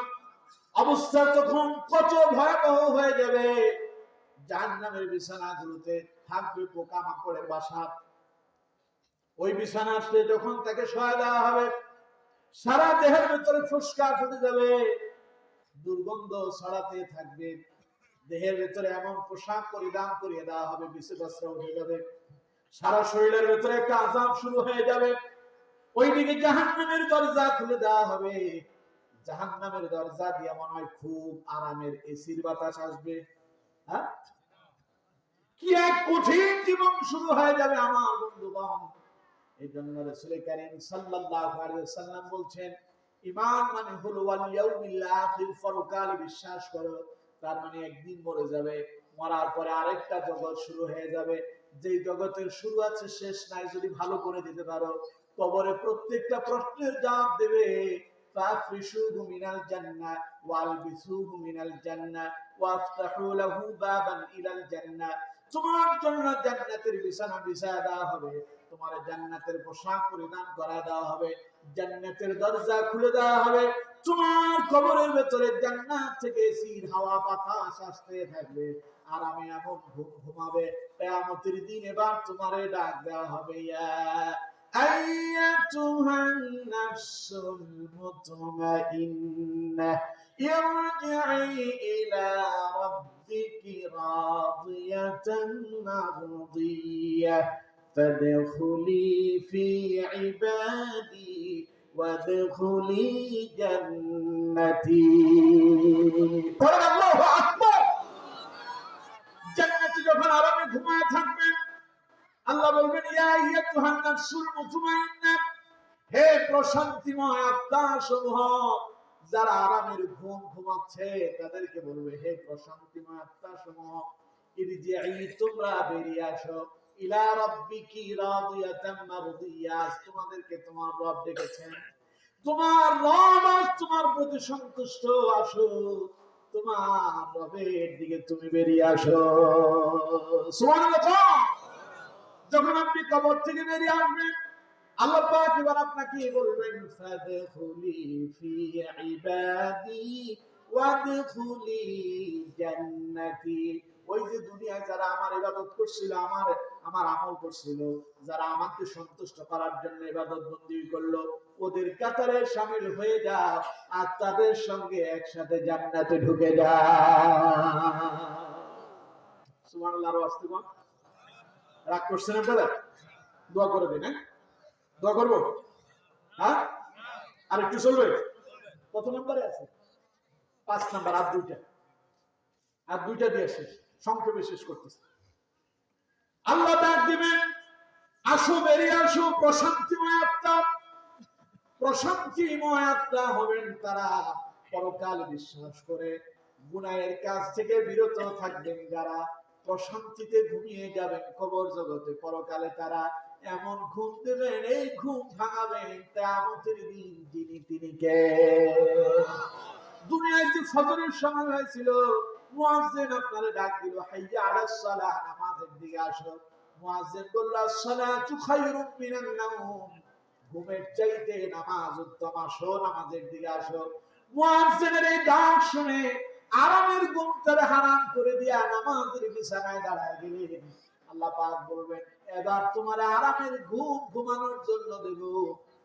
অবস্থা তখন কত ভয়াবহ হয়ে যাবে। জাহান্নামের বিছানাগুলোতে থাকবে পোকামাকড়ের বাসা। ওই বিছানাতে যখন তাকে শোয়া দেওয়া হবে, সারা দেহের ভিতরে ফুসকা ফুটে যাবে, দুর্গন্ধ ছড়াতে থাকবে। দেহের ভিতরে এমন পোশাক পরিধান করিয়ে দেওয়া হবে, বিছে বস্ত্র উঠে যাবে, সারা শরীরের ভিতরে একটা আযাব শুরু হয়ে যাবে। ওইদিকে জাহান্নামের দরজা খুলে দেওয়া হবে। জাহান্নামের দরজা দিয়ে মনে হয় খুব আরামের এসির বাতাস আসবে। হ্যাঁ, কি এক কঠিন জীবন শুরু হয়ে যাবে আমার বন্ধুগণ। এই জন্য রাসূল কারীম সাল্লাল্লাহু আলাইহি ওয়াসাল্লাম বলছেন, ঈমান মানে হলো ওয়াল ইয়াউমিল আখির, পরকালে বিশ্বাস করো। তার মানে একদিন মরে যাবে, মরার পরে আরেকটা জগৎ শুরু হয়ে যাবে, যেই জগতের শুরু আছে শেষ নাই, যদি ভালো করে দিতে পারো। কবরে প্রত্যেকটা প্রশ্নের জবাব দেবে। ফাফরিশুহু মিনাল জান্নাহ ওয়ালবিসুহু মিনাল জান্নাহ ওয়াফতাহু লাহু বাবান ইলাল জান্নাহ, তোমার জন্য জান্নাতের বিছানা বিছায়া দেওয়া হবে, তোমার জান্নাতের পোশাক পরিধান করা দেওয়া হবে, জান্নাতের দরজা খুলে দেওয়া হবে, তোমার কবরের ভেতরে জান্নাত থেকে এসির হাওয়া বাতাস আসতে থাকবে, আর আমি এমন ঘুমাবে, কিয়ামতের দিন এবার তোমারে ডাক দেওয়া হবে, ইয়া আইয়াতুহান নাফসুল মুতমাইন্নাহ ইরজিই ইলা রাব্বিকি রাদিয়াতান মারদিয়াহ ফাদখুলি ফি ইবাদি ওয়াদখুলি জান্নাতি। পড়েন আল্লাহু আকবার। জান্নাতে যখন আরামে ঘুমায় থাকবেন, আল্লাহ বলবেন, ইয়া আইয়াতুহান নাফসুল মুতমাইন্নাহ, হে প্রশান্তিময় আত্মা সমূহ, যারা আরামের ঘুম ঘুমাচ্ছে তাদেরকে বলবে, হে প্রশান্তিময় আত্মা সমূহ, ইরজিই, তোমরা বেরিয়ে আসো, ইলা রাব্বিকি রাদিয়াতাম মারদিয়াহ, তোমাদেরকে তোমার রব ডেকেছেন, তোমার রব আজ তোমার প্রতি সন্তুষ্ট, আসো তোমার রবের দিকে তুমি বেরিয়ে আসো। সুবহানাল্লাহ। যখন আপনি কবর থেকে বেরিয়ে আসবেন, আল্লাহ পাক এবার আপনাকে বলবেন, ফাদখুলি ফি ইবাদি ওয়াদখুলি জান্নাতি। ওই যে দুনিয়ায় যারা আমার ইবাদত করছিল, আমার আমল করছিল, যারা আমাকে সন্তুষ্ট করার জন্য ইবাদত বন্দি করলো, ওদের কাতারে শামিল হয়ে যাও, আর তাদের সঙ্গে একসাথে জান্নাতে ঢুকে যাও। সুবহানাল্লাহ। ওয়াস্তাগফিরুল্লাহ। রাগ করছেন আপনারা? দোয়া করে দিন। হ্যাঁ, দোয়া করবো? হ্যাঁ, আর একটু চলবে? কত নম্বরে আছে? 5 নাম্বার আর দুইটা দিয়ে শেষ, সংক্ষেপে শেষ করতেছে। আল্লাহ ডাক দিবেন, আসো বেরিয়ে আসো, প্রশান্তিময় আত্মা। প্রশান্তিময় আত্মা হবেন তারা পরকাল বিশ্বাস করে, গুনাহের কাজ থেকে বিরত থাকবেন যারা, প্রশান্তিতে ঘুমিয়ে যাবেন কবর জগতে। পরকালে তারা এমন ঘুম দেবেন, এই ঘুম ভাঙাবেন কিয়ামতের দিন যিনি তিনি কে? দুনিয়ায় যে ফজরের সময় হয়েছিল, মুয়াজ্জিন আপনারে ডাক দিল, হাইয়া আলাস সালাহ, নামাজের দিকে আসো। মুয়াজ্জিন বলল, আসসালাতু খায়রুম মিনান নাওম, ঘুমের চাইতে নামাজ উত্তম, আসো নামাজের দিকে আসো। মুয়াজ্জিনের এই ডাক শুনে আরামের ঘুম তারা হারাম করে দিয়া নামাজের বিছানায় দাঁড়ায় গেলেন। আল্লাহ পাক বলবেন, এবার তোমার আরামের ঘুম ঘুমানোর জন্য দেব,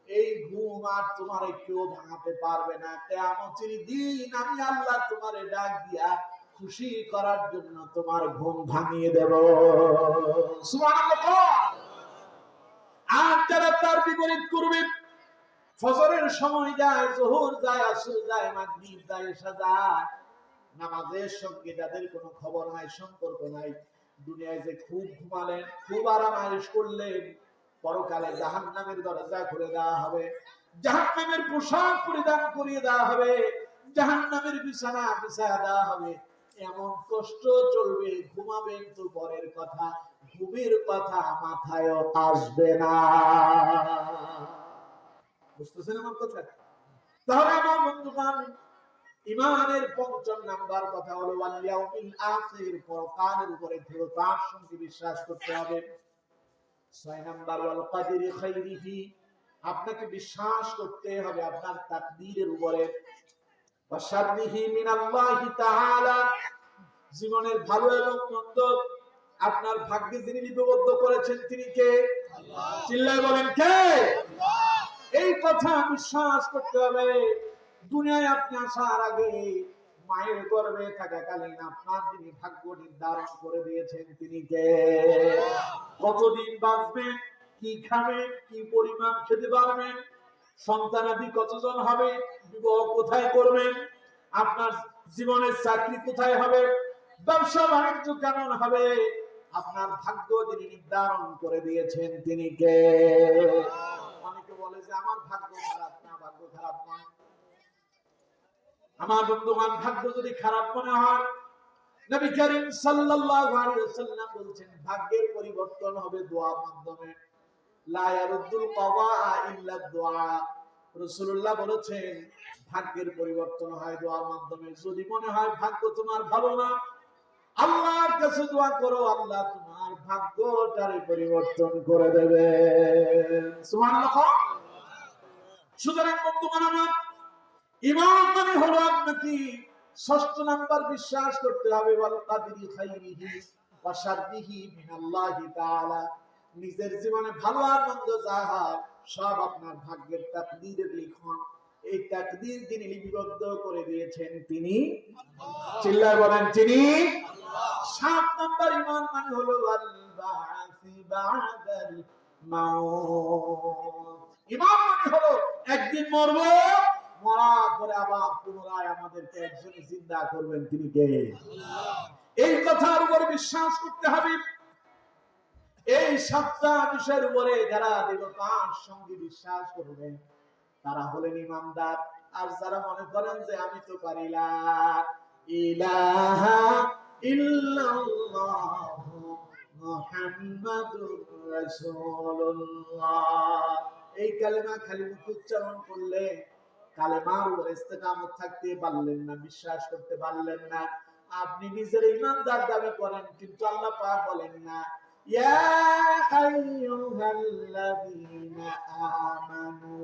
এই ঘুম আর তোমার কেউ ভাঙাতে পারবে না। কিয়ামতের দিন আমি আল্লাহ তোমারে ডাক দিয়া খুশি করার জন্য তোমার ঘুম ভাঙিয়ে দেব। সুবহানাল্লাহ। আর যারা তার বিপরীত করবে, ফজরের সময় যায়, যোহর যায়, আসর যায়, মাগরিব যায়, এশা যায়, নামাজের সঙ্গে যাদের কোনো খবর নাই, সম্পর্ক নাই, দুনিয়ায় যে খুব ঘুমালেন, খুব আরামায়েশ করলেন, পরকালে জাহান্নামের দরজা খুলে দেওয়া হবে, জাহান্নামের পোশাক পরিধান করিয়ে দেওয়া হবে, জাহান্নামের বিছানা বিছায়া দেওয়া হবে। এমন কষ্ট চলবে, ঘুমাবেন তো পরের কথা, ঘুমের কথা মাথায় আসবে না। বুঝতেছেন আমার কথা? তাহলে আমার বন্ধুগণ, ইমানের ৫ম নাম্বার কথা হলো ওয়াল ইয়াউমিল আখির, পরকালের উপরে দৃঢ়তার সঙ্গে বিশ্বাস করতে হবে। ৬ নাম্বার ওয়াল কাদরি খাইরিহি, আপনাকে বিশ্বাস করতে হবে আপনার তাকদীরের উপরে। ওয়া শাররিহি মিনাল্লাহি তাআলা, জীবনের ভালো এবং মন্দ আপনার ভাগ্যে যিনি লিপিবদ্ধ করেছেন তিনি কে? আল্লাহ। চিল্লায় বলেন কে? আল্লাহ। এই কথা বিশ্বাস করতে হবে। দুনিয়ায় আপনি আসার আগে মায়ের গর্ভে থাকাকালীন আপনার যিনি ভাগ্য নির্ধারণ করে দিয়েছেন তিনি কে? কতদিন বাঁচবেন, কি খাবেন, কি পরিমাণ খেতে পারবেন, সন্তানাদি কতজন হবে, বিবাহ কোথায় করবেন, আপনার জীবনের চাকরি কোথায় হবে, ব্যবসা বাণিজ্য কেমন হবে, আপনার ভাগ্য যিনি নির্ধারণ করে দিয়েছেন তিনি কে? অনেকে বলে যে আমার ভাগ্য খারাপ না, ভাগ্য খারাপ নয়। আমার বন্ধুগণ, ভাগ্য যদি খারাপ মনে হয়, নবী করিম সাল্লাল্লাহু আলাইহি ওয়াসাল্লাম বলেছেন ভাগ্যের পরিবর্তন হবে দোয়ার মাধ্যমে। লা ইয়ারুদ্দুল কওয়া ইল্লা দুআ, রাসূলুল্লাহ বলেছেন ভাগ্যের পরিবর্তন হয় দোয়ার মাধ্যমে। যদি মনে হয় ভাগ্য তোমার ভালো না, আল্লাহর কাছে দোয়া করো, আল্লাহ তোমার ভাগ্যটারে পরিবর্তন করে দেবে। সুবহানাল্লাহ। সুতরাং বন্ধুগণ আমার, ঈমান মানে হলো আপনাকে ৬ষ্ঠ নাম্বার বিশ্বাস করতে হবে ওয়াল কাদরি খাইরিহি ওয়া শাররিহি মিনাল্লাহি তাআলা, নিজের জীবনে ভালো আর মন্দ যা হয় সব আপনার ভাগ্যের তাকদীরের লিখন। এই তাকদীর যিনি লিপিবদ্ধ করে দিয়েছেন তিনি আল্লাহ। চিল্লায় বলেন তিনি আল্লাহ। ৭ নাম্বার ঈমান মানে হলো ওয়াল বা'সি বা'দাল মাউত। ঈমান মানে হলো একদিন মরব, মরার পরে আবার পুনরায় আমাদেরকে একজন জিন্দা করবেন তিনি কে? আল্লাহ। এই কথার উপর বিশ্বাস করতে হবে। এই ৭টা বিষয়ের উপরে যারা দৃঢ়তার সঙ্গে বিশ্বাস করবেন তারা হলেন ঈমানদার। আর যারা মনে করেন যে আমি তো পারি না, ইলাহা ইল্লাল্লাহু মুহাম্মাদুর রাসূলুল্লাহ, এই কালেমা খালি মুখে উচ্চারণ করলে কালেমার উপর ইস্তেকামত থাকতে পারলেন না, বিশ্বাস করতে পারলেন না। আপনি নিজের ঈমানদার দাবি করেন, কিন্তু আল্লাহ পাক বলেন না ইয়া আইয়ুহাল্লাযীনা আমানু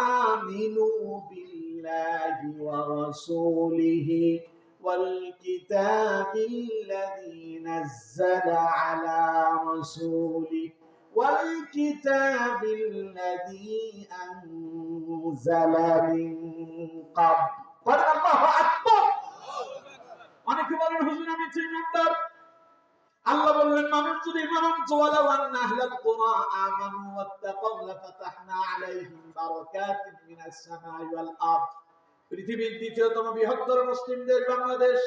আমিনু বিল্লাহি ওয়া রাসূলিহি ওয়াল কিতাবিল্লাযী নাযালা আলা রাসূলিহি والكتاب الذي أنزل من قبل قال الله أكبر। অনেকে বলেন হুজুর আমি ইমানদার, আল্লাহ বললেন মানুষ যদি ঈমান ওয়ালা ওয়ান্না আহলাল কুরা আমানু ওয়াত্তাকাউ লাফাতাহনা আলাইহিম বারাকাতিন মিনাস সামাই ওয়াল আরদ, পৃথিবীর দ্বিতীয়তম বৃহত্তর মুসলিম দেশ বাংলাদেশ,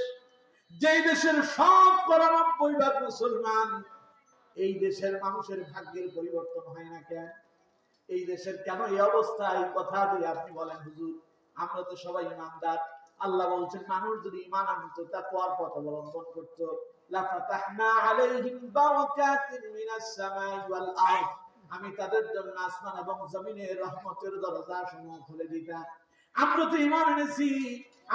যেই দেশের ৯৯% মুসলমান, এই দেশের মানুষের ভাগ্যের পরিবর্তন হয় না কেন? এই দেশের কেন এই অবস্থা? এই কথা দিয়ে আপনি বলেন হুজুর, আমরা তো সবাই ইমানদার। আল্লাহ বলছেন মানুষ যদি ইমান আনতো, তাকওয়ার পথ অবলম্বন করতো, লাফাতাহনা আলাইহিম বারাকাতিন মিনাস সামাই ওয়াল আরদ, আমি তাদের জন্য আসমান এবং জমিনের রহমতের দরজা সমূহ খুলে দিতাম। আমরা তো ইমান এনেছি,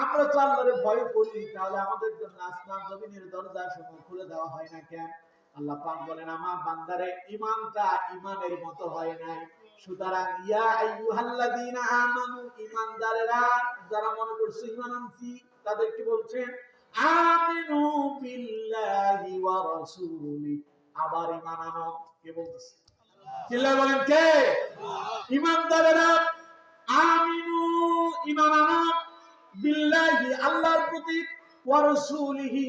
আমরা তো আল্লাহর ভয় করি, তাহলে আমাদের জন্য আসমান জমিনের দরজা সমূহ খুলে দেওয়া হয় না কেন? আল্লাহ পাক বলেন, আমার বান্দারে ঈমানটা ঈমানের মতো হয় নাই। সুতরাং ইয়া আইয়ুহাল্লাযীনা আমানু, ঈমানদারেরা যারা মনে করছে ঈমান আনছি, তাদেরকে বলছেন আমিনু বিল্লাহি ওয়া রাসূলি, আবার ঈমান আনো। কে বলছে? চিল্লায় বলেন কে? ঈমানদারেরা আমিনু, ঈমান আনো, বিল্লাহি আল্লাহর প্রতি, ওয়া রাসূলিহি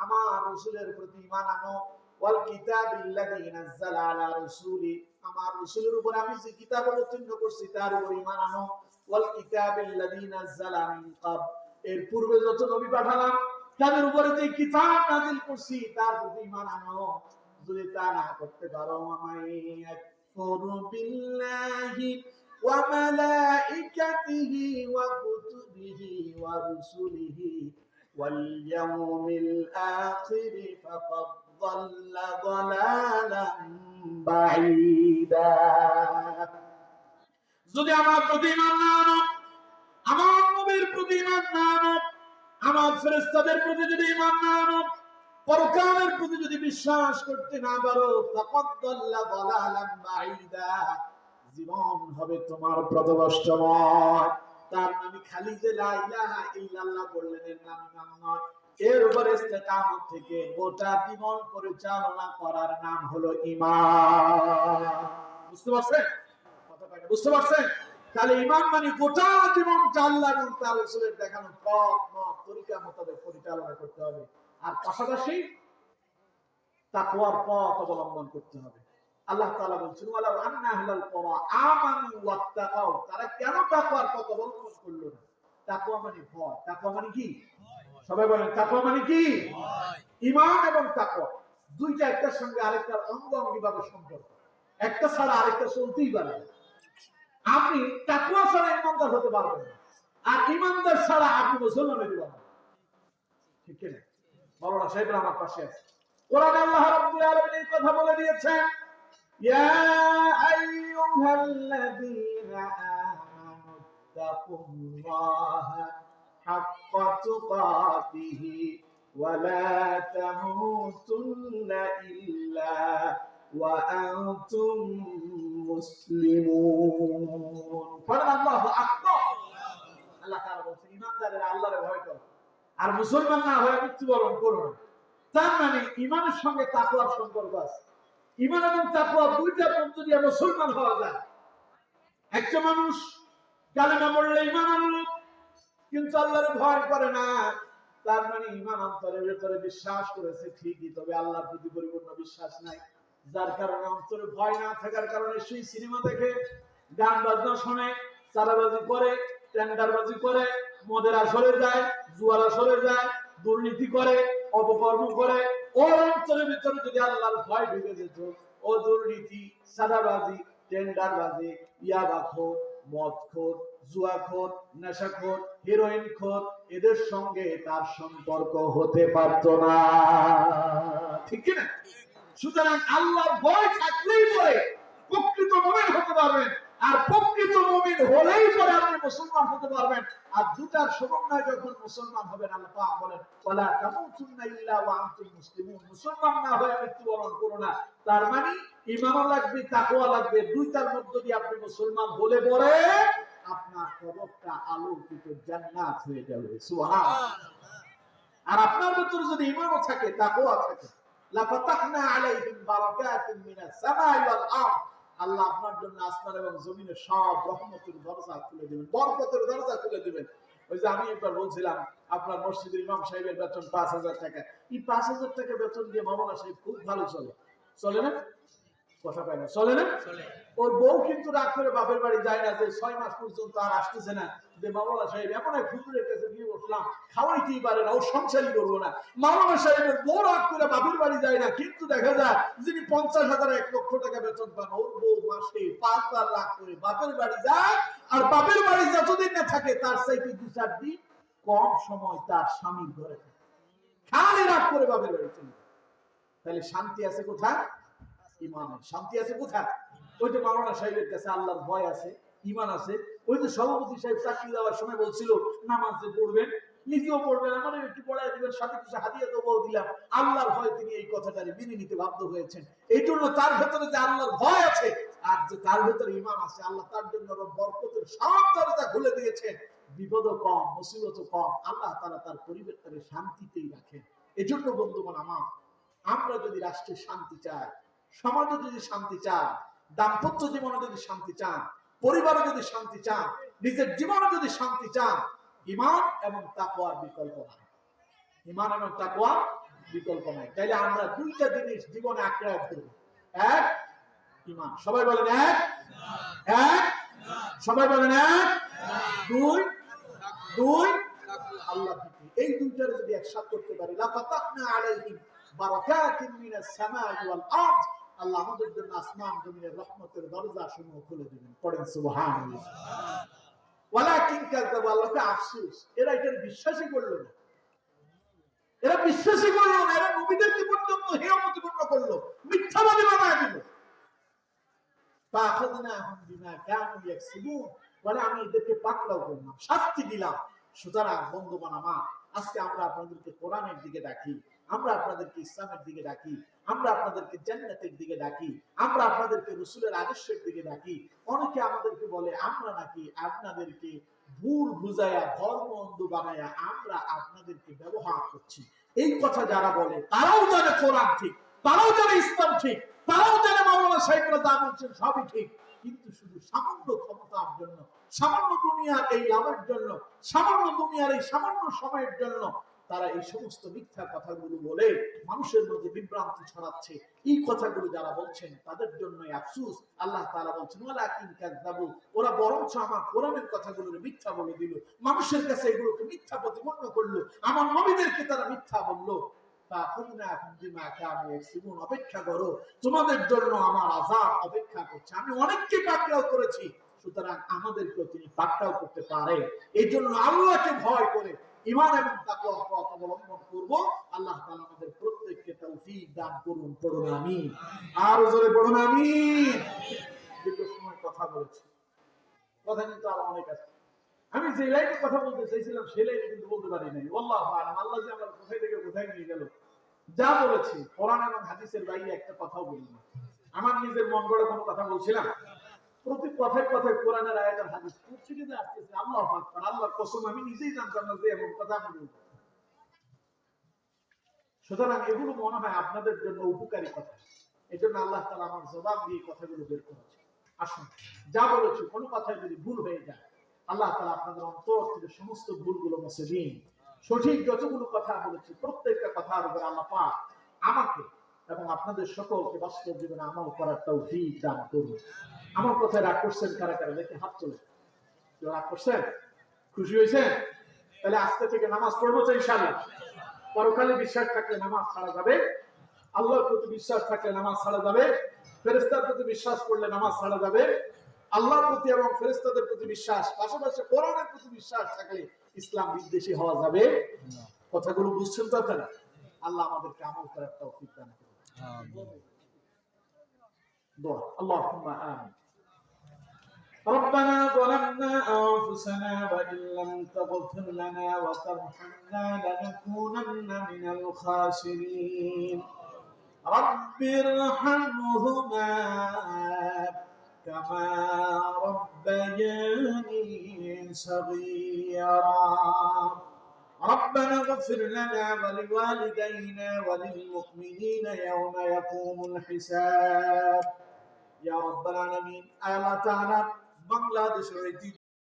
আমার রাসূলের প্রতি ঈমান আনো, ওয়াল কিতাবিল্লাযী নাযালা আলা রাসূলি আমার রাসূলের উপর আমি যে কিতাব অবতীর্ণ করছি তার উপর ঈমান আনো, ওয়াল কিতাবিল্লাযী নাযালা মিন ক্বাবল এর পূর্বে যত নবী পাঠালাম তাদের উপরে যে কিতাব নাযিল করছি তার প্রতি ঈমান আনো। যদি তা না করতে পারো, আমায়াকফুরু বিল্লাহি ওয়া মালাইকাতিহি ওয়া কুতুবিহি ওয়া রুসুলিহি ওয়াল ইয়াউমিল আখির ফাকাদ ضل ضلالا بعيدا। যদি আমার প্রতি ঈমান না আনো, আমার নবীর প্রতি ঈমান না আনো, আমার ফেরেশতাদের প্রতি যদি ঈমান না আনো, পরকালের প্রতি যদি বিশ্বাস করতে না পারো, ফাকাদ ضل ضلالا بعيدا, জীবন হবে তোমার পথভ্রষ্টময়। তার মানে খালি যে লা ইলাহা ইল্লাল্লাহ বললেন এর নাম ঈমান নয়, এর উপর ইস্তেকামত থেকে গোটা জীবন পরিচালনা করার নাম হলো ঈমান। বুঝতে পারছেন কথাটা? বুঝতে পারছেন? তাহলে ঈমান মানে গোটা জীবন আল্লাহ এবং তার রাসূলের দেখানো পথ তরিকা মোতাবেক পরিচালনা করতে হবে, আর পাশাপাশি তাকওয়ার পথ অবলম্বন করতে হবে। আল্লাহ তাআলা বলছেন ওয়ালাউ আন্না আহলাল কুরা আমানু ওয়াত্তাকাউ, তারা কেন তাকওয়ার পথ অবলম্বন করলো না? তাকওয়া মানে ভয়। তাকওয়া মানে কি? সবাই বলেন তাকওয়া মানে কি? ভয়। ঈমান এবং তাকওয়া দুইটা একটার সঙ্গে আরেকটার অঙ্গাঙ্গিভাবে সম্পর্ক, একটা ছাড়া আরেকটা চলতেই পারে না। আপনি তাকওয়া ছাড়া ঈমানদার হতে পারবেন না, আর ঈমানদার ছাড়া আপনি মুসলমান হতে পারবেন না। ঠিক কি না? মাওলানা সাহেবরা আমার পাশে আছে। কোরআনে আল্লাহ রাব্বুল আলামিন কথা বলে দিয়েছেন, ইয়া আইয়ুহাল্লাযীনা আমানু তাকুল্লাহা হাক্কা তুকাতিহি ওয়া লা তামুতুন্না ইল্লা ওয়া আনতুম মুসলিমুন। পড়েন আল্লাহু আকবার। আল্লাহ তাআলা বলেন ঈমানদারেরা আল্লাহরে ভয় করো আর মুসলমান না হয়ে মৃত্যুবরণ করো না। তার মানে ঈমানের সঙ্গে তাকওয়ার সম্পর্ক আছে। ঈমান এবং তাকওয়া দুইটা পদ্ধতি দিয়ে মুসলমান হওয়া যায়। একটা মানুষ কালেমা পড়লে ঈমান আনলো কিন্তু আল্লাহর ভয় করে না, তার মানে ঈমান অন্তরের ভিতরে বিশ্বাস করেছে ঠিকই, তবে আল্লাহর প্রতি পরিপূর্ণ বিশ্বাস নাই। যার কারণে অন্তরে ভয় না থাকার কারণে সেই সিনেমা দেখে, গান বাজনা শুনে, চাঁদাবাজি করে, টেন্ডারবাজি করে, মদের আসরে যায়, জুয়ার আসরে যায়, দুর্নীতি করে, অপকর্ম করে। ওর অন্তরের ভিতরে যদি আল্লাহর ভয় ঢুকে যেত, ও দুর্নীতি, চাঁদাবাজি, টেন্ডারবাজি, ইয়াবাখোর, মদখোর, জুয়াখোর, নেশাখোর, হেরোইনখোর, এদের সঙ্গে তার সম্পর্ক হতে পারত না। ঠিক কি না? সুতরাং আল্লাহর ভয় থাকলেই পরে প্রকৃত মুমিন হতে পারবেন, আর প্রকৃত মুমিন হলেই পরে আপনি মুসলমান হতে পারবেন। আর দুটার সমন্বয় যখন মুসলমান হবেন, আল্লাহ পাক বলেন ওয়ালা তামুতুন্না ইল্লা ওয়া আনতুম মুসলিমুন, মুসলমান না হয়ে মৃত্যুবরণ করো না। তার মানে ঈমানও লাগবে, তাকওয়া লাগবে, দুইটার মধ্য দিয়ে আপনি মুসলমান হলে পরে আপনার কবরটা আলোকিত জান্নাত হয়ে যাবে। সুবহানাল্লাহ। আর আপনার ভিতরে যদি ঈমানও থাকে, তাকওয়া থাকে, লাফাতাহনা আলাইহিম বারাকাতিন মিনাস সামাই ওয়াল আরদ, আল্লাহ আপনার জন্য আসমান এবং জমিনের সব রহমতের দরজা খুলে দিবেন, বরকতের দরজা খুলে দিবেন। ওই যে আমি একবার বলছিলাম আপনার মসজিদের ইমাম সাহেবের বেতন ৫,০০০ টাকা, এই ৫,০০০ টাকা বেতন দিয়ে মাওলানা সাহেব খুব ভালো চলে। চলে না? কথা পায় না? চলে না? চলে। ওর বউ কিন্তু রাগ করে বাপের বাড়ি যায় না, যে 6 মাস পর্যন্ত আর আসতেছে না, যে মাওলানা সাহেব এমন এক হুজুরের কাছে গিয়ে বসলাম, খাওয়াইতেই পারে না, ও সংসারই করবো না। মাওলানা সাহেবের বউ রাগ করে বাপের বাড়ি যায় না, কিন্তু দেখা যায় যিনি 50,000 1 লক্ষ টাকা বেতন পান, ওর বউ মাসে 5 বার রাগ করে বাপের বাড়ি যায়, আর বাপের বাড়ি যতদিন না থাকে তার চাইতে 2-4 দিন কম সময় তার স্বামীর ঘরে থাকে, খালি রাগ করে বাপের বাড়ি চলে। তাহলে শান্তি আছে কোথায়? ইমানে। শান্তি আছে কোথায়? ওই যে মাওলানা সাহেবের কাছে আল্লাহর ভয় আছে, ঈমান আছে। ওই যে সভাপতি সাহেব চাকরি দেওয়ার সময় বলছিল নামাজ যে পড়বেন, নিজেও পড়বেন, আমার একটু পড়ায় দিবেন, সাথে কিছু হাদিয়া দেবো দিলাম। আল্লাহর ভয় তিনি এই কথাটারে মেনে নিতে বাধ্য হয়েছেন। এই জন্য তার ভেতরে যে আল্লাহর ভয় আছে আর যে তার ভেতরে ঈমান আছে, আল্লাহ তার জন্য বরকতের সব দরজা খুলে দিয়েছেন। বিপদও কম, মুসিবতও কম। আল্লাহ তাআলা তার পরিবেশটাকে শান্তিতেই রাখেন। এজন্য বন্ধুগণ আমার, আমরা যদি রাষ্ট্রে শান্তি চাই, সমাজে যদি শান্তি চান, দাম্পত্য জীবনে যদি শান্তি চান, পরিবারে যদি শান্তি চান, নিজের জীবনে যদি শান্তি চান, ঈমান এবং তাকওয়ার বিকল্প নাই। ঈমান এবং তাকওয়ার বিকল্প নাই। তাইলে আমরা দুইটা জিনিস জীবনে আঁকড়ে ধরব। এক, ঈমান। সবাই বলেন এক। এক, সবাই বলেন এক। দুই, দুই, আল্লাহ ভীতি। এই দুইটার যদি একসাথে করতে পারি, লা ফাতাহনা আলাইহিম বারাকাতিন মিনাস সামাই ওয়াল আরদ, আল্লাহ আমাদের জন্য আসমান জমিনের রহমতের দরজা সমূহ খুলে দিবেন। পড়েন সুবহানাল্লাহ। ওয়ালাকিন কাযাবু, আল্লাহকে আফসোস, এরা এটার বিশ্বাসই করলো না। এরা বিশ্বাসই করলো না, এরা নবীদেরকে পর্যন্ত হেয়মতিপূর্ণ করলো, মিথ্যাবাদী বানায় দিল। ফাআখাযনাহুম বিমা কানু ইয়াকসিবুন, বলে আমি এদেরকে পাকড়াও করলাম, শাস্তি দিলাম। সুতরাং বন্ধুগণ আমার, আজকে আমরা আপনাদেরকে কোরআনের দিকে ডাকি, আমরা আপনাদেরকে ইসলামের দিকে ডাকি, আমরা আপনাদেরকে জান্নাতের দিকে ডাকি, আমরা আপনাদেরকে রাসূলের আদর্শের দিকে ডাকি। অনেকে আমাদেরকে বলে আমরা নাকি আপনাদেরকে ভুল বুঝায়া ধর্ম অন্ধ বানায়া আমরা আপনাদেরকে ব্যবহার করছি। এই কথা যারা বলে তারাও জানে কোরআন ঠিক, তারাও জানে ইসলাম ঠিক, তারাও জানে মাওলানা সাহেবরা যা বলছেন সবই ঠিক, কিন্তু শুধু সামান্য ক্ষমতার জন্য, সামান্য দুনিয়ার এই লাভের জন্য, সামান্য দুনিয়ার এই সামান্য সময়ের জন্য তারা এই সমস্ত মিথ্যা কথাগুলো বলে মানুষের মধ্যে বিভ্রান্তি ছড়াচ্ছে। এই কথাগুলো যারা বলছেন তাদের জন্যই আফসোস। আল্লাহ তাআলা বলছেন ওয়ালাকিন কাযাবু, ওরা বরঞ্চ আমার কোরআনের কথাগুলোকে মিথ্যা বলে দিল, মানুষের কাছে এগুলোকে মিথ্যা প্রতিপন্ন করলো, আমার নবীদেরকে তারা মিথ্যা বললো। অপেক্ষা করো, তোমাদের জন্য আমার আযাব অপেক্ষা করছে। আমি অনেককে পাকড়াও করেছি, সুতরাং আমাদেরকেও তিনি পাকড়াও করতে পারে। এই জন্য আল্লাহকে ভয় করে ঈমান এবং তাকওয়ার পথ অবলম্বন করব। আল্লাহ তাআলা আমাদের প্রত্যেককে তৌফিক দান করুন। পড়ুন আমিন। আর জোরে পড়ুন আমিন। দীর্ঘ সময় কথা বলেছি, কথা কিন্তু আরো অনেক আছে। আমি যে লাইনে কথা বলতে চাইছিলাম সেই লাইনে কিন্তু বলতে পারি নাই। আল্লাহু আ'লাম, আল্লাহ যে আমার কোথায় থেকে কোথায় নিয়ে গেল। যা বলেছি কোরআন এবং হাদিসের বাইরে একটা কথাও বলি না। আমার নিজের মন গড়া কোনো কথা বলছিলাম? প্রতি কথায় কথায় কোরআনের আয়াত আর হাদিস প্রত্যেকটা আসতেছে। আল্লাহু আকবার, আল্লাহর কসম আমি নিজেই জানতাম না যে এমন কথা আমি বলবো। সুতরাং এগুলো মনে হয় আপনাদের জন্য উপকারী কথা। এজন্য আল্লাহ তাআলা আমার জবাব দিয়ে কথাগুলো বের করেছে। আসুন, যা বলেছি কোনো কথায় যদি ভুল হয়ে যায়, আল্লাহ তাআলা আপনাদের অন্তর থেকে সমস্ত ভুলগুলো মুছে দিন। সঠিক যতগুলো কথা বলেছি প্রত্যেকটা কথার উপর আল্লাহ পাক আমাকে এবং আপনাদের সকলকে বাস্তব জীবনে আমল করার তৌফিক দান করুন। আমার কথায় রাগ করছেন কারা কারা? দেখে হাত তোলেন। কেউ রাগ করছেন? খুশি হয়েছেন? তাহলে আজকে থেকে নামাজ পড়বো তো ইনশাআল্লাহ। পরকালে বিশ্বাস থাকলে নামাজ ছাড়া যাবে, আল্লাহর প্রতি বিশ্বাস থাকলে নামাজ ছাড়া যাবে, ফেরেশতার প্রতি বিশ্বাস করলে নামাজ ছাড়া যাবে। আল্লাহর প্রতি এবং ফেরেশতাদের প্রতি বিশ্বাস, পাশাপাশি কোরআনের প্রতি বিশ্বাস থাকলে ইসলাম বিদ্বেষী হওয়া যাবে না। কথাগুলো বুঝছেন তো আপনারা? আল্লাহ আমাদেরকে আমল করার তৌফিক দান করুন। আমিন। দোয়া, আল্লাহুম্মা আমিন। ربنا ظلمنا أنفسنا وإن لم تغفر لنا وترحمنا لنكونن من الخاسرين رب ارحمهما كما ربياني صغيرا ربنا اغفر لنا ولوالدينا وللمؤمنين يوم يقوم الحساب يا رب العالمين। আল্লাহ তাআলা বাংলাদেশের